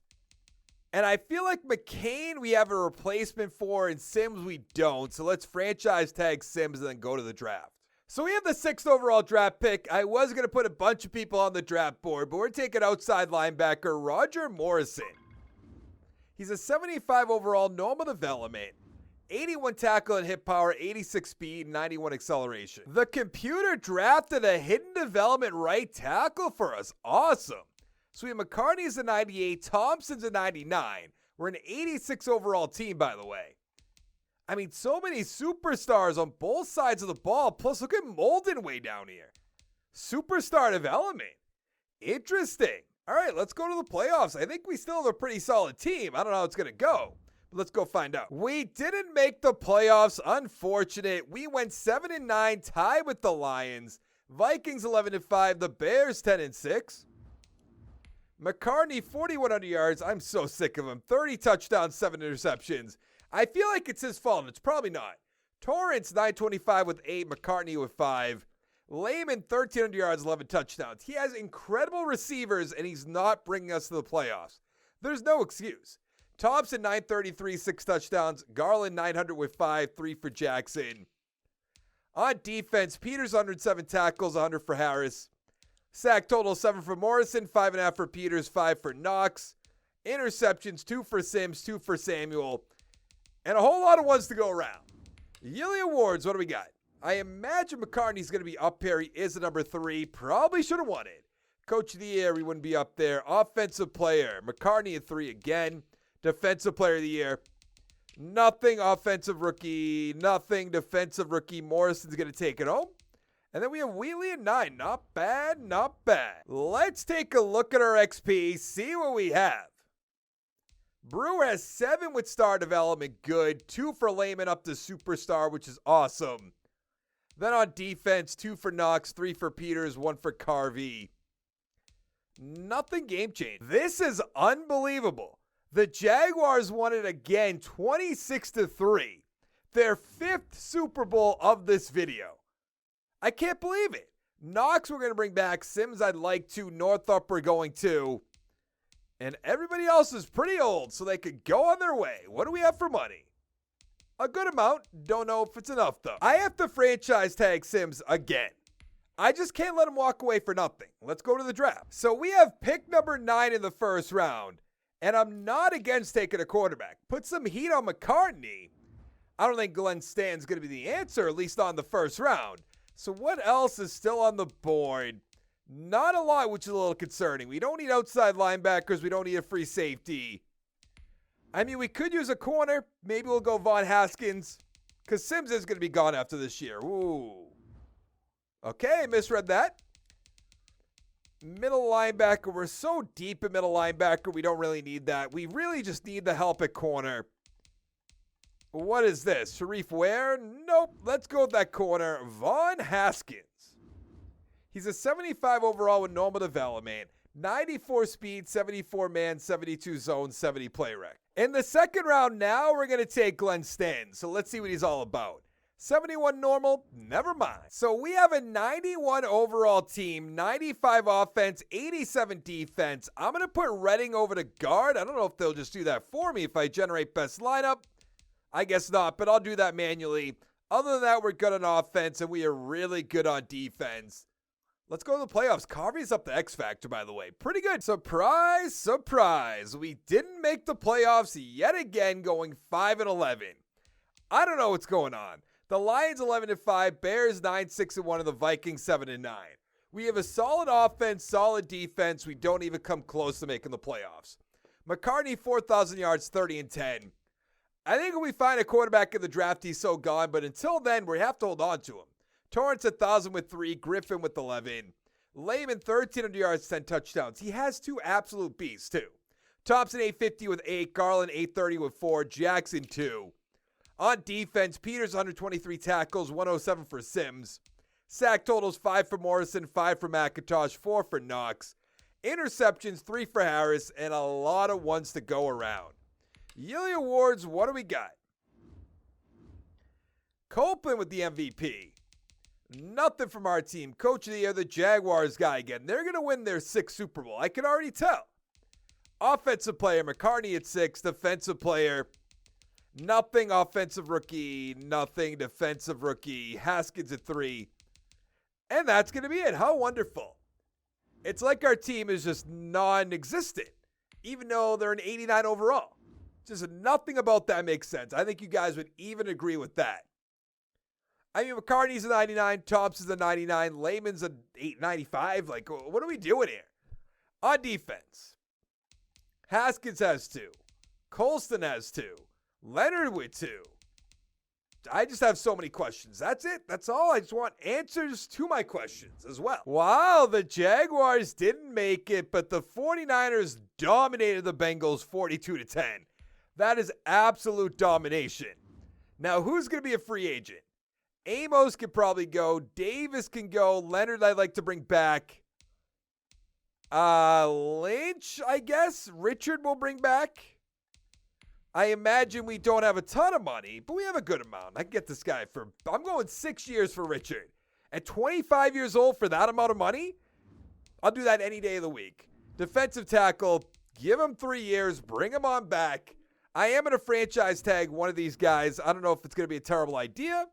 And I feel like McCain we have a replacement for, and Sims we don't. So let's franchise tag Sims and then go to the draft. So we have the 6th overall draft pick. I was going to put a bunch of people on the draft board, but we're taking outside linebacker Roger Morrison. He's a 75 overall, normal development, 81 tackle and hit power, 86 speed, 91 acceleration. The computer drafted a hidden development right tackle for us. Awesome. So we have McCartney's a 98, Thompson's a 99. We're an 86 overall team, by the way. I mean, so many superstars on both sides of the ball. Plus, look at Molden way down here. Superstar development. Interesting. All right, let's go to the playoffs. I think we still have a pretty solid team. I don't know how it's going to go, but let's go find out. We didn't make the playoffs. Unfortunate. We went 7-9, tied with the Lions. Vikings 11-5. The Bears 10-6. McCartney 4,100 yards. I'm so sick of him. 30 touchdowns, 7 interceptions. I feel like it's his fault. It's probably not. Torrance 925 with 8. McCartney with 5. Lehman 1,300 yards, 11 touchdowns. He has incredible receivers, and he's not bringing us to the playoffs. There's no excuse. Thompson 933, 6 touchdowns. Garland 900 with 5, 3 for Jackson. On defense, Peters 107 tackles, 100 for Harris. Sack total 7 for Morrison, 5.5 for Peters, 5 for Knox. Interceptions 2 for Sims, 2 for Samuel. And a whole lot of ones to go around. Yearly awards, what do we got? I imagine McCartney's going to be up here. He is the number 3. Probably should have won it. Coach of the year, he wouldn't be up there. Offensive player, McCartney at 3 again. Defensive player of the year. Nothing. Offensive rookie. Nothing. Defensive rookie. Morrison's going to take it home. And then we have Wheatley at 9. Not bad, not bad. Let's take a look at our XP, see what we have. Brewer has 7 with star development, good. 2 for Lehman up to superstar, which is awesome. Then on defense, 2 for Knox, 3 for Peters, 1 for Carvey. Nothing game change. This is unbelievable. The Jaguars won it again, 26-3. Their 5th Super Bowl of this video. I can't believe it. Knox we're going to bring back. Sims I'd like to. Northup we're going to. And everybody else is pretty old, so they could go on their way. What do we have for money? A good amount. Don't know if it's enough, though. I have to franchise tag Sims again. I just can't let him walk away for nothing. Let's go to the draft. So we have pick number 9 in the first round, and I'm not against taking a quarterback. Put some heat on McCartney. I don't think Glenn Stan's going to be the answer, at least on the first round. So what else is still on the board? Not a lot, which is a little concerning. We don't need outside linebackers. We don't need a free safety. I mean, we could use a corner. Maybe we'll go Von Haskins, because Sims is going to be gone after this year. Ooh. Okay, I misread that. Middle linebacker. We're so deep in middle linebacker, we don't really need that. We really just need the help at corner. What is this? Sharif Ware? Nope. Let's go with that corner. Von Haskins. He's a 75 overall with normal development. 94 speed, 74 man, 72 zone, 70 play rec. In the second round now, we're going to take Glenn Stan. So let's see what he's all about. 71 normal, never mind. So we have a 91 overall team, 95 offense, 87 defense. I'm going to put Redding over to guard. I don't know if they'll just do that for me if I generate best lineup. I guess not, but I'll do that manually. Other than that, we're good on offense, and we are really good on defense. Let's go to the playoffs. Carvey's up the X Factor, by the way. Pretty good. Surprise, surprise. We didn't make the playoffs yet again, going 5-11. I don't know what's going on. The Lions 11-5, Bears 9-6-1, and the Vikings 7-9. We have a solid offense, solid defense. We don't even come close to making the playoffs. McCartney 4,000 yards, 30-10. I think when we find a quarterback in the draft, he's so gone. But until then, we have to hold on to him. Torrance 1,000 with 3, Griffin with 11. Lehman 1,300 yards, 10 touchdowns. He has 2 absolute beasts too. Thompson 850 with 8, Garland 830 with 4, Jackson 2. On defense, Peters 123 tackles, 107 for Sims. Sack totals 5 for Morrison, 5 for McIntosh, 4 for Knox. Interceptions 3 for Harris, and a lot of ones to go around. Yearly awards, what do we got? Copeland with the MVP. Nothing from our team. Coach of the Year, the Jaguars guy again. They're going to win their 6th Super Bowl. I can already tell. Offensive player, McCartney at 6. Defensive player, nothing. Offensive rookie, nothing. Defensive rookie, Haskins at 3. And that's going to be it. How wonderful. It's like our team is just non-existent, even though they're an 89 overall. Just nothing about that makes sense. I think you guys would even agree with that. I mean, McCartney's a 99, Thompson's a 99, Lehman's a 895. Like, what are we doing here? On defense, Haskins has 2. Colston has 2. Leonard with 2. I just have so many questions. That's it. That's all. I just want answers to my questions as well. Wow, the Jaguars didn't make it, but the 49ers dominated the Bengals 42-10. That is absolute domination. Now, who's going to be a free agent? Amos could probably go. Davis can go. Leonard I'd like to bring back. Lynch, I guess. Richard will bring back. I imagine we don't have a ton of money, but we have a good amount. I can get this guy for, I'm going 6 years for Richard. At 25 years old for that amount of money, I'll do that any day of the week. Defensive tackle, give him 3 years, bring him on back. I am going to franchise tag one of these guys. I don't know if it's going to be a terrible idea.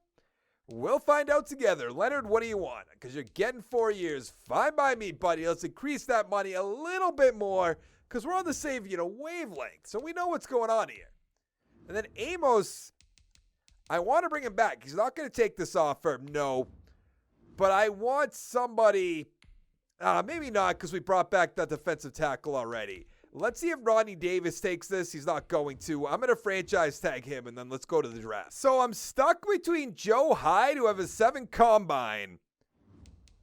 We'll find out together. Leonard, what do you want? Because you're getting 4 years. Fine by me, buddy. Let's increase that money a little bit more because we're on the same, wavelength. So we know what's going on here. And then Amos, I want to bring him back. He's not going to take this offer, no. But I want somebody, maybe not because we brought back that defensive tackle already. Let's see if Rodney Davis takes this. He's not going to. I'm going to franchise tag him, and then let's go to the draft. So I'm stuck between Joe Hyde, who have a 7 combine,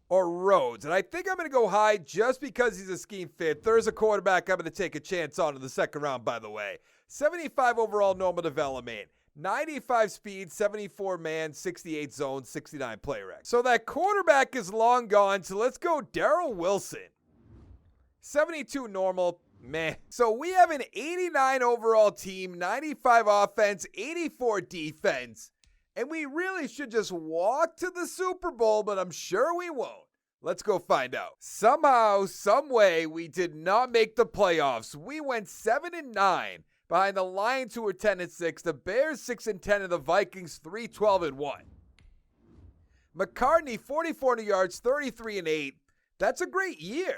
or Rhodes. And I think I'm going to go Hyde just because he's a scheme fit. There's a quarterback I'm going to take a chance on in the second round, by the way. 75 overall normal development. 95 speed, 74 man, 68 zone, 69 play rec. So that quarterback is long gone. So let's go Darrell Wilson. 72 normal. Meh. So we have an 89 overall team, 95 offense, 84 defense, and we really should just walk to the Super Bowl, but I'm sure we won't. Let's go find out. Somehow, some way, we did not make the playoffs. We went 7-9 behind the Lions, who were 10-6, the Bears 6-10, and the Vikings 3-12-1. McCartney 4,400 yards, 33-8. That's a great year.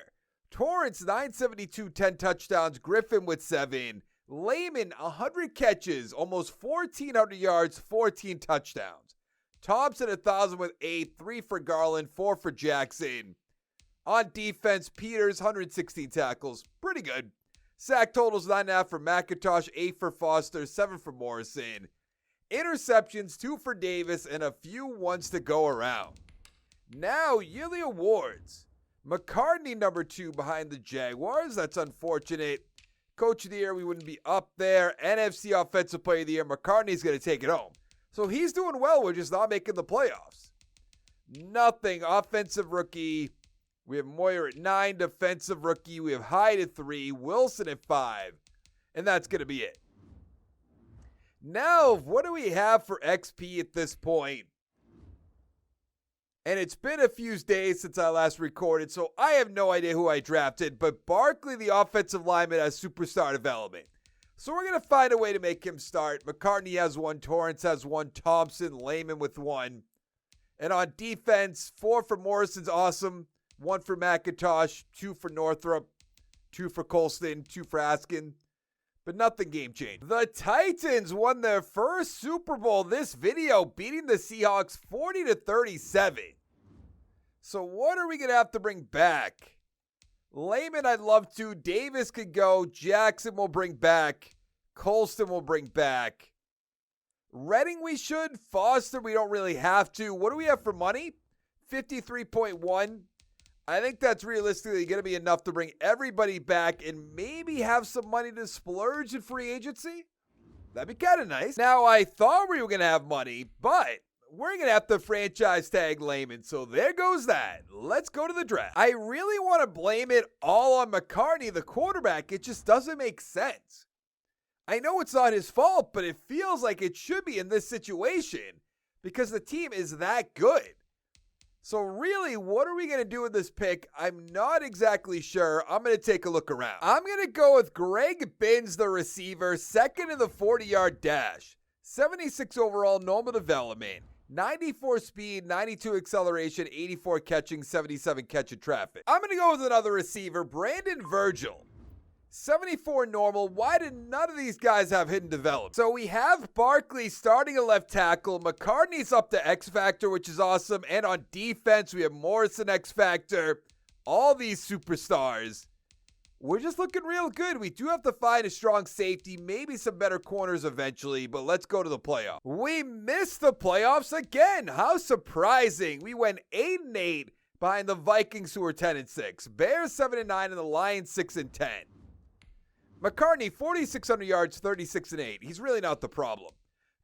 Torrance, 972, 10 touchdowns. Griffin with 7. Lehman, 100 catches, almost 1,400 yards, 14 touchdowns. Thompson, 1,000 with 8. 3 for Garland, 4 for Jackson. On defense, Peters, 116 tackles. Pretty good. Sack totals, 9.5 for McIntosh, 8 for Foster, 7 for Morrison. Interceptions, 2 for Davis, and a few ones to go around. Now, yearly awards. McCartney, number 2 behind the Jaguars. That's unfortunate. Coach of the Year, we wouldn't be up there. NFC Offensive Player of the Year, McCartney's going to take it home. So he's doing well. We're just not making the playoffs. Nothing. Offensive rookie. We have Moyer at 9. Defensive rookie. We have Hyde at 3. Wilson at 5. And that's going to be it. Now, what do we have for XP at this point? And it's been a few days since I last recorded, so I have no idea who I drafted. But Barkley, the offensive lineman, has superstar development. So we're going to find a way to make him start. McCartney has 1. Torrance has 1. Thompson, Lehman with 1. And on defense, 4 for Morrison's awesome. 1 for McIntosh. 2 for Northrup. 2 for Colston. 2 for Askin. but nothing game-changing. The Titans won their first Super Bowl this video, beating the Seahawks 40-37. So what are we going to have to bring back? Lehman, I'd love to. Davis could go. Jackson will bring back. Colston will bring back. Redding we should. Foster we don't really have to. What do we have for money? 53.1. I think that's realistically going to be enough to bring everybody back and maybe have some money to splurge in free agency. That'd be kind of nice. Now, I thought we were going to have money, but we're going to have to franchise tag Lehman. So there goes that. Let's go to the draft. I really want to blame it all on McCartney, the quarterback. It just doesn't make sense. I know it's not his fault, but it feels like it should be in this situation because the team is that good. So really, what are we going to do with this pick? I'm not exactly sure. I'm going to take a look around. I'm going to go with Greg Binns, the receiver, second in the 40-yard dash. 76 overall, normal development. 94 speed, 92 acceleration, 84 catching, 77 catch in traffic. I'm going to go with another receiver, Brandon Virgil. 74 normal. Why did none of these guys have hidden development? So we have Barkley starting at left tackle. McCartney's up to X Factor, which is awesome. And on defense, we have Morrison X Factor. All these superstars. We're just looking real good. We do have to find a strong safety, maybe some better corners eventually, but let's go to the playoffs. We missed the playoffs again. How surprising. We went 8-8 behind the Vikings, who were 10-6. Bears 7-9 and the Lions 6-10. McCartney, 4,600 yards, 36-8. He's really not the problem.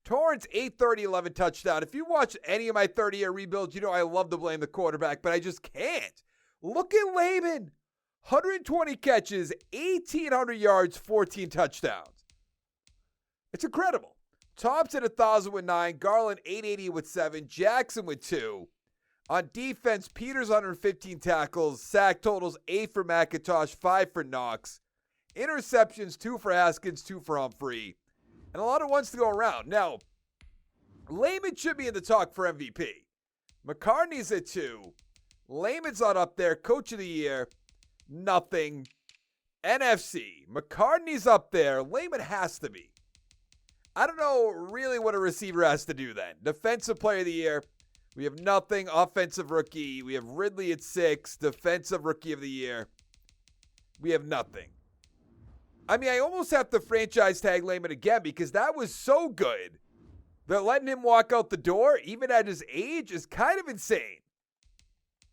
Torrance, 830, 11 touchdown. If you watch any of my 30-year rebuilds, you know I love to blame the quarterback, but I just can't. Look at Lehman. 120 catches, 1,800 yards, 14 touchdowns. It's incredible. Thompson, 1,000 with 9. Garland, 880 with 7. Jackson with 2. On defense, Peters, 115 tackles. Sack totals, 8 for McIntosh, 5 for Knox. Interceptions, 2 for Haskins, 2 for Humphrey. And a lot of ones to go around. Now, Lehman should be in the talk for MVP. McCartney's at 2. Lehman's not up there. Coach of the year, nothing. NFC, McCartney's up there. Lehman has to be. I don't know really what a receiver has to do then. Defensive player of the year, we have nothing. Offensive rookie, we have Ridley at 6. Defensive rookie of the year, we have nothing. I mean, I almost have to franchise tag Lehman again because that was so good that letting him walk out the door, even at his age, is kind of insane.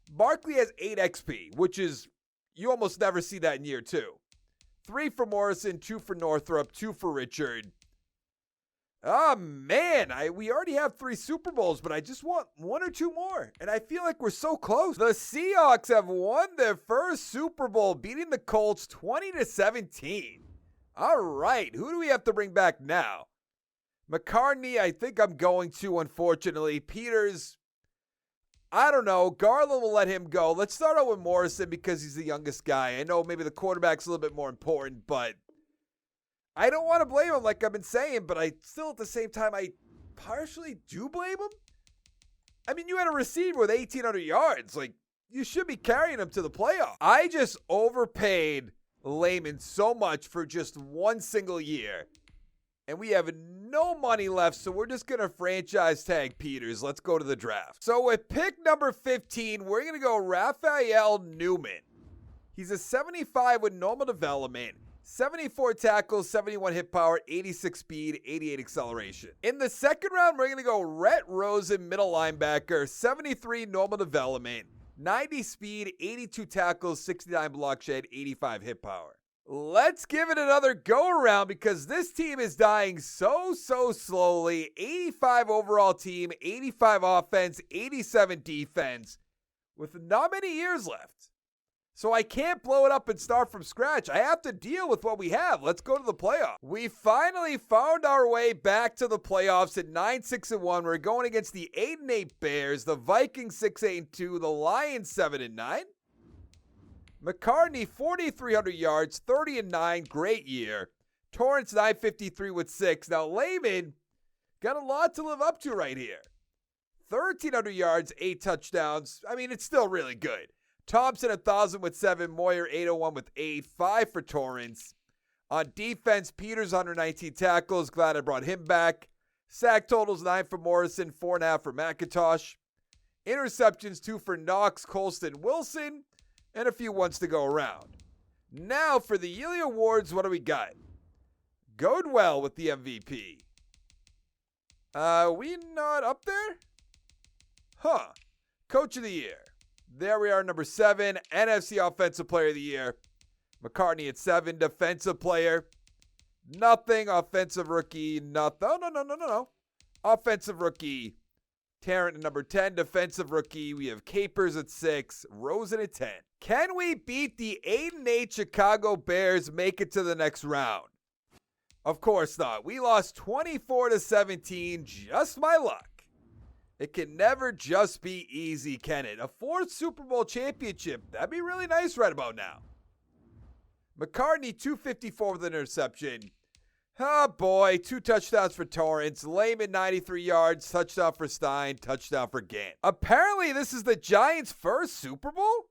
Barkley has 8 XP, which is, you almost never see that in year 2. 3 for Morrison, 2 for Northrup, 2 for Richard. Oh, man, we already have 3 Super Bowls, but I just want 1 or 2 more, and I feel like we're so close. The Seahawks have won their first Super Bowl, beating the Colts 20-17. All right, who do we have to bring back now? McCartney, I think I'm going to, unfortunately. Peters, I don't know. Garland will let him go. Let's start out with Morrison because he's the youngest guy. I know maybe the quarterback's a little bit more important, but I don't want to blame him like I've been saying, but I still at the same time, I partially do blame him. I mean, you had a receiver with 1,800 yards. Like, you should be carrying him to the playoffs. I just overpaid Lehman so much for just one single year. And we have no money left, so we're just going to franchise tag Peters. Let's go to the draft. So with pick number 15, we're going to go Raphael Newman. He's a 75 with normal development. 74 tackles, 71 hit power, 86 speed, 88 acceleration. In the second round, we're going to go Rhett Rosen, middle linebacker, 73 normal development, 90 speed, 82 tackles, 69 block shed, 85 hit power. Let's give it another go around because this team is dying so slowly. 85 overall team, 85 offense, 87 defense with not many years left. So I can't blow it up and start from scratch. I have to deal with what we have. Let's go to the playoffs. We finally found our way back to the playoffs at 9-6-1. We're going against the 8-8 Bears, the Vikings 6-8-2, the Lions 7-9. McCartney 4,300 yards, 30-9, great year. Torrance 953 with 6. Now Lehman got a lot to live up to right here. 1,300 yards, 8 touchdowns. I mean, it's still really good. Thompson 1,000 with 7, Moyer 801 with 8, 5 for Torrance. On defense, Peters 119 tackles. Glad I brought him back. Sack totals 9 for Morrison, 4.5 for McIntosh. Interceptions 2 for Knox, Colston, Wilson, and a few ones to go around. Now for the yearly awards, what do we got? Godwell with the MVP. We not up there? Huh. Coach of the Year. There we are, number 7. NFC Offensive Player of the Year. McCartney at 7. Defensive Player. Nothing. Offensive Rookie. Nothing. Oh, no. Offensive Rookie. Tarrant at number 10. Defensive Rookie. We have Capers at 6. Rosen at 10. Can we beat the 8-8 Chicago Bears, make it to the next round? Of course not. We lost 24-17. Just my luck. It can never just be easy, can it? A 4th Super Bowl championship. That'd be really nice right about now. McCartney, 254 with an interception. Oh boy, 2 touchdowns for Torrance. Lehman, 93 yards. Touchdown for Stein. Touchdown for Gant. Apparently, this is the Giants' first Super Bowl?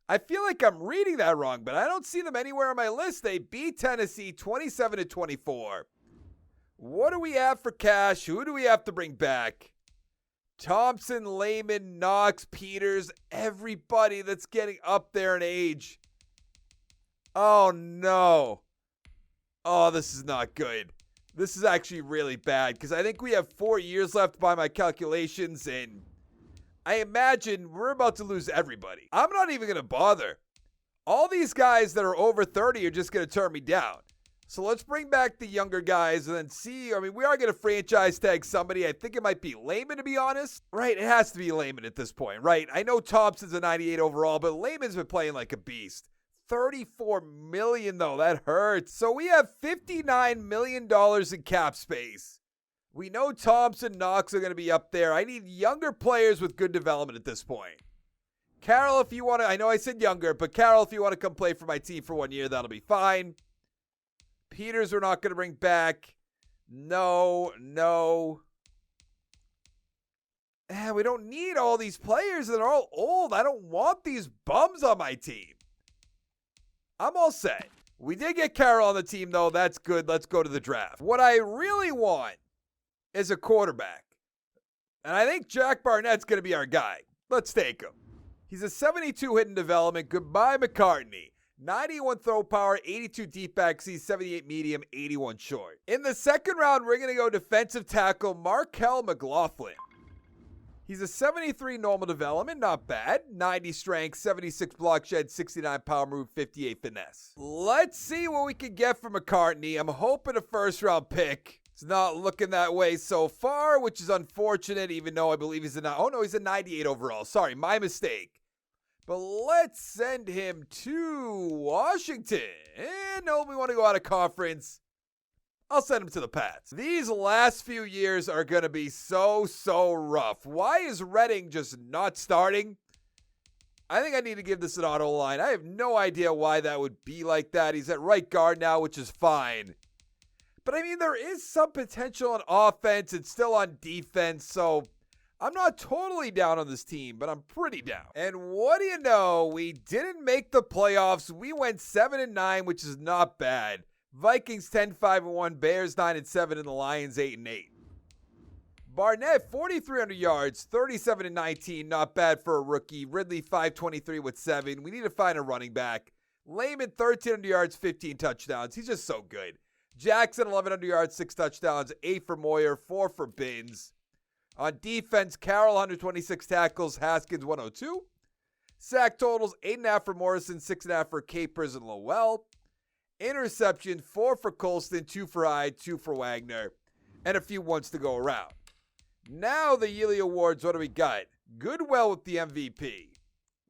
I feel like I'm reading that wrong, but I don't see them anywhere on my list. They beat Tennessee 27-24. What do we have for cash? Who do we have to bring back? Thompson, Lehman, Knox, Peters, everybody that's getting up there in age. Oh, no. Oh, this is not good. This is actually really bad because I think we have 4 years left by my calculations, and I imagine we're about to lose everybody. I'm not even going to bother. All these guys that are over 30 are just going to turn me down. So let's bring back the younger guys and then see. I mean, we are going to franchise tag somebody. I think it might be Lehman, to be honest. Right, it has to be Lehman at this point, right? I know Thompson's a 98 overall, but Lehman's been playing like a beast. $34 million, though. That hurts. So we have $59 million in cap space. We know Thompson, Knox are going to be up there. I need younger players with good development at this point. Carroll, if you want to, I know I said younger, but Carroll, if you want to come play for my team for 1 year, that'll be fine. Peters, we're not going to bring back. No. We don't need all these players that are all old. I don't want these bums on my team. I'm all set. We did get Carroll on the team, though. That's good. Let's go to the draft. What I really want is a quarterback. And I think Jack Barnett's going to be our guy. Let's take him. He's a 72 hit in development. Goodbye, McCartney. 91 throw power, 82 deep backseat, 78 medium, 81 short. In the second round, we're going to go defensive tackle Markel McLaughlin. He's a 73 normal development, not bad. 90 strength, 76 block shed, 69 power move, 58 finesse. Let's see what we can get from McCartney. I'm hoping a first round pick. It's not looking that way so far, which is unfortunate, even though I believe he's he's a 98 overall. Sorry, my mistake. But let's send him to Washington. And no, we want to go out of conference. I'll send him to the Pats. These last few years are going to be so rough. Why is Redding just not starting? I think I need to give this an auto line. I have no idea why that would be like that. He's at right guard now, which is fine. But I mean, there is some potential on offense and still on defense, so I'm not totally down on this team, but I'm pretty down. And what do you know? We didn't make the playoffs. We went 7-9, which is not bad. Vikings 10-5-1, Bears 9-7, and the Lions 8-8. Barnett 4,300 yards, 37-19, not bad for a rookie. Ridley 523 with 7. We need to find a running back. Lehman 1,300 yards, 15 touchdowns. He's just so good. Jackson 1,100 yards, 6 touchdowns, 8 for Moyer, 4 for Binns. On defense, Carroll 126 tackles, Haskins 102. Sack totals 8.5 for Morrison, 6.5 for Capers and Lowell. Interception 4 for Colston, 2 for Hyde, 2 for Wagner, and a few ones to go around. Now the yearly awards, what do we got? Goodwell with the MVP.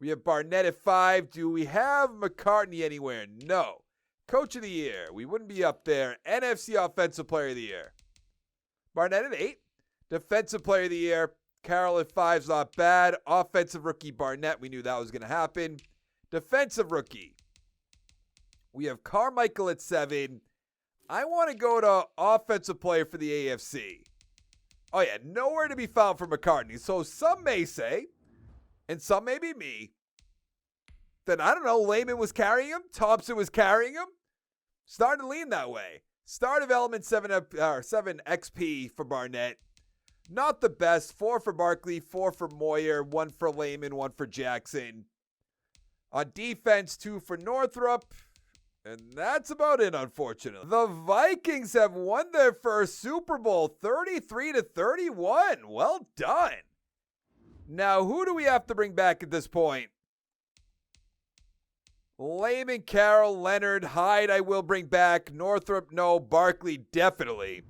We have Barnett at 5. Do we have McCartney anywhere? No. Coach of the Year. We wouldn't be up there. NFC Offensive Player of the Year. Barnett at 8. Defensive Player of the Year. Carroll at 5 is not bad. Offensive Rookie Barnett. We knew that was going to happen. Defensive Rookie. We have Carmichael at 7. I want to go to Offensive Player for the AFC. Oh yeah, nowhere to be found for McCartney. So some may say, and some may be me, that I don't know, Lehman was carrying him, Thompson was carrying him. Starting to lean that way. Star development 7 XP for Barnett. Not the best. 4 for Barkley, 4 for Moyer, 1 for Lehman, 1 for Jackson. On defense, 2 for Northrup. And that's about it, unfortunately. The Vikings have won their first Super Bowl 33-31. Well done. Now, who do we have to bring back at this point? Lehman, Carroll, Leonard, Hyde I will bring back. Northrup, no. Barkley, definitely.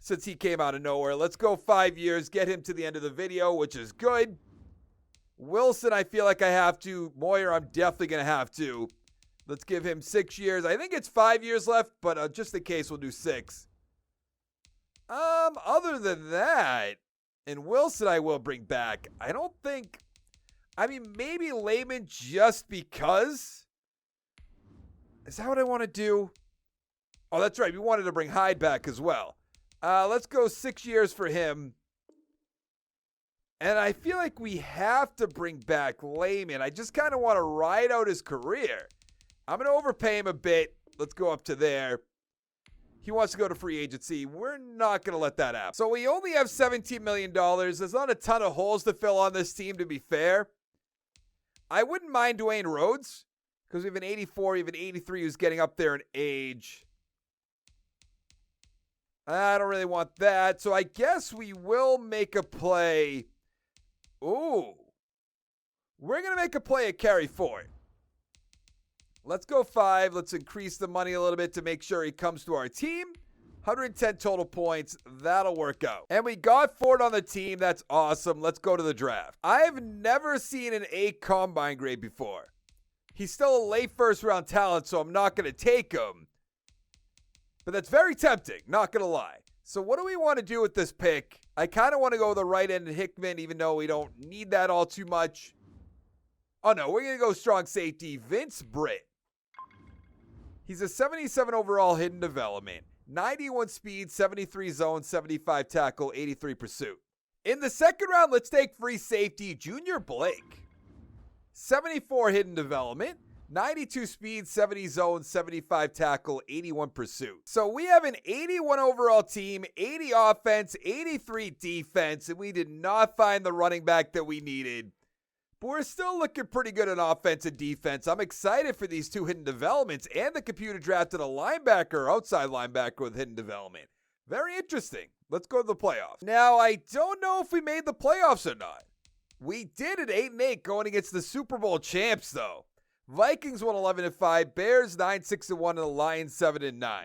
Since he came out of nowhere. Let's go 5 years. Get him to the end of the video, which is good. Wilson, I feel like I have to. Moyer, I'm definitely going to have to. Let's give him 6 years. I think it's 5 years left, but just in case, we'll do 6. Other than that, and Wilson I will bring back. I don't think, maybe Lehman just because. Is that what I want to do? Oh, that's right. We wanted to bring Hyde back as well. Let's go 6 years for him. And I feel like we have to bring back Lehman. I just kind of want to ride out his career. I'm going to overpay him a bit. Let's go up to there. He wants to go to free agency. We're not going to let that happen. So we only have $17 million. There's not a ton of holes to fill on this team, to be fair. I wouldn't mind Dwayne Rhodes because we have an 84, even 83 who's getting up there in age. I don't really want that. So I guess we will make a play. Ooh. We're going to make a play at carry forward. Let's go 5. Let's increase the money a little bit to make sure he comes to our team. 110 total points. That'll work out. And we got Ford on the team. That's awesome. Let's go to the draft. I've never seen an A combine grade before. He's still a late first round talent, so I'm not going to take him. But that's very tempting, not going to lie. So what do we want to do with this pick? I kind of want to go with the right end Hickman, even though we don't need that all too much. Oh, no, we're going to go strong safety. Vince Britt. He's a 77 overall hidden development. 91 speed, 73 zone, 75 tackle, 83 pursuit. In the second round, let's take free safety Junior Blake. 74 hidden development. 92 speed, 70 zone, 75 tackle, 81 pursuit. So we have an 81 overall team, 80 offense, 83 defense, and we did not find the running back that we needed. But we're still looking pretty good on offense and defense. I'm excited for these 2 hidden developments, and the computer drafted a linebacker, outside linebacker with hidden development. Very interesting. Let's go to the playoffs. Now, I don't know if we made the playoffs or not. We did at 8-8 going against the Super Bowl champs, though. Vikings won 11-5, Bears 9-6-1, and the Lions 7-9.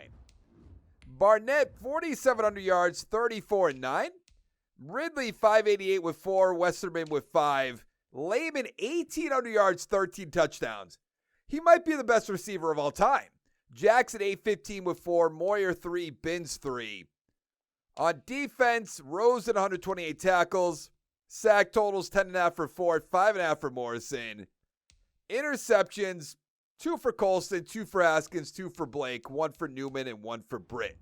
Barnett 4,700 yards, 34-9. Ridley 588 with 4, Westerman with 5. Lehman 1,800 yards, 13 touchdowns. He might be the best receiver of all time. Jackson 815 with 4, Moyer 3, Binns 3. On defense, Rosen 128 tackles. Sack totals 10.5 for Ford, 5.5 for Morrison. Interceptions, 2 for Colston, 2 for Haskins, 2 for Blake, 1 for Newman, and 1 for Britt.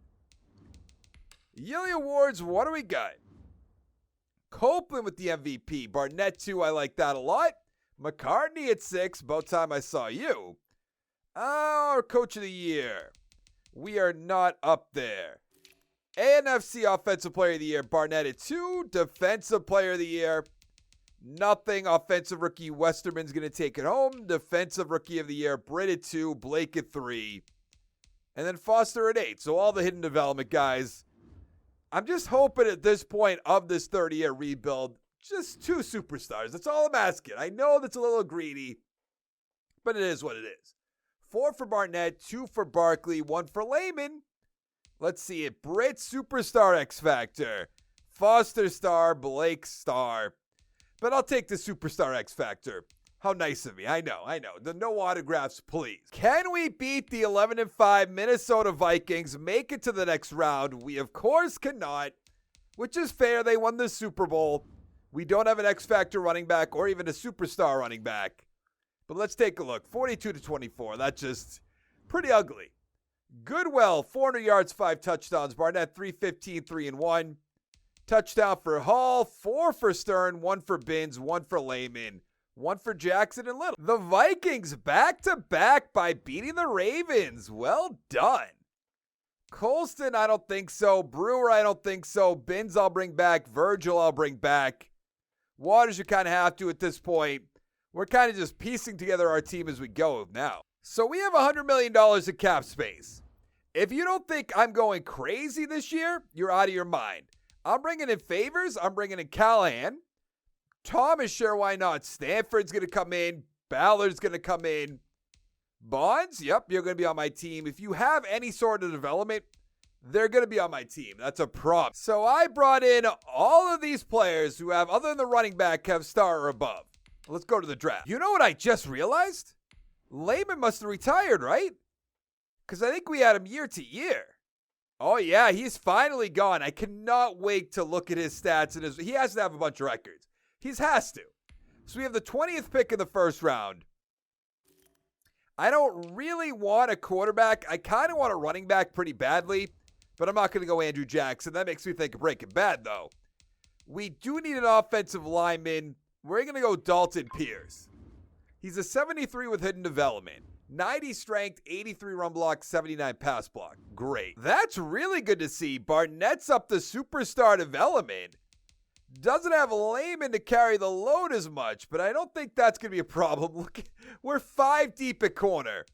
Yearly awards, what do we got? Copeland with the MVP. Barnett 2, I like that a lot. McCartney at 6, about time I saw you. Our Coach of the Year. We are not up there. ANFC Offensive Player of the Year, Barnett at 2. Defensive Player of the Year, nothing. Offensive Rookie, Westerman's going to take it home. Defensive Rookie of the Year, Britt at 2, Blake at 3. And then Foster at 8. So all the hidden development guys. I'm just hoping at this point of this 30-year rebuild, just 2 superstars. That's all I'm asking. I know that's a little greedy, but it is what it is. 4 for Barnett, 2 for Barkley, 1 for Lehman. Let's see it. Britt, Superstar X Factor. Foster Star, Blake Star. But I'll take the Superstar X Factor. How nice of me. I know. The no autographs, please. Can we beat the 11-5 Minnesota Vikings, make it to the next round? We, of course, cannot, which is fair. They won the Super Bowl. We don't have an X Factor running back or even a superstar running back. But let's take a look. 42-24. That's just pretty ugly. Goodwell, 400 yards, 5 touchdowns. Barnett, 315, 3-1. Touchdown for Hall, 4 for Stern, 1 for Binns, 1 for Lehman. One for Jackson and Little. The Vikings back-to-back by beating the Ravens. Well done. Colston, I don't think so. Brewer, I don't think so. Binns, I'll bring back. Virgil, I'll bring back. Waters, you kind of have to at this point. We're kind of just piecing together our team as we go now. So we have $100 million in cap space. If you don't think I'm going crazy this year, you're out of your mind. I'm bringing in Favors. I'm bringing in Callahan. Thomas, sure, why not? Stanford's going to come in. Ballard's going to come in. Bonds, yep, you're going to be on my team. If you have any sort of development, they're going to be on my team. That's a prop. So I brought in all of these players who have, other than the running back, have star or above. Let's go to the draft. You know what I just realized? Lehman must have retired, right? Because I think we had him year to year. Oh, yeah, he's finally gone. I cannot wait to look at his stats. He has to have a bunch of records. He has to. So we have the 20th pick in the first round. I don't really want a quarterback. I kind of want a running back pretty badly, but I'm not going to go Andrew Jackson. That makes me think of Breaking Bad, though. We do need an offensive lineman. We're going to go Dalton Pierce. He's a 73 with hidden development. 90 strength, 83 run block, 79 pass block. Great. That's really good to see. Barnett's up the superstar development. Doesn't have Lehman to carry the load as much, but I don't think that's going to be a problem. Look, we're 5 deep at corner.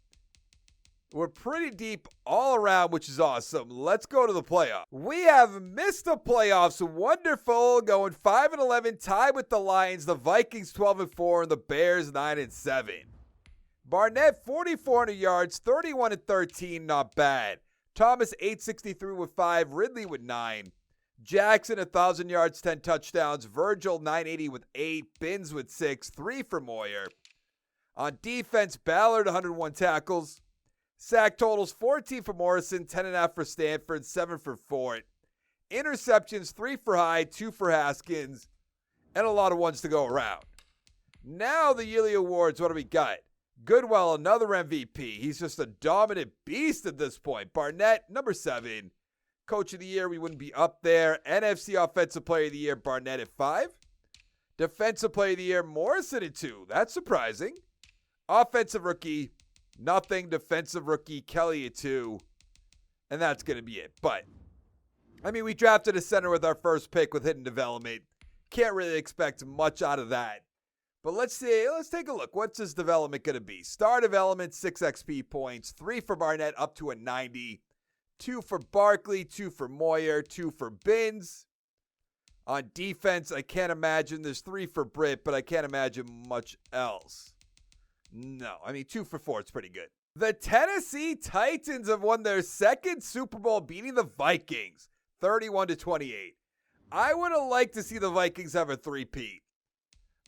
We're pretty deep all around, which is awesome. Let's go to the playoffs. We have missed the playoffs. Wonderful. Going 5-11, tied with the Lions, the Vikings 12-4, and the Bears 9-7. Barnett, 4,400 yards, 31-13, not bad. Thomas, 863 with 5. Ridley with 9. Jackson, 1,000 yards, 10 touchdowns. Virgil, 980 with 8. Binns with 6. 3 for Moyer. On defense, Ballard, 101 tackles. Sack totals, 14 for Morrison, 10.5 for Stanford, 7 for Fort. Interceptions, 3 for Hyde, 2 for Haskins, and a lot of ones to go around. Now the yearly awards, what do we got? Goodwell, another MVP. He's just a dominant beast at this point. Barnett, number 7. Coach of the Year, we wouldn't be up there. NFC Offensive Player of the Year, Barnett at 5. Defensive Player of the Year, Morrison at 2. That's surprising. Offensive Rookie, nothing. Defensive Rookie, Kelly at 2. And that's going to be it. But, I mean, we drafted a center with our first pick with hidden development. Can't really expect much out of that. But let's take a look. What's his development going to be? Star development, 6 XP points. 3 for Barnett, up to a 90. 2 for Barkley, 2 for Moyer, 2 for Binns. On defense, I can't imagine. There's 3 for Britt, but I can't imagine much else. No, I mean, 2 for Fort's pretty good. The Tennessee Titans have won their second Super Bowl, beating the Vikings, 31-28. I would have liked to see the Vikings have a three-peat.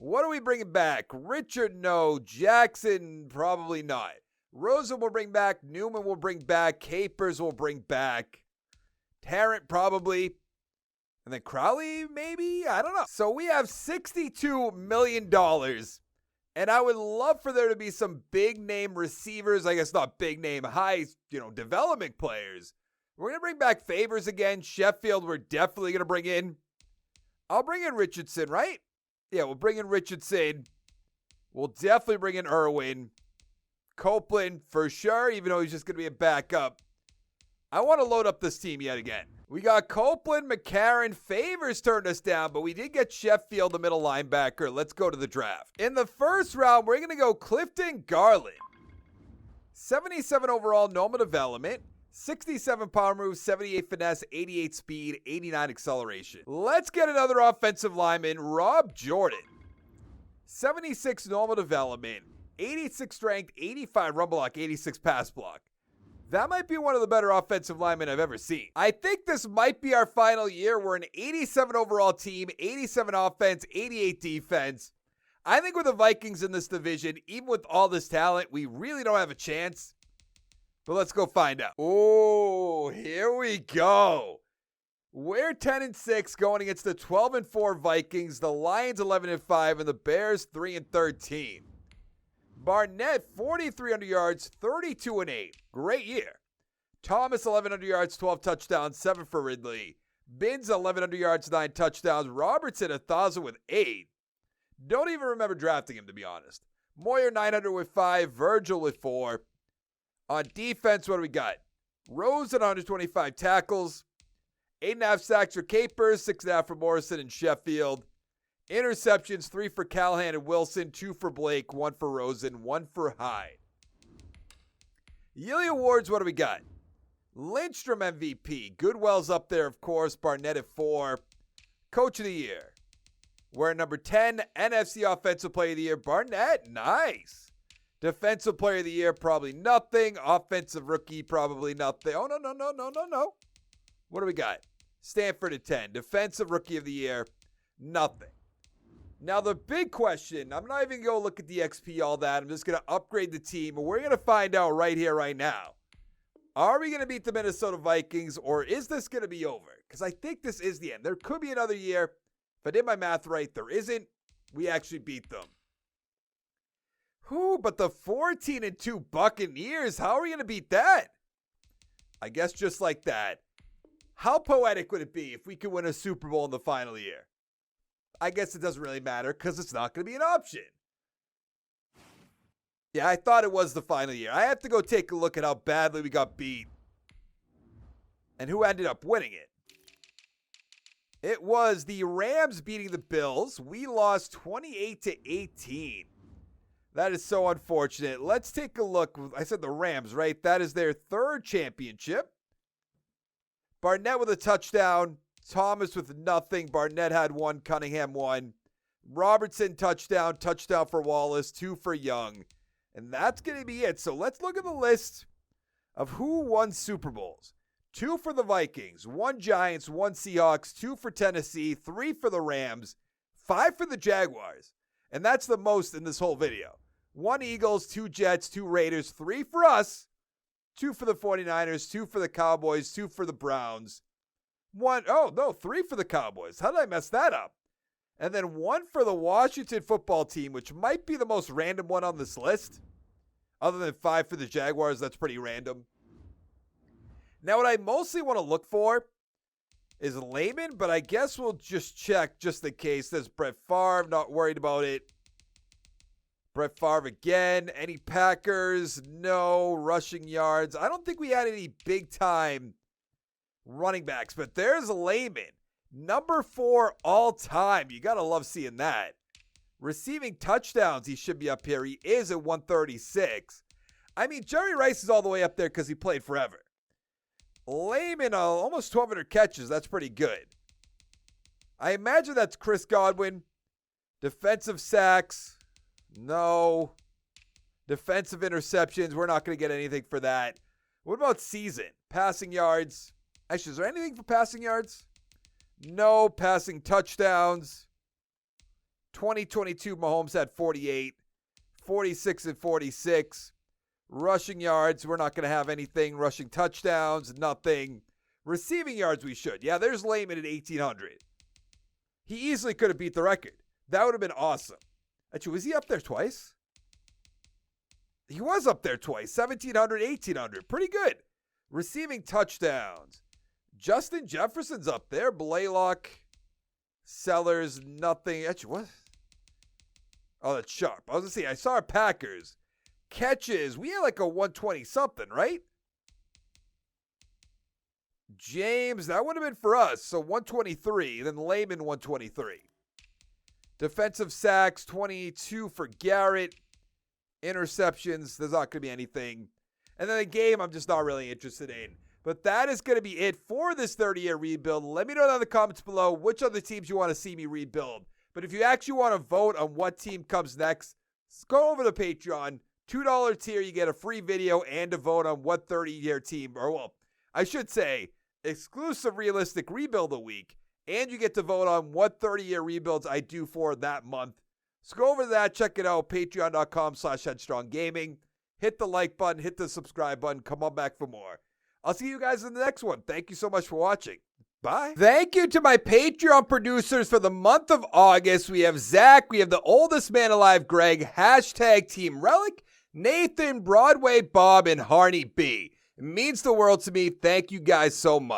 What are we bringing back? Richard, no. Jackson, probably not. Rosen will bring back. Newman will bring back. Capers will bring back. Tarrant, probably. And then Crowley, maybe? I don't know. So we have $62 million. And I would love for there to be some big-name receivers. I guess not big-name, high, development players. We're going to bring back Favors again. Sheffield, we're definitely going to bring in. I'll bring in Richardson, right? Yeah, we'll bring in Richardson. We'll definitely bring in Irwin. Copeland, for sure, even though he's just going to be a backup. I want to load up this team yet again. We got Copeland, McCarron, Favors turned us down, but we did get Sheffield, the middle linebacker. Let's go to the draft. In the first round, we're going to go Clifton Garland. 77 overall, normal development. 67 power move, 78 finesse, 88 speed, 89 acceleration. Let's get another offensive lineman, Rob Jordan. 76 normal development, 86 strength, 85 run block, 86 pass block. That might be one of the better offensive linemen I've ever seen. I think this might be our final year. We're an 87 overall team, 87 offense, 88 defense. I think with the Vikings in this division, even with all this talent, we really don't have a chance. But let's go find out. Oh, here we go. We're 10-6 going against the 12-4 Vikings, the Lions 11-5, and the Bears 3-13. Barnett, 4,300 yards, 32-8. Great year. Thomas, 1,100 yards, 12 touchdowns, 7 for Ridley. Binns, 1,100 yards, 9 touchdowns. Robertson, 1,000 with 8. Don't even remember drafting him, to be honest. Moyer 900 with 5, Virgil with 4. On defense, what do we got? Rose at 125 tackles, 8.5 sacks for Capers, 6.5 for Morrison and Sheffield. Interceptions, 3 for Callahan and Wilson, 2 for Blake, 1 for Rosen, 1 for Hyde. Yearly awards, what do we got? Lindstrom MVP. Goodwell's up there, of course. Barnett at 4. Coach of the Year. We're at number 10. NFC Offensive Player of the Year. Barnett, nice. Defensive Player of the Year, probably nothing. Offensive Rookie, probably nothing. Oh, no. What do we got? Stanford at 10. Defensive Rookie of the Year, nothing. Now, the big question, I'm not even going to look at the XP, all that. I'm just going to upgrade the team, and we're going to find out right here, right now. Are we going to beat the Minnesota Vikings, or is this going to be over? Because I think this is the end. There could be another year. If I did my math right, there isn't. We actually beat them. But the 14-2 Buccaneers, how are we going to beat that? I guess just like that. How poetic would it be if we could win a Super Bowl in the final year? I guess it doesn't really matter because it's not going to be an option. Yeah, I thought it was the final year. I have to go take a look at how badly we got beat and who ended up winning it. It was the Rams beating the Bills. We lost 28-18. That is so unfortunate. Let's take a look. I said the Rams, right? That is their 3rd championship. Barnett with a touchdown. Thomas with nothing. Barnett had 1. Cunningham 1. Robertson touchdown. Touchdown for Wallace. 2 for Young. And that's going to be it. So let's look at the list of who won Super Bowls. 2 for the Vikings. 1 Giants. 1 Seahawks. 2 for Tennessee. 3 for the Rams. 5 for the Jaguars. And that's the most in this whole video. 1 Eagles. 2 Jets. 2 Raiders. 3 for us. 2 for the 49ers. 2 for the Cowboys. 2 for the Browns. 3 for the Cowboys. How did I mess that up? And then 1 for the Washington football team, which might be the most random one on this list. Other than 5 for the Jaguars, that's pretty random. Now, what I mostly want to look for is Layman, but I guess we'll just check just in case. There's Brett Favre, not worried about it. Brett Favre again. Any Packers? No. Rushing yards. I don't think we had any big-time running backs, but there's Layman. Number 4 all time. You got to love seeing that. Receiving touchdowns, he should be up here. He is at 136. I mean, Jerry Rice is all the way up there because he played forever. Layman, almost 1,200 catches. That's pretty good. I imagine that's Chris Godwin. Defensive sacks. No. Defensive interceptions. We're not going to get anything for that. What about season? Passing yards. Actually, is there anything for passing yards? No. Passing touchdowns. 2022, Mahomes had 48. 46 and 46. Rushing yards, we're not going to have anything. Rushing touchdowns, nothing. Receiving yards, we should. Yeah, there's Layman at 1,800. He easily could have beat the record. That would have been awesome. Actually, was he up there twice? He was up there twice. 1,700, 1,800. Pretty good. Receiving touchdowns. Justin Jefferson's up there. Blaylock. Sellers, nothing. Actually, what? Oh, that's Sharp. I was going to say, I saw our Packers. Catches. We had like a 120-something, right? James, that would have been for us. So 123. Then Layman, 123. Defensive sacks, 22 for Garrett. Interceptions, there's not going to be anything. And then the game, I'm just not really interested in. But that is going to be it for this 30-year rebuild. Let me know down in the comments below which other teams you want to see me rebuild. But if you actually want to vote on what team comes next, go over to Patreon. $2 tier, you get a free video and a vote on what 30-year team, or well, I should say, exclusive realistic rebuild a week. And you get to vote on what 30-year rebuilds I do for that month. So go over to that, check it out, patreon.com/headstronggaming. Hit the like button, hit the subscribe button, come on back for more. I'll see you guys in the next one. Thank you so much for watching. Bye. Thank you to my Patreon producers for the month of August. We have Zach, we have the oldest man alive, Greg, #Team Relic, Nathan, Broadway Bob, and Harney B. It means the world to me. Thank you guys so much.